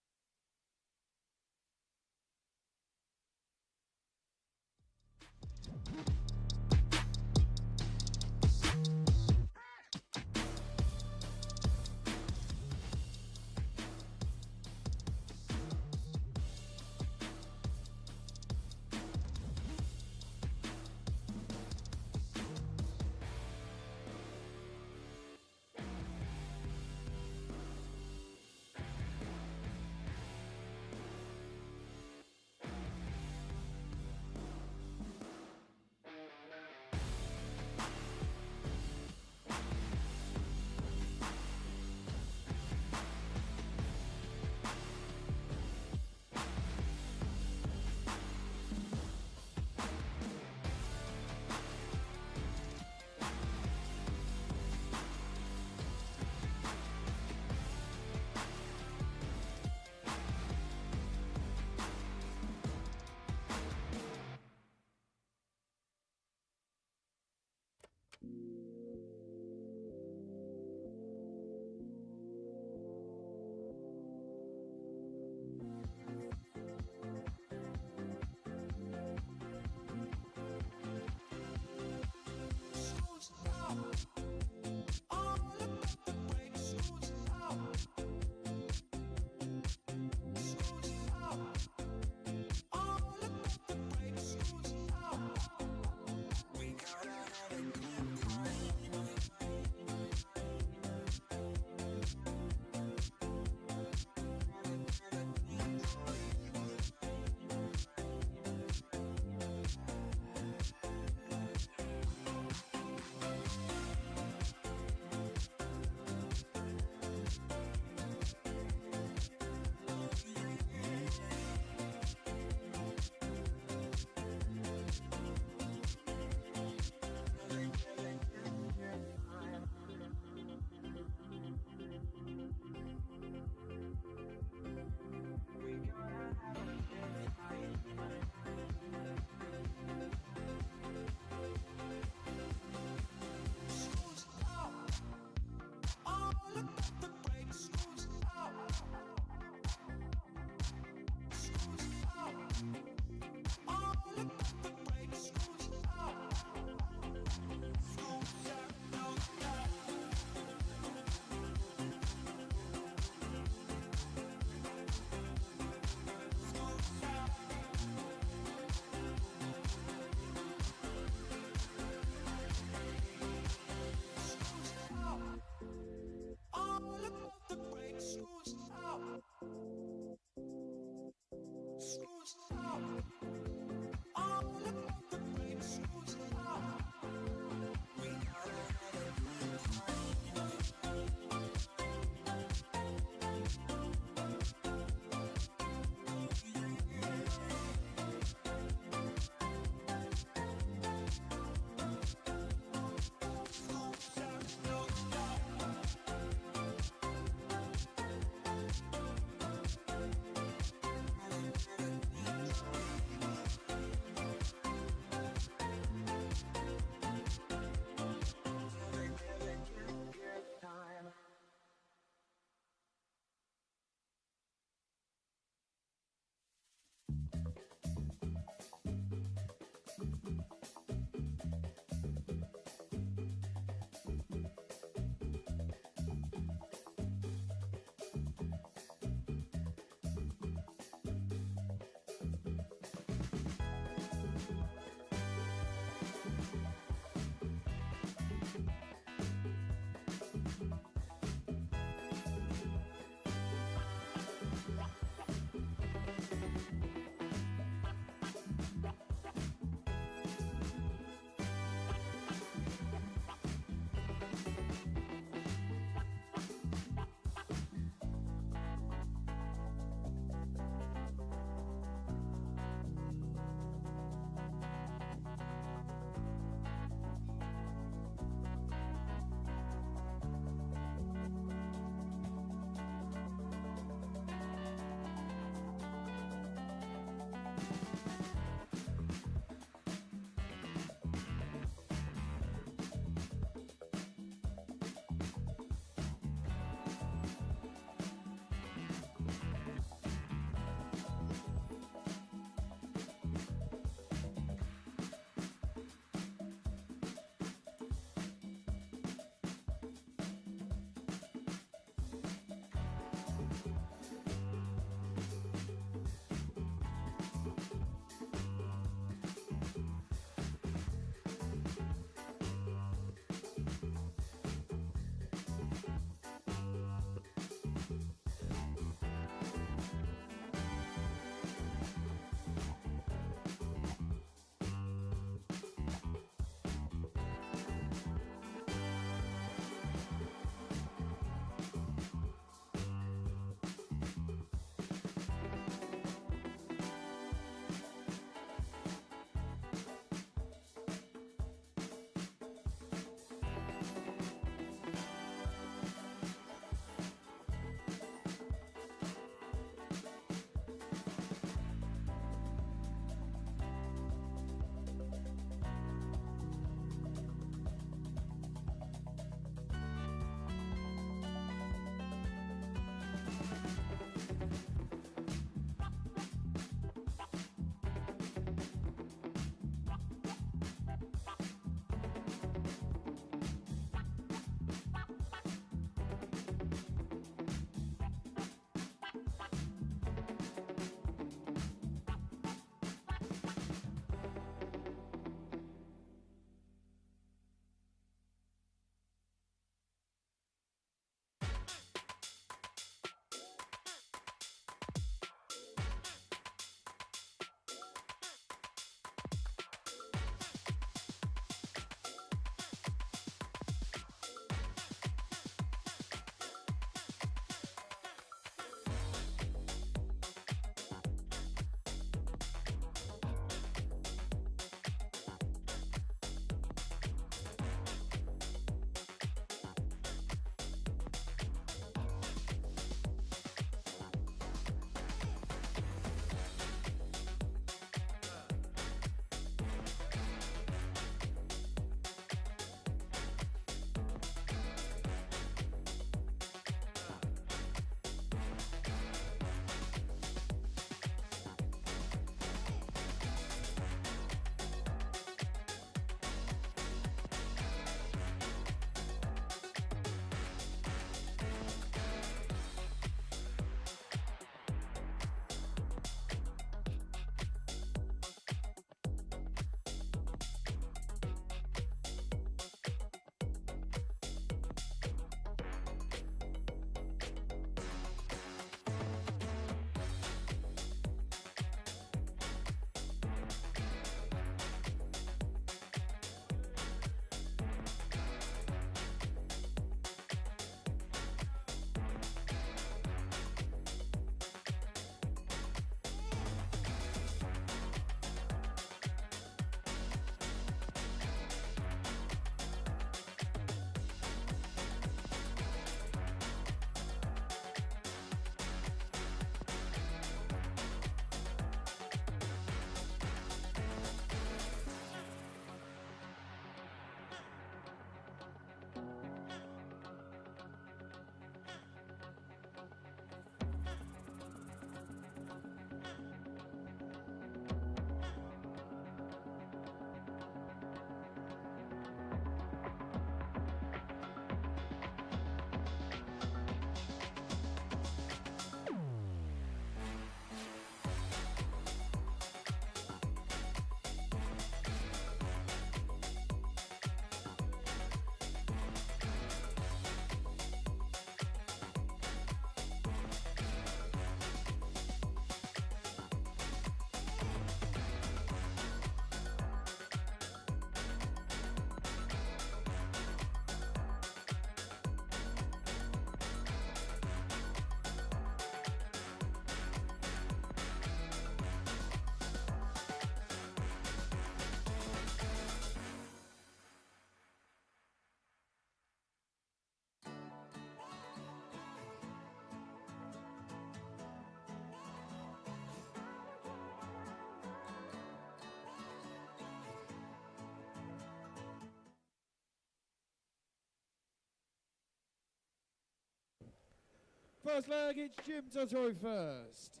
First leg, it's Jim to throw first.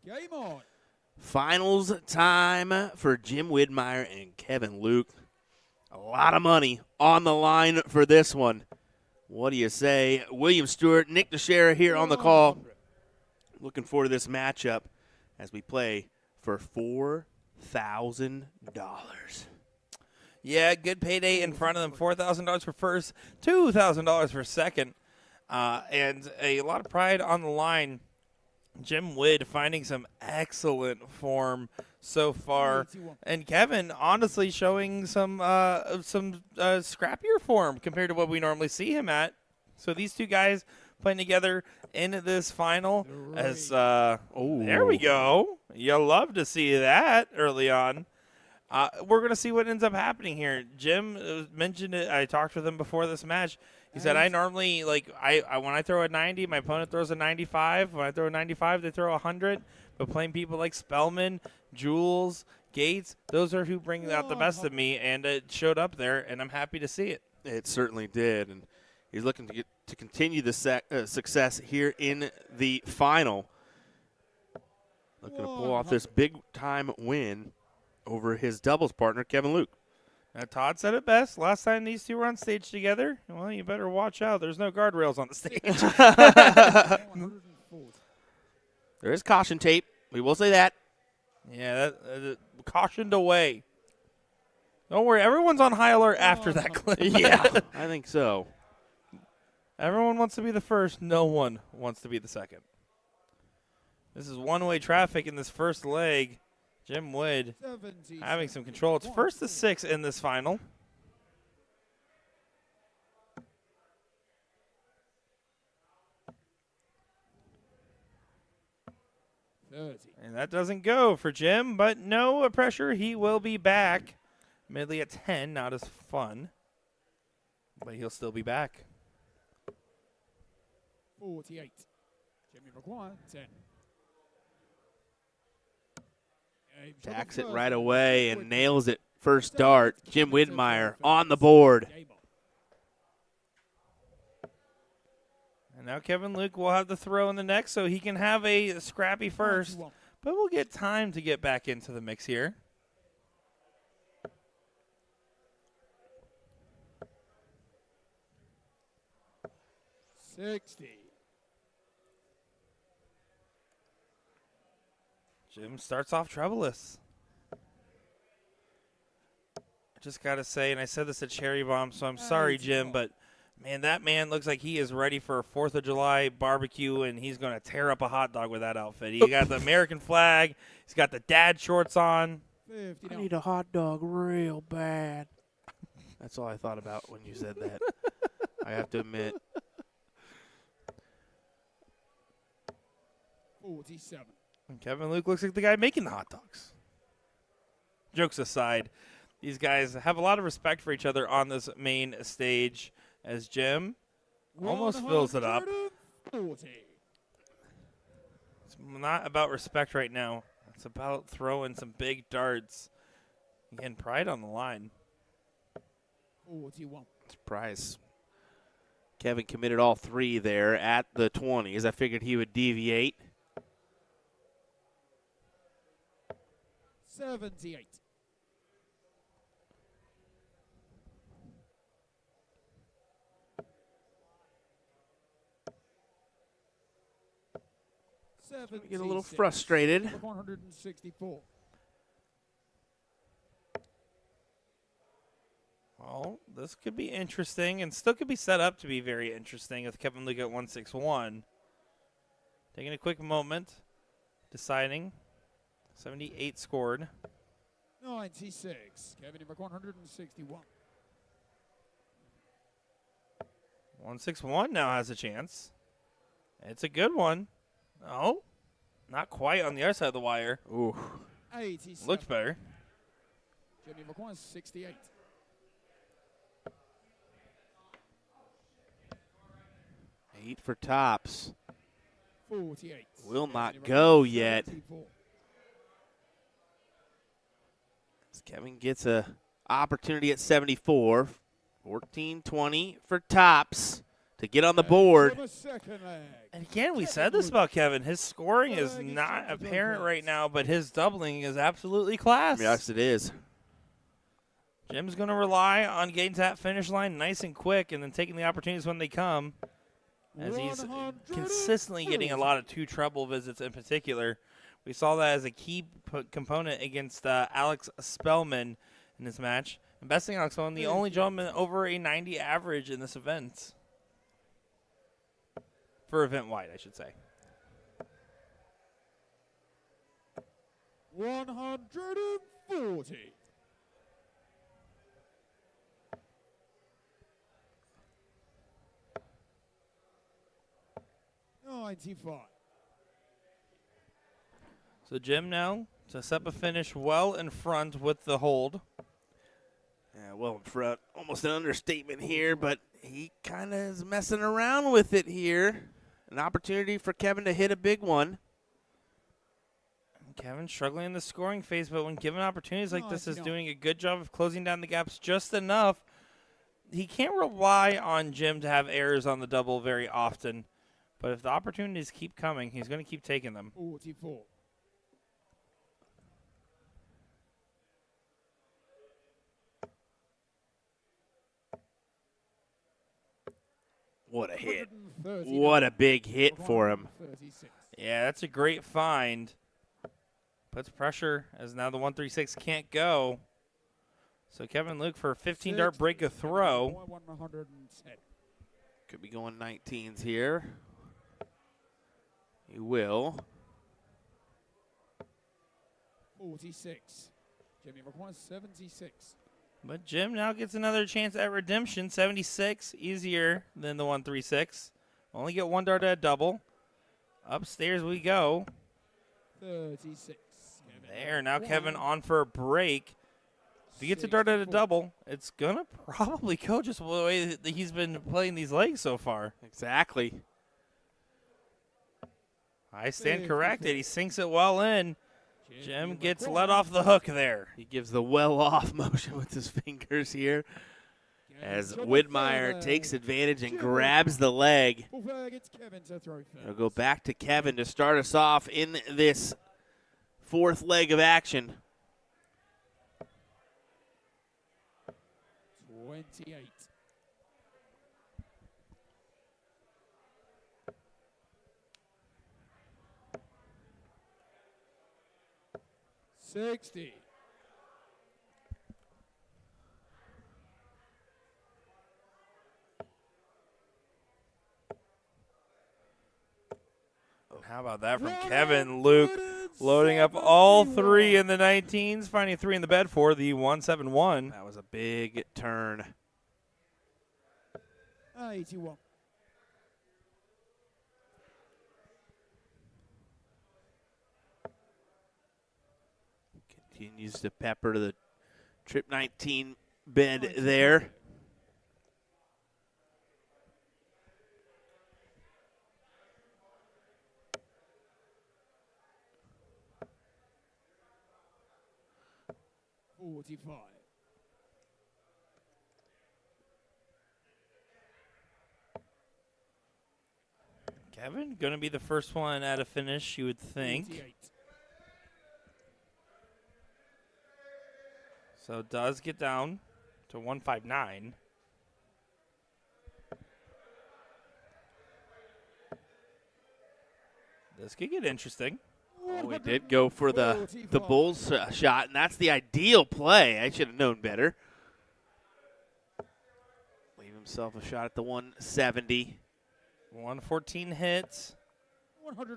Game on. Finals time for Jim Widmeyer and Kevin Luke. A lot of money on the line for this one. What do you say? William Stewart, Nick DeShera here on the call. Looking forward to this matchup as we play for $4,000. Yeah, good payday in front of them. $4,000 for first, $2,000 for second, and a lot of pride on the line. Jim Wood finding some excellent form so far, and Kevin honestly showing some scrappier form compared to what we normally see him at. So these two guys playing together in this final. As there we go. You love to see that early on. We're going to see what ends up happening here. Jim mentioned it. I talked with him before this match. He said, I normally, when I throw a 90, my opponent throws a 95. When I throw a 95, they throw 100. But playing people like Spellman, Jules, Gates, those are who bring out the best of me, and it showed up there, and I'm happy to see it. It certainly did, and he's looking to continue the success here in the final. Looking to pull off this big-time win over his doubles partner, Kevin Luke. Now, Todd said it best. Last time these two were on stage together, well, you better watch out. There's no guardrails on the stage. There is caution tape. We will say that. Yeah, that cautioned away. Don't worry. Everyone's on high alert after that clip. Yeah, I think so. Everyone wants to be the first. No one wants to be the second. This is one-way traffic in this first leg. Jim Wood having some control. It's 1-6 in this final. And that doesn't go for Jim, but no pressure. He will be back. Midley at 10, not as fun, but he'll still be back. 48. Jimmy McGuire, 10. Tacks it right away and nails it. First dart, Jim Widmeyer on the board. And now Kevin Luke will have the throw in the next, so he can have a scrappy first. But we'll get time to get back into the mix here. $60. Jim starts off troubleless. I just got to say, and I said this at Cherry Bomb, so I'm sorry, Jim, but, man, that man looks like he is ready for a 4th of July barbecue, and he's going to tear up a hot dog with that outfit. He got the American flag. He's got the dad shorts on. I need a hot dog real bad. That's all I thought about when you said that. I have to admit. 47. And Kevin Luke looks like the guy making the hot dogs. Jokes aside, these guys have a lot of respect for each other on this main stage as Jim almost fills it up. 40. It's not about respect right now. It's about throwing some big darts. Again, pride on the line. 41. Surprise. Kevin committed all three there at the 20s. I figured he would deviate. 78. Get a little frustrated. 164. Well, this could be interesting and still could be set up to be very interesting with Kevin Luke at 161. Taking a quick moment, deciding. 78 scored. 96. Kevin Emmerich, 161. 161 now has a chance. It's a good one. Oh, not quite on the other side of the wire. Ooh. 87. Looked better. Jimmy McCoy, 68. Eight for tops. 48. Will not go yet. 74. Kevin gets a opportunity at 74. 14-20 for tops to get on the board. And again, we said this about Kevin. His scoring is not apparent right now, but his doubling is absolutely class. Yes, it is. Jim's going to rely on getting to that finish line nice and quick and then taking the opportunities when they come, as he's consistently getting a lot of two treble visits in particular. We saw that as a key component against Alex Spellman in this match. And besting Alex Spellman, the only gentleman over a 90 average in this event. For event-wide, I should say. 140. So Jim now to set up a finish well in front with the hold. Yeah, well in front. Almost an understatement here, but he kind of is messing around with it here. An opportunity for Kevin to hit a big one. Kevin struggling in the scoring phase, but when given opportunities like this, is doing a good job of closing down the gaps just enough. He can't rely on Jim to have errors on the double very often, but if the opportunities keep coming, he's going to keep taking them. 44. What a hit. What a big hit for him. Yeah, that's a great find. Puts pressure as now the 136 can't go. So Kevin Luke for a 15-dart break a throw. Could be going 19s here. He will. 46. Jimmy requires 76. But Jim now gets another chance at redemption. 76, easier than the 136. Only get one dart at a double. Upstairs we go. 36. There, now Kevin on for a break. If he gets a dart at a double, it's going to probably go just the way that he's been playing these legs so far. Exactly. I stand corrected. He sinks it well in. Jim gets let off the hook there. He gives the well-off motion with his fingers here as Widmeyer takes advantage and grabs the leg. It'll go back to Kevin to start us off in this fourth leg of action. 28. $60. How about that from Kevin Luke? Loading up all three in the 19s, finding three in the bed for the 171. That was a big turn. 81. Continues to pepper the trip 19 bed there. $45. Kevin, going to be the first one at a finish, you would think. 48. So it does get down to 159. This could get interesting. Oh, he did go for the Bulls shot, and that's the ideal play. I should have known better. Leave himself a shot at the 170. 114 hits.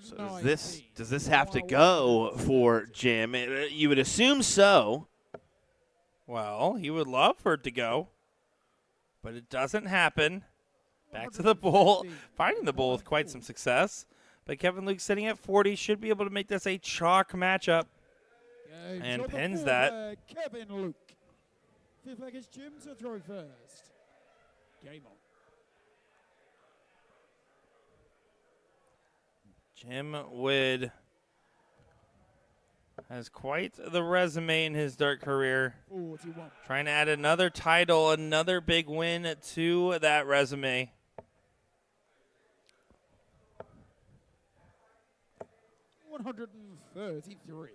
So does this have to go for Jim? You would assume so. Well, he would love for it to go, but it doesn't happen. Back to the bull, finding the bull with quite some success. But Kevin Luke sitting at 40 should be able to make this a chalk matchup and pins that. Kevin Luke. Fifth leg is Jim to throw first. Game on. Jim Wood has quite the resume in his dart career. 41. Trying to add another title, another big win to that resume. 133.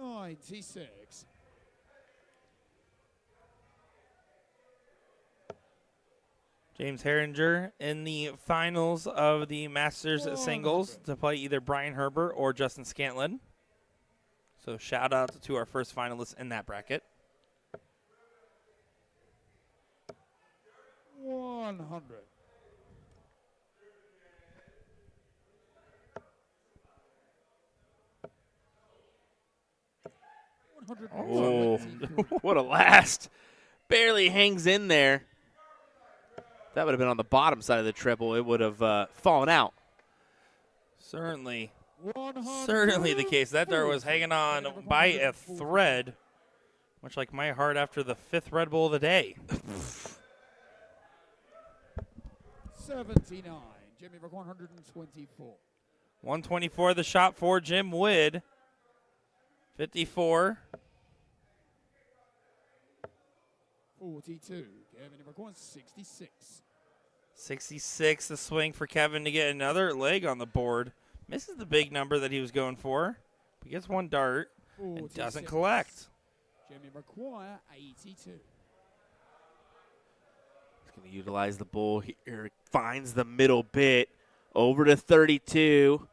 $96. James Herringer in the finals of the Masters singles to play either Brian Herbert or Justin Scantlin. So shout out to our first finalists in that bracket. 100. Oh, what a last. Barely hangs in there. That would have been on the bottom side of the triple. It would have fallen out. Certainly the case. That dart was hanging on by a thread, much like my heart after the 5th Red Bull of the day. 79. Jimmy Rook 124. 124 the shot for Jim Wood. 54. 42. Kevin Rook 66. 66 the swing for Kevin to get another leg on the board. Misses the big number that he was going for. He gets one dart and doesn't collect. Jimmy McQuire 82. He's going to utilize the bull here. Finds the middle bit. Over to 32.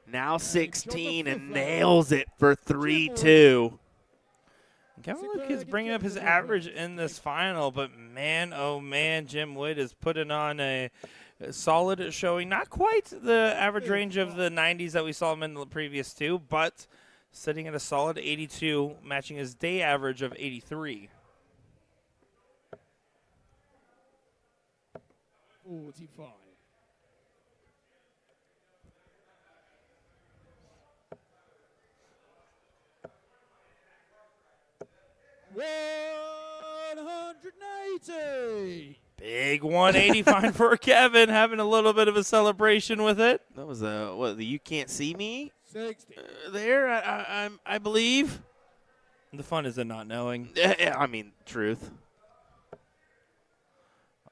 Now 16 and nails it for 3-2. Kevin Luke is bringing up his average in this final, but man, oh man, Jim Wood is putting on a solid showing. Not quite the average range of the 90s that we saw him in the previous two, but sitting at a solid 82, matching his day average of 83. 45. $180. Big 180 fine for Kevin, having a little bit of a celebration with it. That was the You Can't See Me 60. there, I believe. The fun is in not knowing. I mean, truth.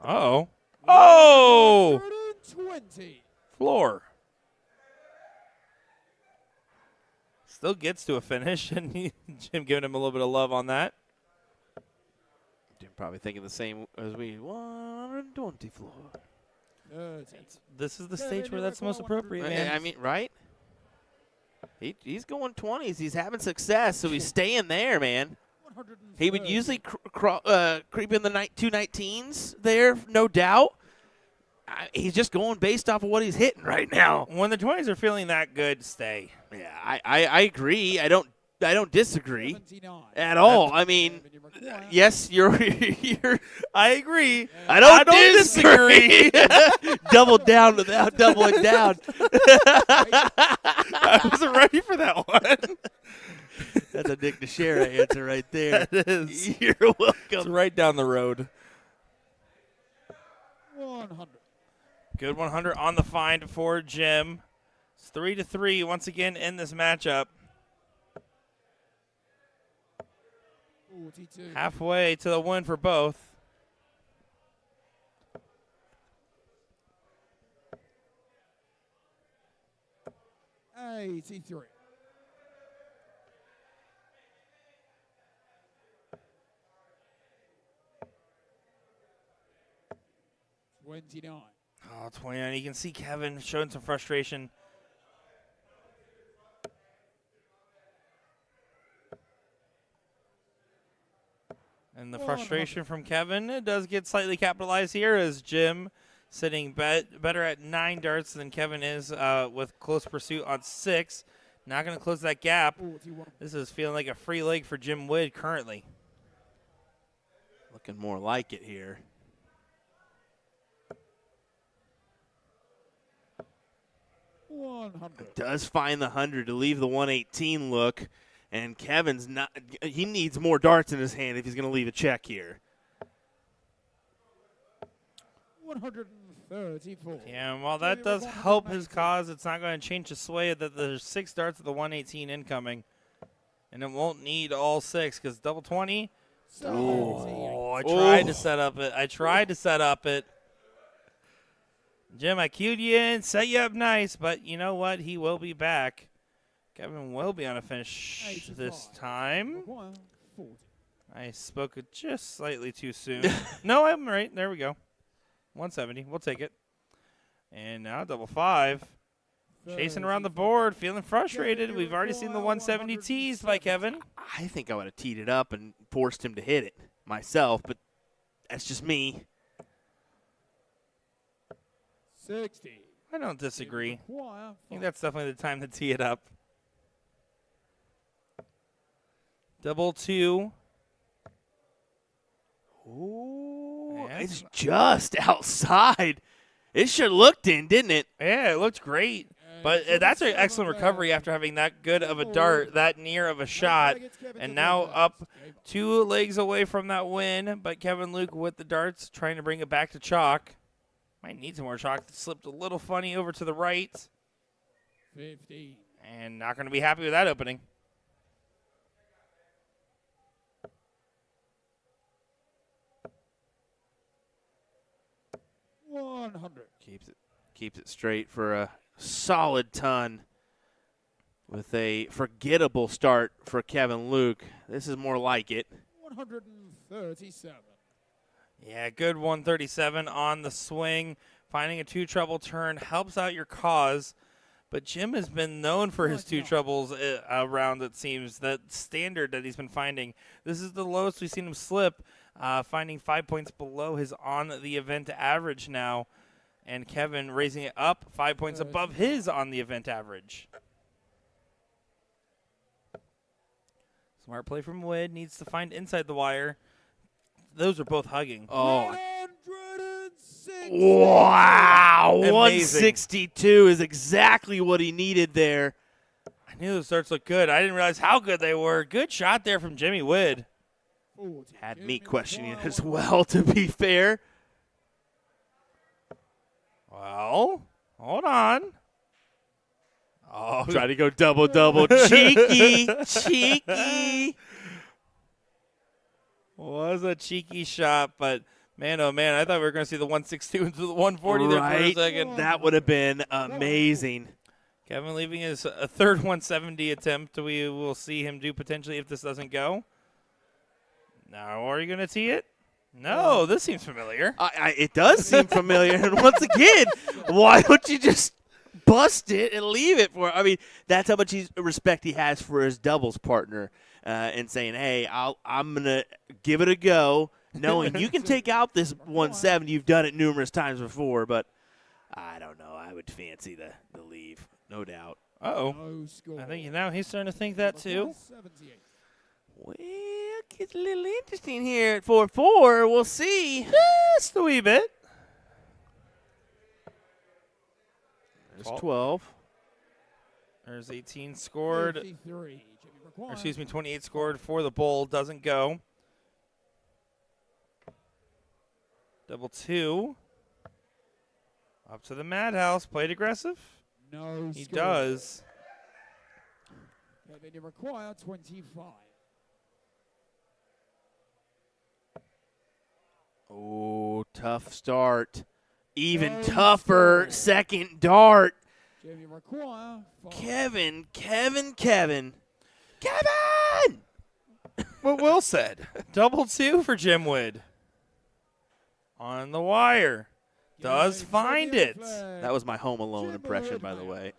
Uh-oh. Oh! 120. Floor. Still gets to a finish, and Jim giving him a little bit of love on that. Jim probably thinking the same as we. 120 floor. 30. This is the stage where that's most appropriate, man. I mean, right? He's going 20s. He's having success, so he's staying there, man. He would usually creep in the 219s there, no doubt. He's just going based off of what he's hitting right now. When the 20s are feeling that good, stay. Yeah, I agree. I don't disagree 79. at all. I mean, yes, you're I agree. I don't disagree. Double down without doubling down. I wasn't ready for that one. That's a Nick DeShera answer right there. It is. You're It's welcome. right down the road. 100. Good 100 on the find for Jim. It's 3-3 once again in this matchup. 42. Halfway to the win for both. $83. 29. Oh, 29. You can see Kevin showing some frustration. And the frustration from Kevin, it does get slightly capitalized here as Jim sitting better at 9 darts than Kevin is with close pursuit on 6. Not going to close that gap. 41. This is feeling like a free leg for Jim Wood currently. Looking more like it here. 100. Does find the 100 to leave the 118 look, and Kevin's not. He needs more darts in his hand if he's going to leave a check here. 134. Yeah, and while that does help his cause, it's not going to change the sway that there's 6 darts at the 118 incoming. And it won't need all 6 because double 20. Oh, Oh, I tried to set up it. I tried to set up it. Jim, I cued you in, set you up nice, but you know what? He will be back. Kevin will be on a finish 85. this time. Require 40. I spoke it just slightly too soon. No, I'm right. There we go. 170. We'll take it. And now double five. Chasing around the board, feeling frustrated. We've already seen the 170 teased by Kevin. I think I would have teed it up and forced him to hit it myself, but that's just me. 60. I don't disagree. Require I think 5. that's definitely the time to tee it up. Double two. Ooh, Yeah, it's just outside. It should have looked in, didn't it? Yeah, it looked great. But that's an excellent recovery after having that good of a dart, that near of a shot. And now up 2 legs away from that win. But Kevin Luke with the darts trying to bring it back to chalk. Might need some more chalk. It slipped a little funny over to the right. 15. And not going to be happy with that opening. $100. Keeps it straight for a solid ton with a forgettable start for Kevin Luke. This is more like it. 137. Yeah, good 137 on the swing. Finding a 2 treble turn helps out your cause. But Jim has been known for his 2 trebles around, it seems, that standard that he's been finding. This is the lowest we've seen him slip, finding 5 points below his on-the-event average now. And Kevin raising it up 5 points above his on-the-event average. Smart play from Wood. Needs to find inside the wire. Those are both hugging. Oh, 106. wow. Amazing. 162 is exactly what he needed there. I knew those darts looked good. I didn't realize how good they were. Good shot there from Jimmy Wood. 40. Had Give me the questioning it required as well, to be fair. Well, hold on. Oh, Try to go double. Cheeky. Cheeky. was a cheeky shot, but man, oh man, I thought we were going to see the 162 into the 140 there for a Right. second. That would have been amazing. Kevin leaving his a third 170 attempt. We will see him do potentially if this doesn't go. Now, are you going to tee it? No, this seems familiar. It does seem familiar. And once again, why don't you just bust it and leave it for? I mean, that's how much respect he has for his doubles partner, and saying, "Hey, I'm gonna give it a go, knowing you can take out this 170. You've done it numerous times before, but I don't know. I would fancy the leave, no doubt." Uh-oh. No score. I think now he's starting to think that too. 78. Well, it gets a little interesting here at 4-4. We'll see. Just a wee bit. There's 12. There's 18 scored. 53. Jimmy required. Or excuse me, 28 scored for the bowl. Doesn't go. Double two. Up to the madhouse. Played aggressive. No He score. does. Kevin, you require 25. Oh, tough start. Even No tougher score. second dart. Jimmy require 5. Kevin. What Will said. Double two for Jim Wood. On the wire. Does Game find champion it. flag. That was my Home Alone Jim impression, by the Wood. way.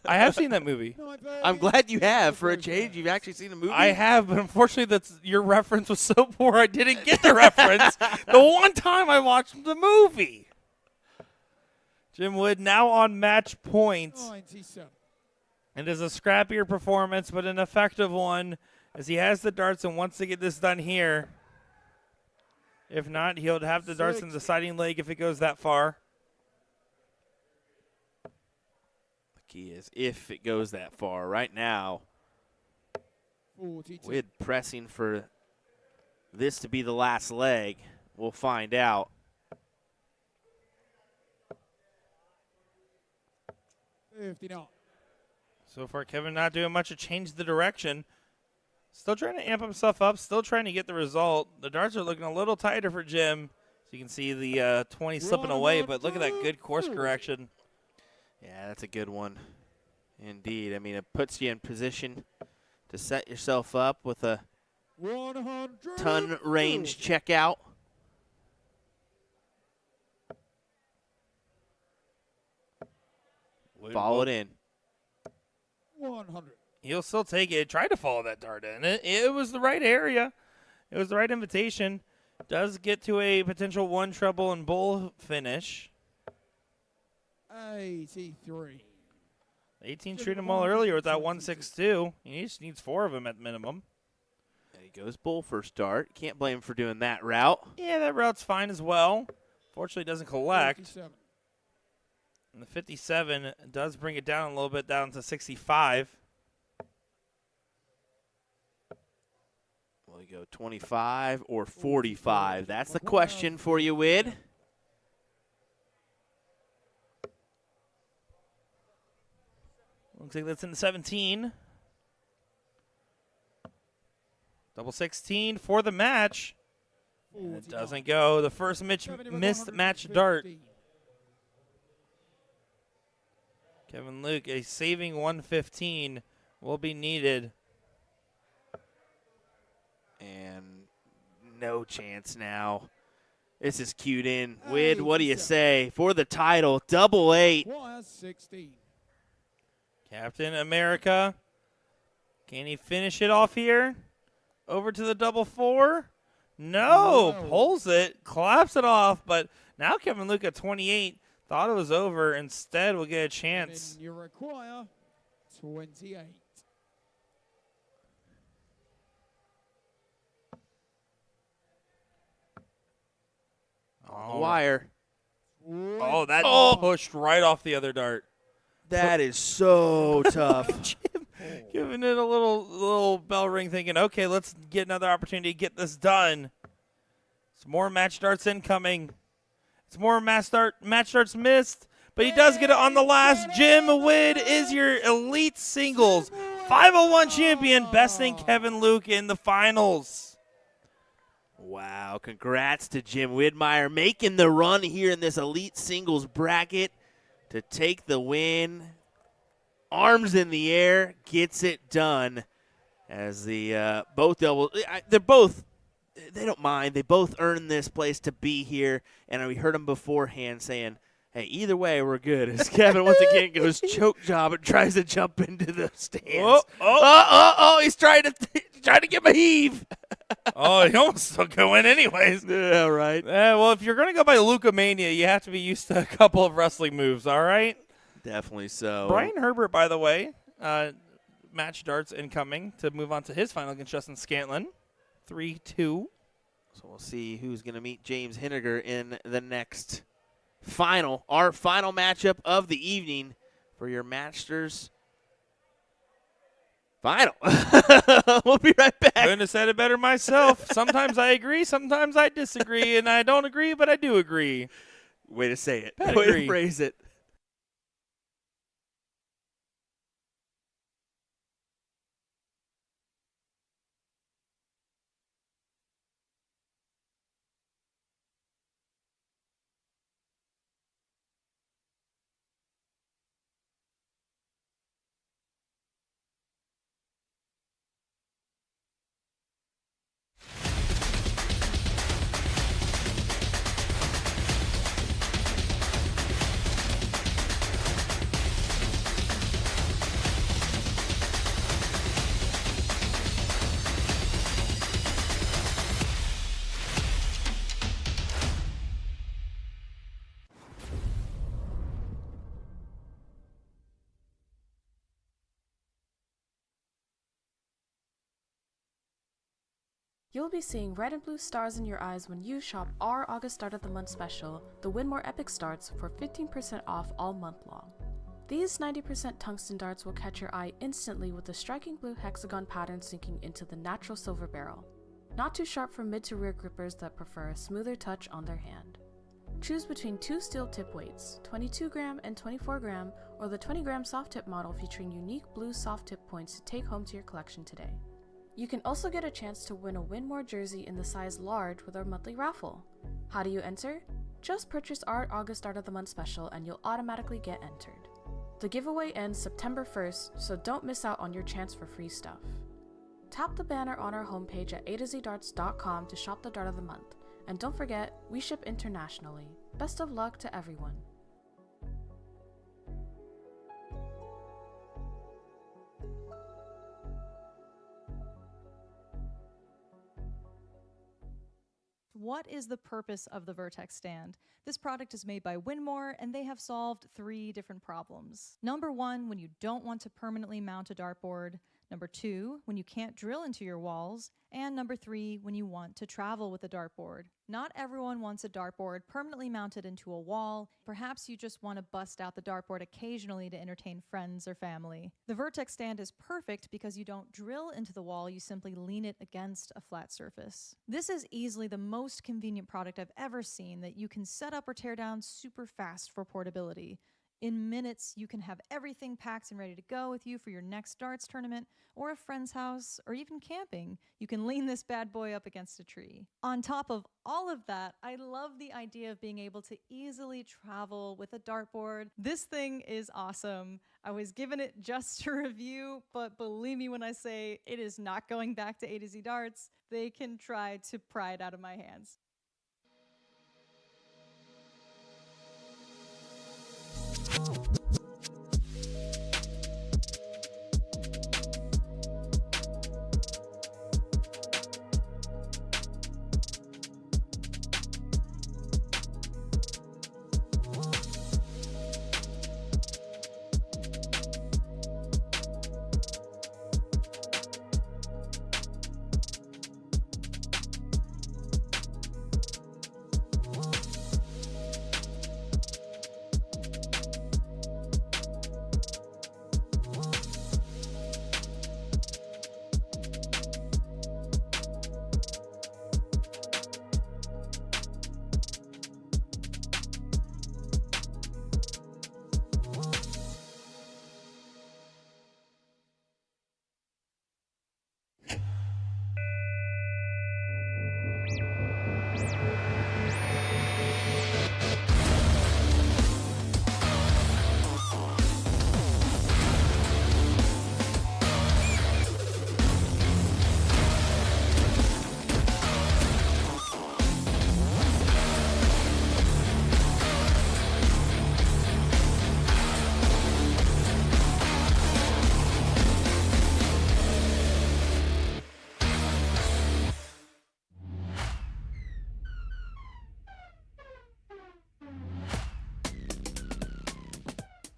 I have seen that movie. I'm glad you have. For a change, you've actually seen the movie? I have, but unfortunately, your reference was so poor I didn't get the reference. The one time I watched the movie. Jim Wood now on match points. 97. It is a scrappier performance, but an effective one, as he has the darts and wants to get this done here. If not, he'll have the darts in the deciding leg if it goes that far. The key is if it goes that far. Right now, 42. Wood pressing for this to be the last leg. We'll find out. 59. So far, Kevin not doing much to change the direction. Still trying to amp himself up, still trying to get the result. The darts are looking a little tighter for Jim. So you can see the 20 slipping away, but look at that good course correction. Yeah, that's a good one. Indeed. I mean, it puts you in position to set yourself up with a 100. ton range checkout. Follow it in. 100. He'll still take it. Tried to follow that dart in. It was the right area. It was the right invitation. Does get to a potential one treble and bull finish. 83. 18 treated him all earlier with that 162. He just needs 4 of them at minimum. There he goes, bull first dart. Can't blame him for doing that route. Yeah, that route's fine as well. Fortunately, it doesn't collect. 57. And the 57 does bring it down a little bit, down to 65. Will he go 25 or 45? That's the question for you, Wid. Looks like that's in the 17. Double 16 for the match. And it doesn't go. The first missed match dart. Kevin Luke, a saving 115 will be needed. And no chance now. This is cued in. Wid, what do you say? For the title, double 8. 16. Captain America. Can he finish it off here? Over to the double 4. No. Pulls it. Claps it off. But now Kevin Luke at 28. Thought it was over. Instead, we'll get a chance. And you require 28. On the wire. Oh, that pushed right off the other dart. That is so tough. Jim giving it a little bell ring, thinking, okay, let's get another opportunity to get this done. Some more match darts incoming. It's more match darts missed, but he does get it on the last. Jim Wid is your elite singles 501 champion, besting Kevin Luke in the finals. Wow, congrats to Jim Widmeyer making the run here in this elite singles bracket to take the win. Arms in the air, gets it done as the both double. They don't mind. They both earned this place to be here, and we heard them beforehand saying, hey, either way, we're good. As Kevin once again goes choke job and tries to jump into the stands. He's trying to get my heave. Oh, he almost took a win anyways. Yeah, right. Well, if you're going to go by Lukamania, you have to be used to a couple of wrestling moves, all right? Definitely so. Brian Herbert, by the way, match darts incoming to move on to his final against Justin Scantlin. 3-2. So we'll see who's going to meet James Hinniger in the next final. Our final matchup of the evening for your Masters final. We'll be right back. Couldn't have said it better myself. Sometimes I agree, sometimes I disagree, and I don't agree, but I do agree. Way to say it. Pedigree. Way to phrase it. You'll be seeing red and blue stars in your eyes when you shop our August Start of the Month special, the Win More Epic Starts, for 15% off all month long. These 90% tungsten darts will catch your eye instantly with the striking blue hexagon pattern sinking into the natural silver barrel. Not too sharp for mid to rear grippers that prefer a smoother touch on their hand. Choose between 2 steel tip weights, 22 gram and 24 gram, or the 20 gram soft tip model featuring unique blue soft tip points to take home to your collection today. You can also get a chance to win a Win More jersey in the size large with our monthly raffle. How do you enter? Just purchase our August Start of the Month special and you'll automatically get entered. The giveaway ends September 1st, so don't miss out on your chance for free stuff. Tap the banner on our homepage at a2zdarts.com to shop the Dart of the Month. And don't forget, we ship internationally. Best of luck to everyone. What is the purpose of the Vertex stand? This product is made by Winmore, and they have solved 3 different problems. Number 1, when you don't want to permanently mount a dartboard. Number 2, when you can't drill into your walls. And number 3, when you want to travel with a dartboard. Not everyone wants a dartboard permanently mounted into a wall. Perhaps you just want to bust out the dartboard occasionally to entertain friends or family. The Vertex stand is perfect because you don't drill into the wall, you simply lean it against a flat surface. This is easily the most convenient product I've ever seen that you can set up or tear down super fast for portability. In minutes, you can have everything packed and ready to go with you for your next darts tournament or a friend's house or even camping. You can lean this bad boy up against a tree. On top of all of that, I love the idea of being able to easily travel with a dartboard. This thing is awesome. I was given it just to review, but believe me when I say it is not going back to A to Z Darts. They can try to pry it out of my hands.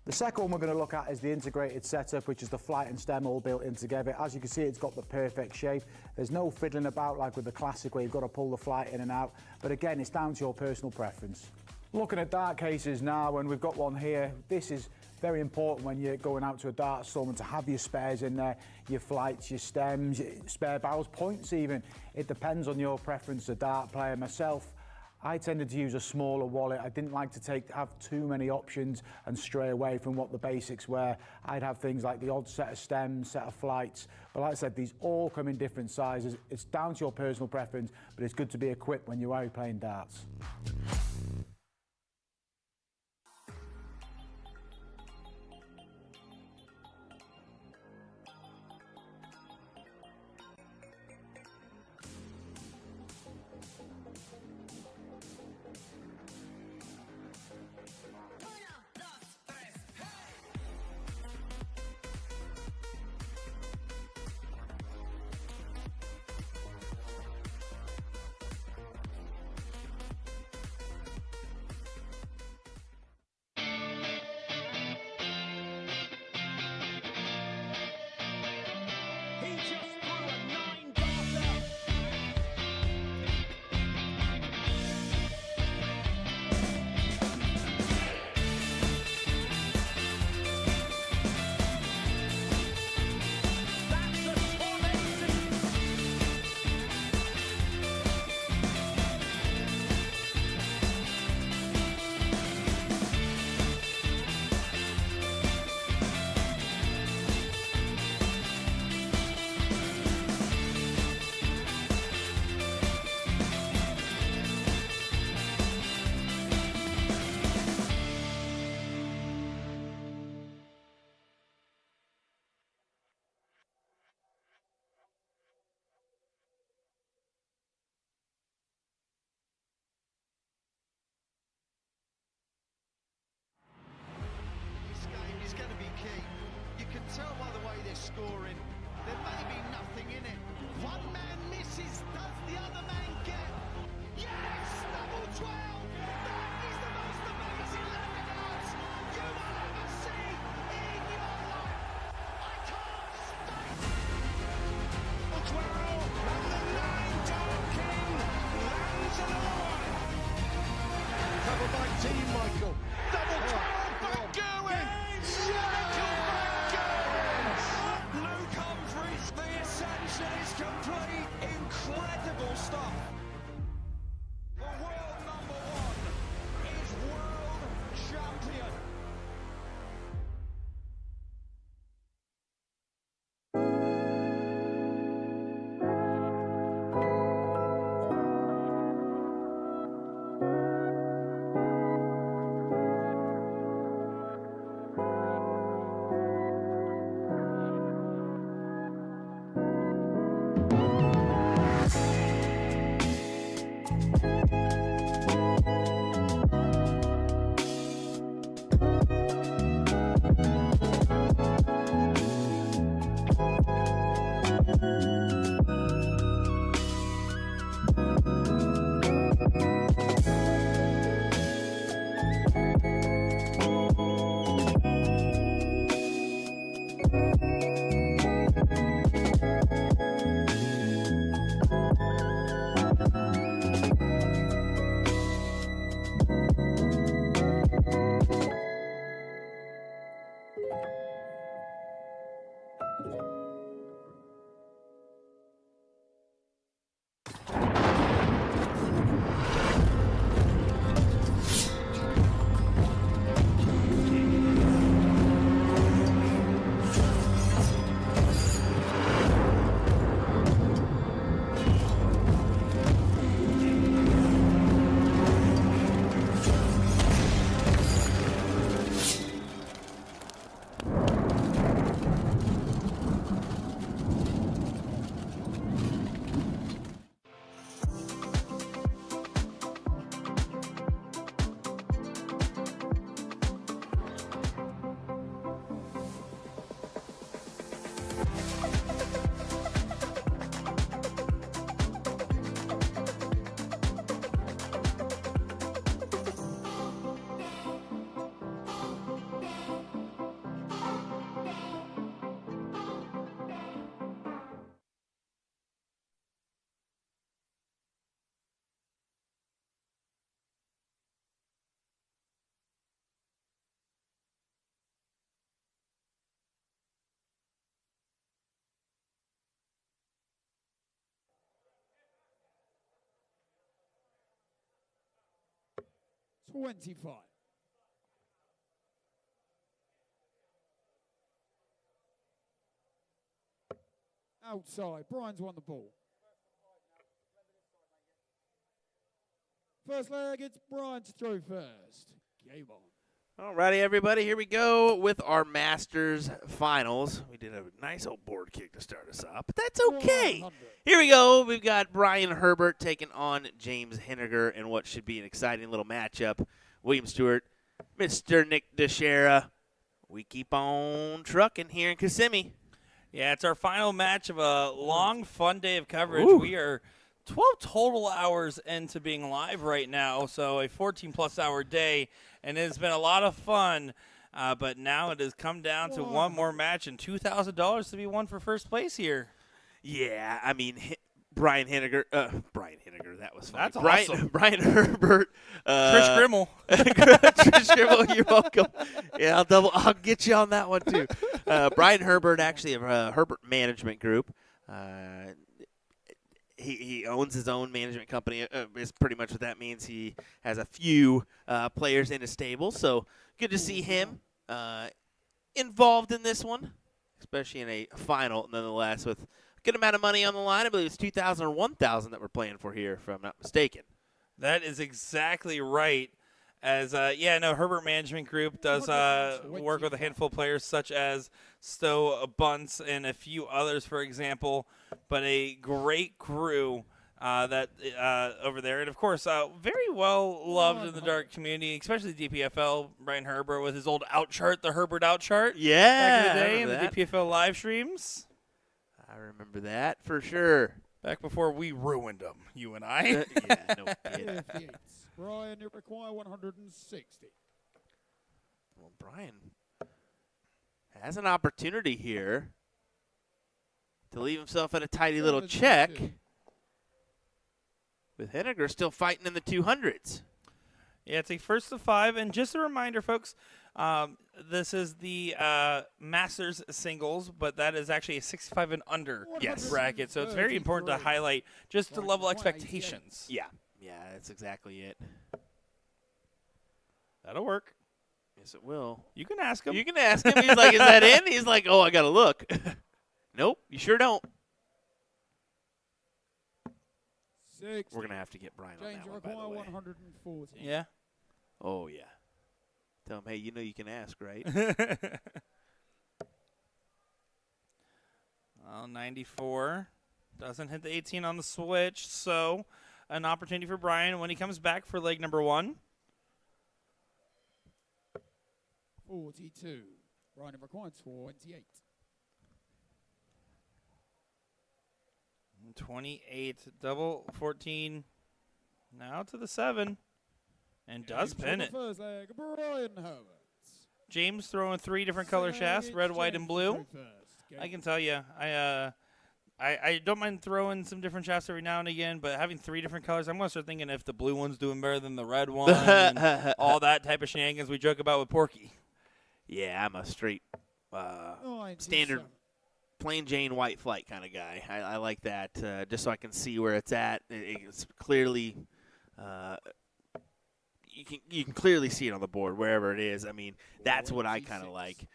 The second one we're going to look at is the integrated setup, which is the flight and stem all built in together. As you can see, it's got the perfect shape. There's no fiddling about like with the classic where you've got to pull the flight in and out. But again, it's down to your personal preference. Looking at dart cases now, and we've got one here. This is very important when you're going out to a darts tournament to have your spares in there, your flights, your stems, your spare barrels, points even. It depends on your preference as a dart player. Myself, I tended to use a smaller wallet. I didn't like to have too many options and stray away from what the basics were. I'd have things like the odd set of stems, set of flights. But like I said, these all come in different sizes. It's down to your personal preference, but it's good to be equipped when you are playing darts. scoring. There may be nothing in it. One man misses, does the other man get? Yes! Double 12! That is the most amazing left dance you will ever see in your life! I can't state! 12, and the 9 Dark King lands another one! Covered by Team Michael. Double 12, back going! Michael back going! Luke Humphries, the ascension is complete. Incredible stuff. The world number 1 is world champion. $25. Outside. Brian's won the ball. First leg, it's Brian to throw first. Game on. Alrighty, everybody, here we go with our Masters finals. We did a nice old board kick to start us off, but that's okay. 100. Here we go. We've got Brian Herbert taking on James Henniger in what should be an exciting little matchup. William Stewart, Mr. Nick DeShera. We keep on trucking here in Kissimmee. Yeah, it's our final match of a long, fun day of coverage. Ooh. We are 12 total hours into being live right now, so a 14-plus hour day, and it has been a lot of fun. But now it has come down to one more match and $2,000 to be won for first place here. Yeah, I mean, Brian Henniger, that was funny. That's awesome. Brian Herbert. Trish Grimmel. Trish Grimmel, you're welcome. Yeah, I'll get you on that one, too. Brian Herbert, actually, of Herbert Management Group. He owns his own management company, is pretty much what that means. He has a few players in his stable, so good to see him involved in this one, especially in a final, nonetheless, with a good amount of money on the line. I believe it's $2,000 or $1,000 that we're playing for here, if I'm not mistaken. That is exactly right. As Herbert Management Group does work with a handful of players such as Stowe Bunce and a few others, for example. But a great crew that over there. And, of course, very well loved in the dart community, especially the DPFL. Brian Herbert with his old out chart, the Herbert out chart. Yeah. Back in the day in the that. DPFL live streams. I remember that for sure. Back before we ruined them, you and I. Yeah, no kidding. 58. Brian, you require 160. Well, Brian has an opportunity here to leave himself at a tidy little check, with Henniger still fighting in the 200s. Yeah, it's a first of 5. And just a reminder, folks, this is the Masters singles, but that is actually a 65 and under bracket. So it's very important to highlight just the level expectations. Yeah, that's exactly it. That'll work. Yes, it will. You can ask him. You can ask him. He's like, is that in? He's like, oh, I got to look. Nope, you sure don't. 60. We're going to have to get Brian on James, that you one, by require the way. 140. Yeah. Oh, yeah. Tell him, hey, you know you can ask, right? Well, 94. Doesn't hit the 18 on the switch, so an opportunity for Brian when he comes back for leg number 1. 42. Brian, you require 28. 28, double 14, now to the 7, and does James, pin on the it. First leg, Brian Herbert. James throwing 3 different color shafts, red, white, and blue. I can tell you, I don't mind throwing some different shafts every now and again, but having 3 different colors, I'm going to start thinking if the blue one's doing better than the red one, and all that type of shenanigans we joke about with Porky. Yeah, I'm a straight standard plain Jane white flight kind of guy. I like that just so I can see where it's at. It's clearly you can clearly see it on the board wherever it is. I mean, that's what I kind of like.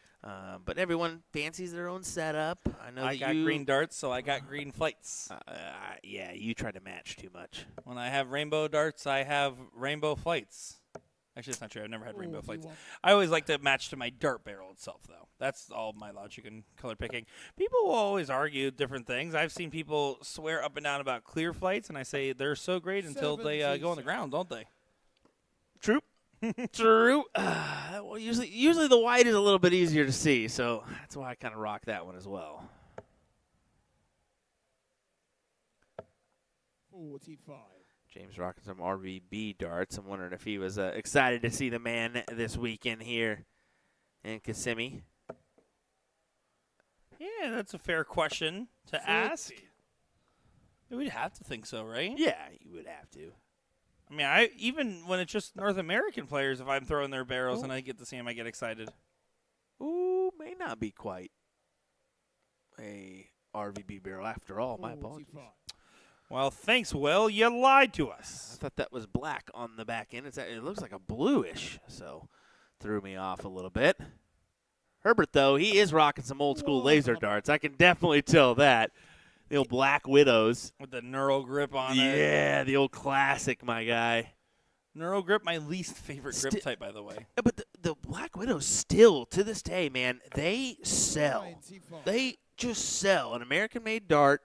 But everyone fancies their own setup. I know I got green darts, so I got green flights. Yeah, you try to match too much. When I have rainbow darts, I have rainbow flights. Actually, that's not true. I've never had rainbow flights. I always like to match to my dart barrel itself, though. That's all my logic in color picking. People will always argue different things. I've seen people swear up and down about clear flights, and I say they're so great until they go on the ground, don't they? True. True. Well, usually the white is a little bit easier to see, so that's why I kind of rock that one as well. 45. James rocking some RVB darts. I'm wondering if he was excited to see the man this weekend here in Kissimmee. Yeah, that's a fair question to ask. We'd have to think so, right? Yeah, you would have to. I mean, even when it's just North American players, if I'm throwing their barrels and I get to see them, I get excited. Ooh, may not be quite a RVB barrel after all. My apologies. Well, thanks, Will. You lied to us. I thought that was black on the back end. It looks like a bluish, so threw me off a little bit. Herbert, though, he is rocking some old-school laser darts. I can definitely tell that. The old Black Widows. With the Neural Grip on it. Yeah, the old classic, my guy. Neural Grip, my least favorite grip type, by the way. But the Black Widows still, to this day, man, they sell. They just sell. An American-made dart.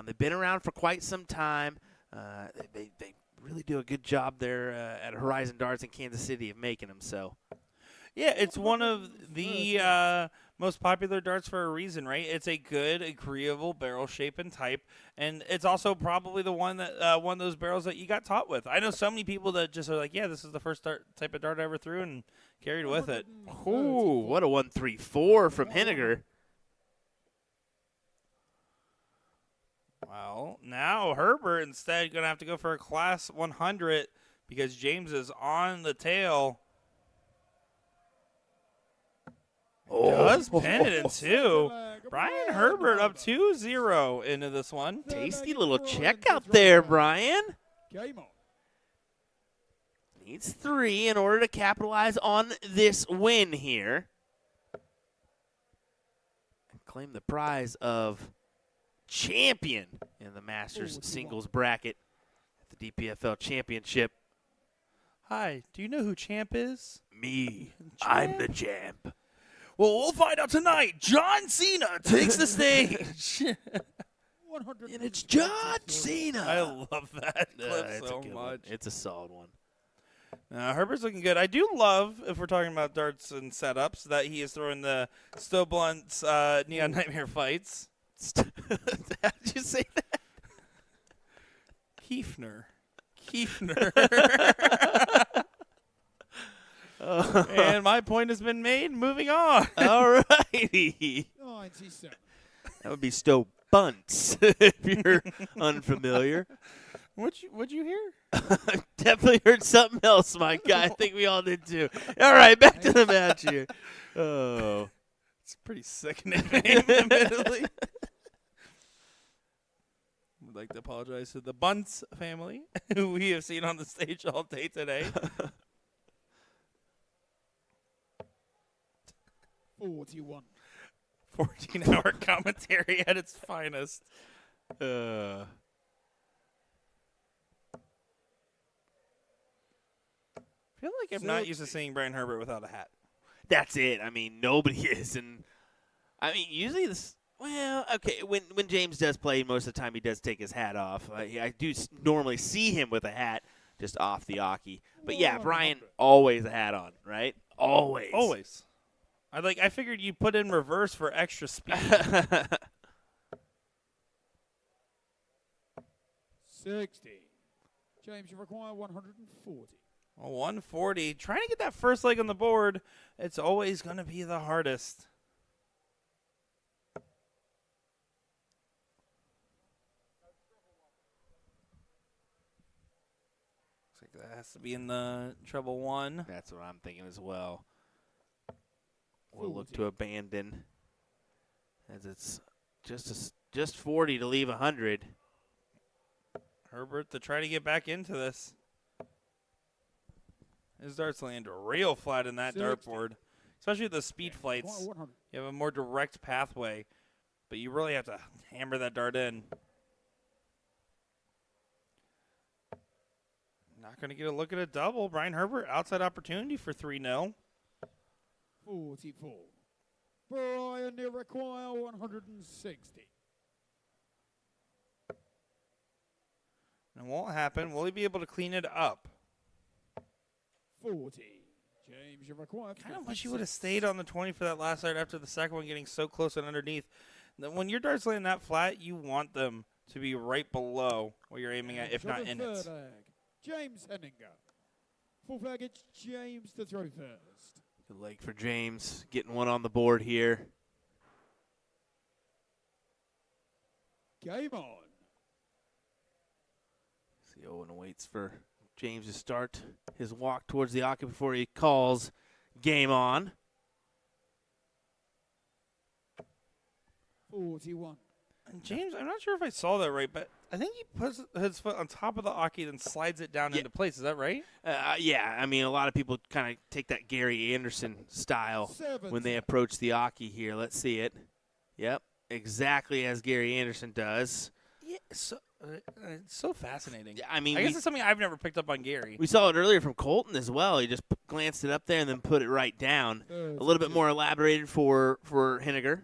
They've been around for quite some time. They really do a good job there at Horizon Darts in Kansas City of making them. So, yeah, it's one of the most popular darts for a reason, right? It's a good, agreeable barrel shape and type, and it's also probably the one that one of those barrels that you got taught with. I know so many people that just are like, yeah, this is the first type of dart I ever threw and carried with it. Ooh, what a 134 from Henniger. Well, now Herbert instead going to have to go for a Class 100 because James is on the tail. Does pin it in 2. Brian Herbert up 2-0 into this one. Tasty little check out there, Brian. Game on. Needs 3 in order to capitalize on this win here. And claim the prize of champion in the Masters singles bracket at the DPFL Championship. Hi, do you know who Champ is? Me. I'm the champ. Well, we'll find out tonight. John Cena takes the stage. And it's John Cena. I love that clip It's so a good much. one. It's a solid one. Herbert's looking good. I do love, if we're talking about darts and setups, that he is throwing the Stowe Blunt's Neon Nightmare fights. How did you say that? Kiefner. And my point has been made. Moving on. All righty. 97. That would be Stowe Bunts if you're unfamiliar. What'd you hear? Definitely heard something else, my guy. I think we all did too. All right, back to the match here. Oh. It's a pretty sickening name, admittedly. Would like to apologize to the Bunts family, who we have seen on the stage all day today. 41. 14-hour commentary at its finest. Uh. I feel like I'm not used to seeing Brian Herbert without a hat. That's it. I mean, nobody is. And, I mean, usually this – well, okay, when James does play, most of the time he does take his hat off. I do normally see him with a hat just off the Aki. But, yeah, Brian always a hat on, right? Always. Always. I figured you put in reverse for extra speed. 60. James, you require 140. Well, 140. Trying to get that first leg on the board, it's always going to be the hardest. Looks like that has to be in the treble one. That's what I'm thinking as well. We'll look to abandon as it's just 40 to leave 100. Herbert to try to get back into this. His darts land real flat in that 60. dartboard, especially with the speed flights. You have a more direct pathway, but you really have to hammer that dart in. Not going to get a look at a double. Brian Herbert, outside opportunity for 3-0. 44. Brian, you require 160. It won't happen. Will he be able to clean it up? 40. James, you require Kind of wish he would have stayed on the 20 for that last dart after the second one getting so close and underneath. When your darts land that flat, you want them to be right below what you're aiming at, if not in it. James Henninger. Full flag, it's James to throw first. Good leg for James, getting one on the board here. Game on. See, Owen waits for James to start his walk towards the Aki before he calls game on. 41. And James, I'm not sure if I saw that right, but I think he puts his foot on top of the Aki and slides it down into place. Is that right? Yeah, I mean, a lot of people kind of take that Gary Anderson style when they approach the Aki here. Let's see it. Yep, exactly as Gary Anderson does. Yeah, so it's so fascinating. Yeah, I mean, I guess it's something I've never picked up on Gary. We saw it earlier from Colton as well. He just glanced it up there and then put it right down. A little bit more elaborated for Henniger.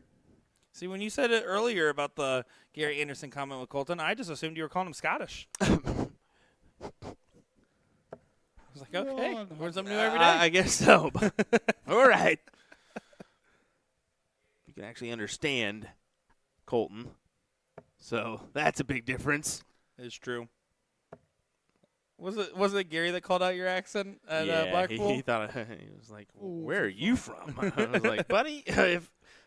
See, when you said it earlier about the Gary Anderson comment with Colton, I just assumed you were calling him Scottish. I was like, okay, learn something new every day. I guess so. All right. You can actually understand Colton. So that's a big difference. It's true. Was it Gary that called out your accent at Blackpool? He thought he was like, "Where are you from?" I was like, "Buddy,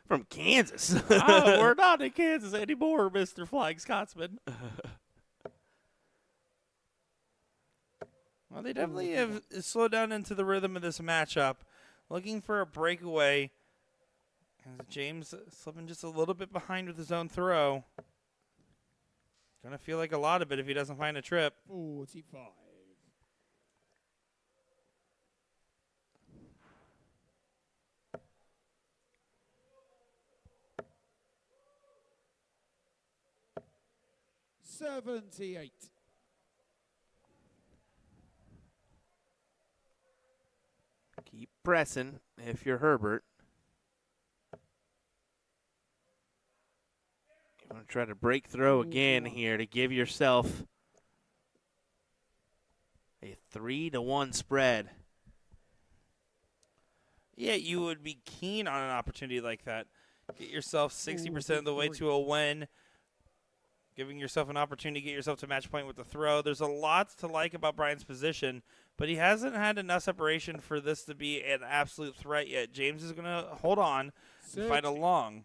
from Kansas." We're not in Kansas anymore, Mr. Flying Scotsman. Well, they definitely have slowed down into the rhythm of this matchup, looking for a breakaway. And James slipping just a little bit behind with his own throw. Gonna feel like a lot of it if he doesn't find a trip. 45. $78. Keep pressing if you're Herbert. You Want to try to break throw again here to give yourself a 3-1 spread. Yeah, you would be keen on an opportunity like that. Get yourself 60% of the way to a win, giving yourself an opportunity to get yourself to match point with the throw. There's a lot to like about Brian's position, but he hasn't had enough separation for this to be an absolute threat yet. James is going to hold on and fight along.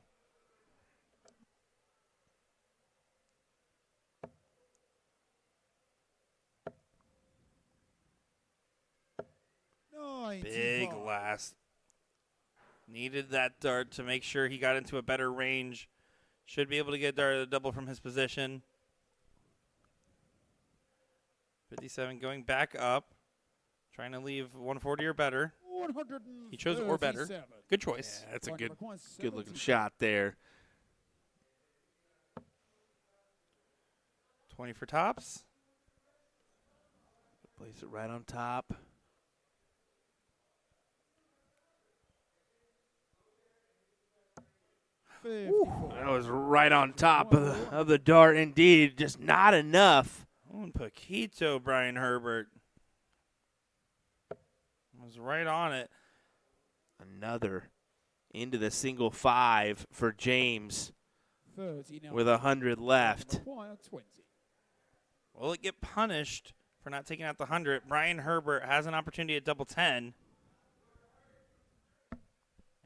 Big last. Needed that dart to make sure he got into a better range. Should be able to get dart a double from his position. 57 going back up. Trying to leave 140 or better. He chose or better. Good choice. Yeah, that's a good looking shot there. 20 for tops. Place it right on top. That was right on top of the dart indeed. Just not enough. Un poquito, Brian Herbert. Was right on it. Another into the single 5 for James with 100 left. Will it get punished for not taking out the 100? Brian Herbert has an opportunity at double 10.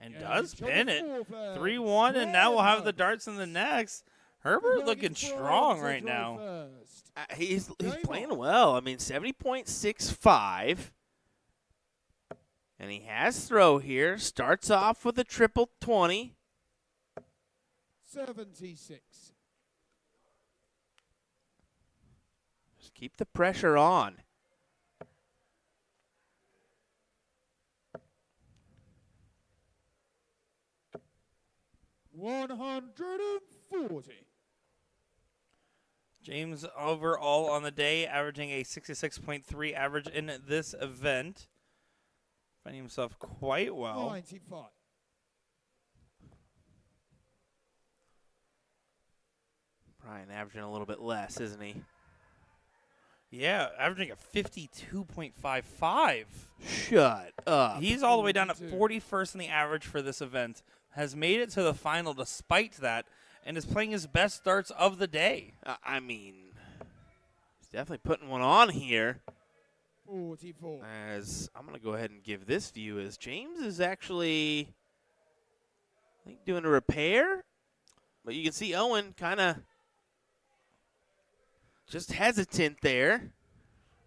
And does pin it. 3-1, and now we'll have the darts in the next. Herbert looking strong right now. He's playing well. I mean, 70.65. And he has throw here. Starts off with a triple 20. 76. Just keep the pressure on. $140. James overall on the day averaging a 66.3 average in this event. Finding himself quite well. 95. Brian averaging a little bit less, isn't he? Yeah, averaging a 52.55. Shut up. He's all the way down at 41st in the average for this event. Has made it to the final despite that, and is playing his best darts of the day. I mean, he's definitely putting one on here. 44. As I'm going to go ahead and give this view as James is actually, I think, doing a repair. But you can see Owen kind of just hesitant there.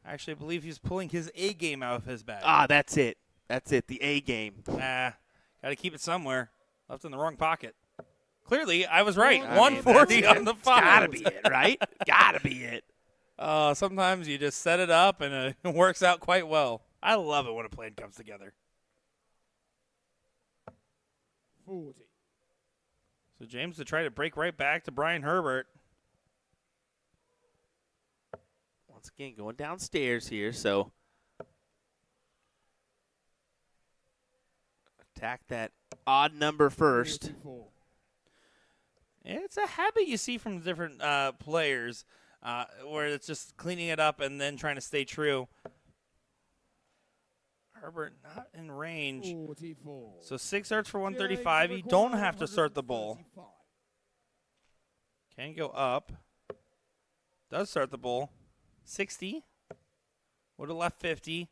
Actually, I believe he's pulling his A game out of his bag. Ah, that's it. That's it, the A game. Got to keep it somewhere. Left in the wrong pocket. Clearly, I was right. I 140 mean, on the final. Gotta be it, right? Gotta be it. Sometimes you just set it up and it works out quite well. I love it when a plan comes together. 40. So James to try to break right back to Brian Herbert. Once again, going downstairs here, so attack that odd number first. 44. It's a habit you see from different players where it's just cleaning it up and then trying to stay true. Herbert not in range. 44. So 6 darts for 135. You don't have to start the bowl. Can go up. Does start the bowl. 60. Would have left 50.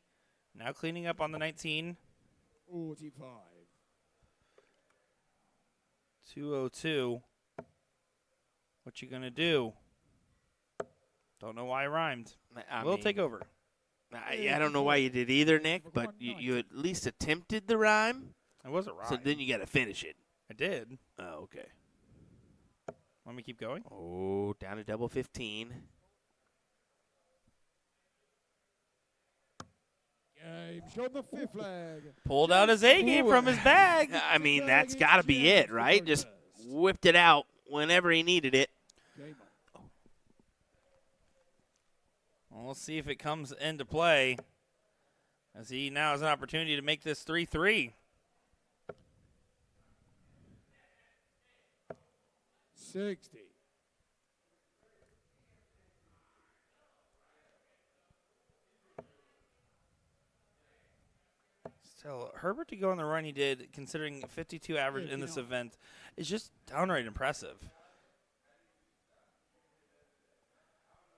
Now cleaning up on the 19. 45. 202. What you going to do? Don't know why I rhymed. We'll take over. I don't know why you did either, Nick, but you at least attempted the rhyme. It was a rhyme. So then you got to finish it. I did. Oh, okay. Want me to keep going? Oh, down to double 15. James on the fifth leg. Pulled out his A game from his bag. I mean, that's got to be it, right? Just whipped it out whenever he needed it. Well, we'll see if it comes into play, as he now has an opportunity to make this 3-3. 60. So Herbert to go on the run he did, considering 52 average in this event, is just downright impressive.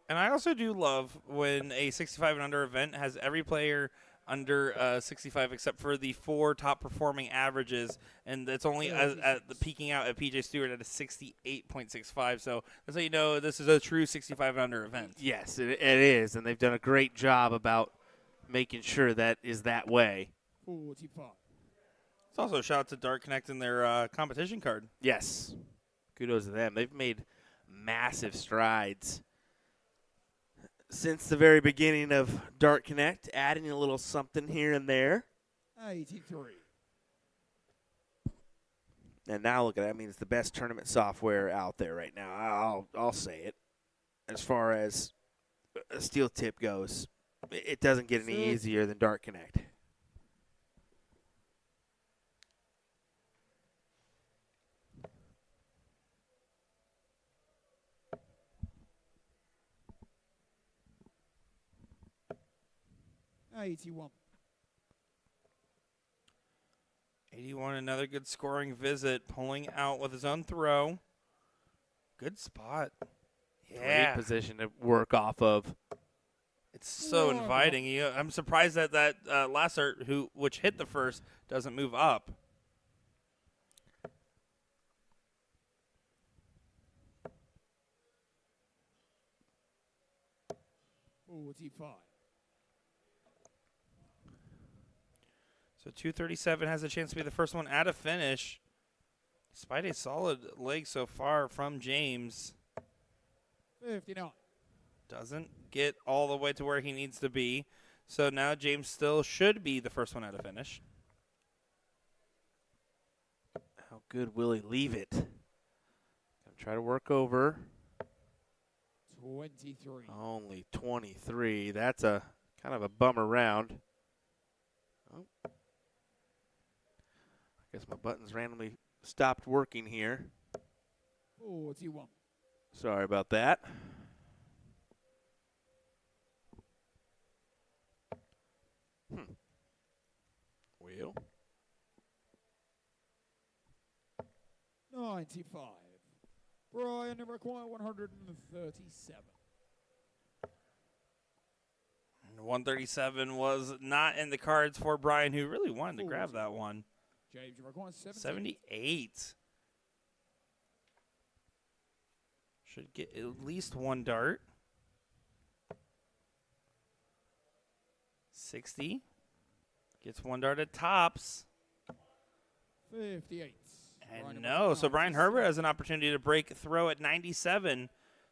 And I also do love when a 65 and under event has every player under 65 except for the 4 top performing averages, and it's only at the peaking out at PJ Stewart at a 68.65. So that's how you know this is a true 65 and under event. Yes, it is, and they've done a great job about making sure that is that way. 45. It's also a shout out to Dart Connect and their competition card. Yes, kudos to them. They've made massive strides since the very beginning of Dart Connect, adding a little something here and there. 83. And now look at that. I mean, it's the best tournament software out there right now. I'll say it. As far as a steel tip goes, it doesn't get any easier than Dart Connect. $81. 81, another good scoring visit, pulling out with his own throw. Good spot. Yeah. Great position to work off of. It's so inviting. I'm surprised that Lassert, which hit the first, doesn't move up. $45. So 237 has a chance to be the first one at a finish, despite a solid leg so far from James. 59. Doesn't get all the way to where he needs to be. So now James still should be the first one at a finish. How good will he leave it? Gonna try to work over. 23. Only 23. That's a kind of a bummer round. Oh. I guess my buttons randomly stopped working here. 41. Sorry about that. Well. 95. Brian, they require 137. 137 was not in the cards for Brian, who really wanted to grab that one. James, you require 78. Should get at least one dart. 60. Gets one dart at tops. 58. And no, so Brian Herbert has an opportunity to break throw at 97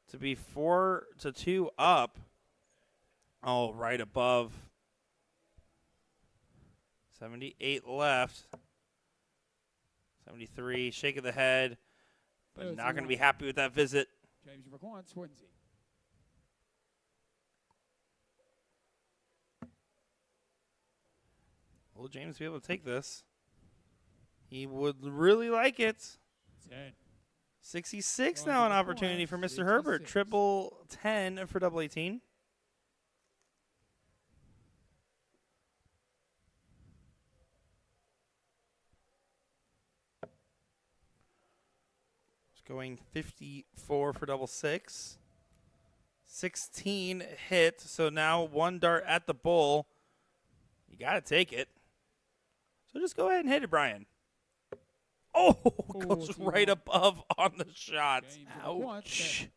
to be 4-2 up. Oh, right above. 78 left. 73, shake of the head, but not going to be happy with that visit. James, you require 20. Will James be able to take this? He would really like it. 10. 66 now, an opportunity for Mr. Herbert. Triple 10 for double 18. It's going 54 for double 6. 16 hit, so now one dart at the bull. You got to take it. So just go ahead and hit it, Brian. Oh, goes right above on the shot. Ouch.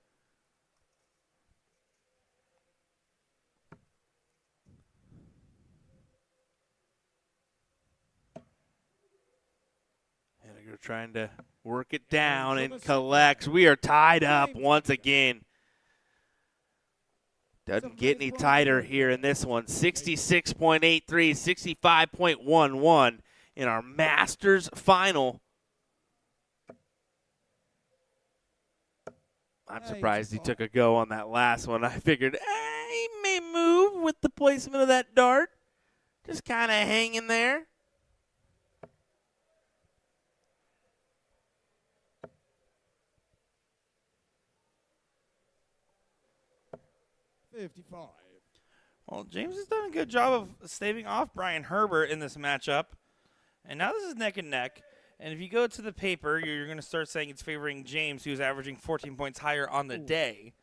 Henniger trying to work it down and collects. We are tied up once again. Doesn't get any tighter here in this one. 66.83, 65.11 in our Masters final. I'm surprised he took a go on that last one. I figured he may move with the placement of that dart. Just kind of hanging there. Well, James has done a good job of staving off Brian Herbert in this matchup. And now this is neck and neck. And if you go to the paper, you're going to start saying it's favoring James, who's averaging 14 points higher on the day,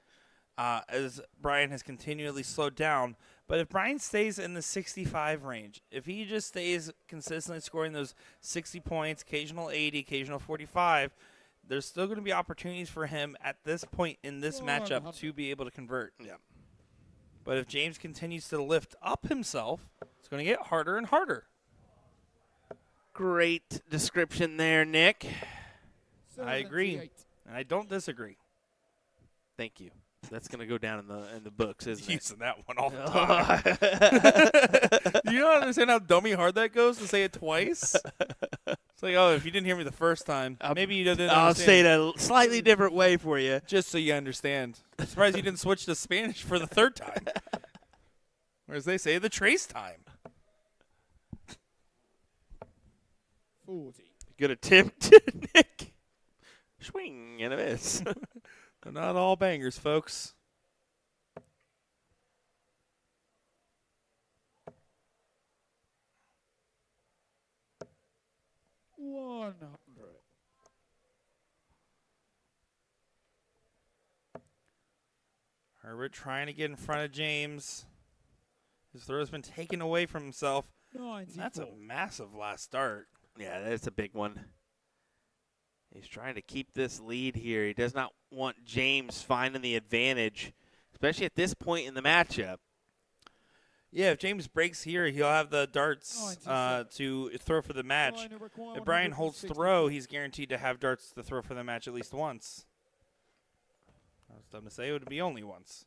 as Brian has continually slowed down. But if Brian stays in the 65 range, if he just stays consistently scoring those 60 points, occasional 80, occasional 45, there's still going to be opportunities for him at this point in this matchup to be able to convert. Yeah. But if James continues to lift up himself, it's going to get harder and harder. Great description there, Nick. I agree, and I don't disagree. Thank you. That's going to go down in the books, isn't it? Using that one all the time. You don't understand how dummy hard that goes to say it twice? It's like, oh, if you didn't hear me the first time, maybe you didn't I'll understand. say it a slightly different way for you. Just so you understand. I'm surprised you didn't switch to Spanish for the third time. Or as they say, the trace time. 40. Good attempt, Nick. Swing and a miss. They're not all bangers, folks. $100. Herbert trying to get in front of James. His throw's been taken away from himself. 94. That's a massive last start. Yeah, that's a big one. He's trying to keep this lead here. He does not want James finding the advantage, especially at this point in the matchup. Yeah, if James breaks here, he'll have the darts to throw for the match. If Brian holds throw, he's guaranteed to have darts to throw for the match at least once. I was dumb to say it would be only once.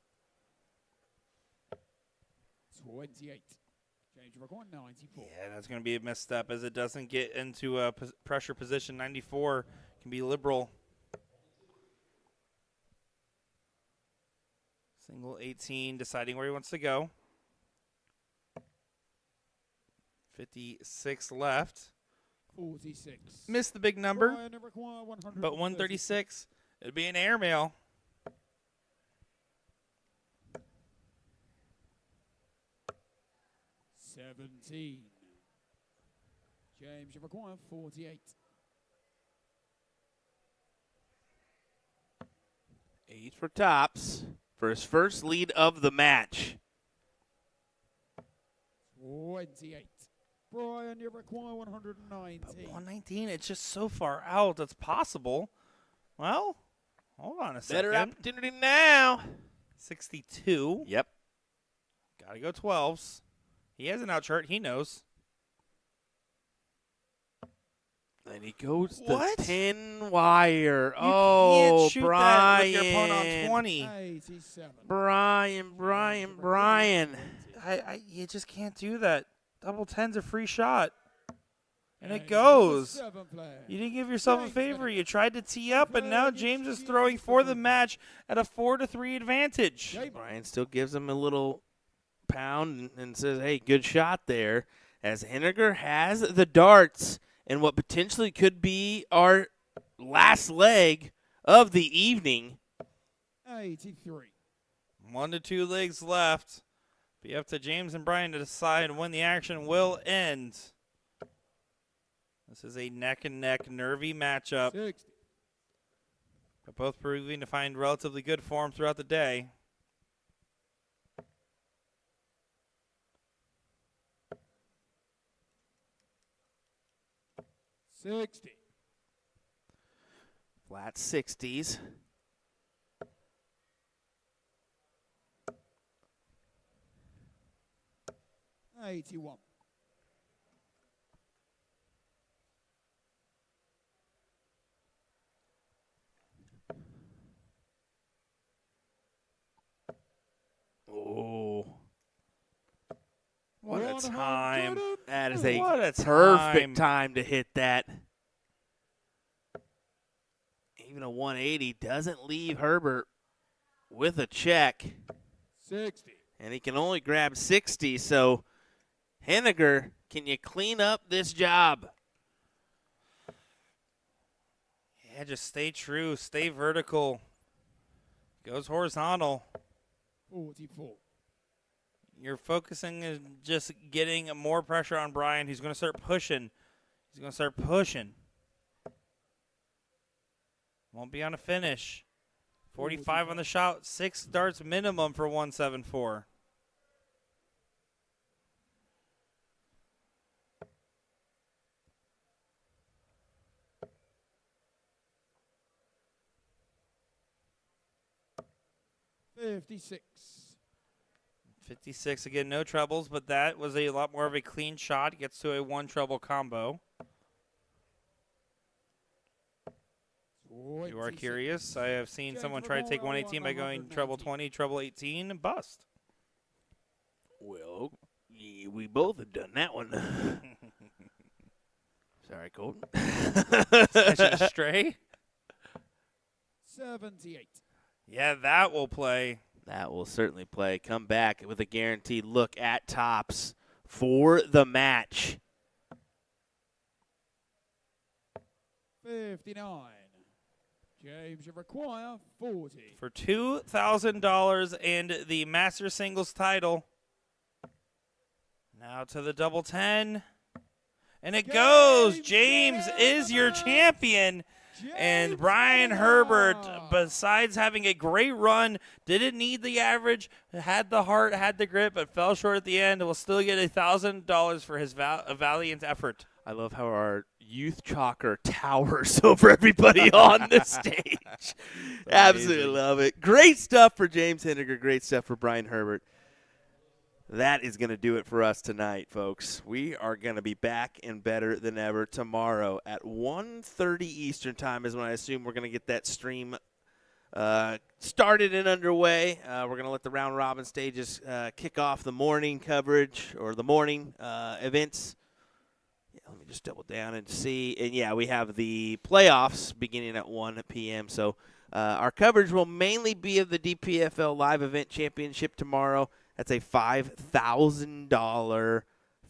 28. James record 94. Yeah, that's going to be a misstep as it doesn't get into a pressure position. 94 can be liberal. Single 18, deciding where he wants to go. 56 left. 46. Missed the big number, Brian require 100. but 136. It'd be an airmail. $17. James require 48. 8 for tops for his first lead of the match. 28. Brian, you require 119. But 119, it's just so far out. That's possible. Well, hold on a second. Better opportunity now. 62. Yep. Got to go 12s. He has an out chart. He knows. And he goes What? the 10 wire. You Oh, can't shoot Brian. that with your opponent on 20. 87. Brian. You just can't do that. Double 10's a free shot. And it And goes. 7 player. You didn't give yourself a favor. You tried to tee up, and now James is throwing for the match at a 4-3 advantage. Brian still gives him a little pound and says, hey, good shot there. As Henniger has the darts and what potentially could be our last leg of the evening. 83. 1 to 2 legs left. Be up to James and Brian to decide when the action will end. This is a neck-and-neck nervy matchup, 60. but both proving to find relatively good form throughout the day. $60. Flat 60s. $81. Oh, What a time. that is What a perfect time. time to hit that. Even a 180 doesn't leave Herbert with a check. 60. And he can only grab 60, so Henniger, can you clean up this job? Yeah, just stay true. Stay vertical. Goes horizontal. 44. You're focusing on just getting more pressure on Brian. He's going to start pushing. Won't be on a finish. 45 on the shot. 6 darts minimum for 174. $56. 56 again, no troubles, but that was a lot more of a clean shot. Gets to a 1 trouble combo. You are curious. I have seen someone try to take 118 by going treble 20, treble 18, and bust. Well, we both have done that one. Sorry, Colton. Session stray. 78. Yeah, that will play. That will certainly play. Come back with a guaranteed look at tops for the match. 59. James, you require 40. For $2,000 and the Master Singles title. Now to the double 10. And it goes. James is your champion. And Brian Herbert, besides having a great run, didn't need the average, had the heart, had the grit, but fell short at the end, and will still get $1,000 for his valiant effort. I love how our youth chalker towers over everybody on the stage. Absolutely love it. Great stuff for James Henniger. Great stuff for Brian Herbert. That is going to do it for us tonight, folks. We are going to be back and better than ever tomorrow at 1:30 Eastern time is when I assume we're going to get that stream started and underway. We're going to let the round robin stages kick off the morning coverage or the morning events. Yeah, let me just double down and see. And, yeah, we have the playoffs beginning at 1 p.m. So our coverage will mainly be of the DPFL Live Event Championship tomorrow. That's a $5,000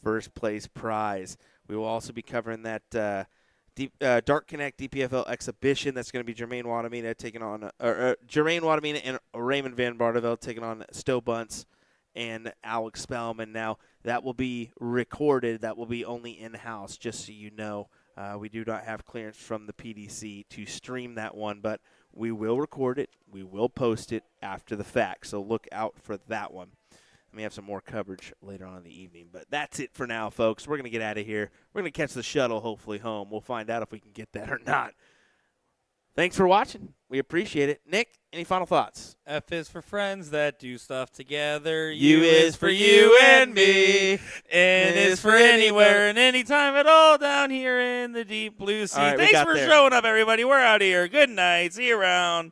first place prize. We will also be covering that Dark Connect DPFL exhibition. That's going to be Jermaine Wadamina taking on Jermaine Wadamina and Raymond Van Barneveld taking on Stowe Bunce and Alex Spellman. Now that will be recorded. That will be only in-house, just so you know. We do not have clearance from the PDC to stream that one, but we will record it. We will post it after the fact, so look out for that one. We may have some more coverage later on in the evening, but that's it for now, folks. We're going to get out of here. We're going to catch the shuttle, hopefully, home. We'll find out if we can get that or not. Thanks for watching. We appreciate it. Nick, any final thoughts? F is for friends that do stuff together. U is for you and me. N is for anywhere and anytime at all down here in the deep blue sea. All right, Thanks for showing up, everybody. We're out of here. Good night. See you around.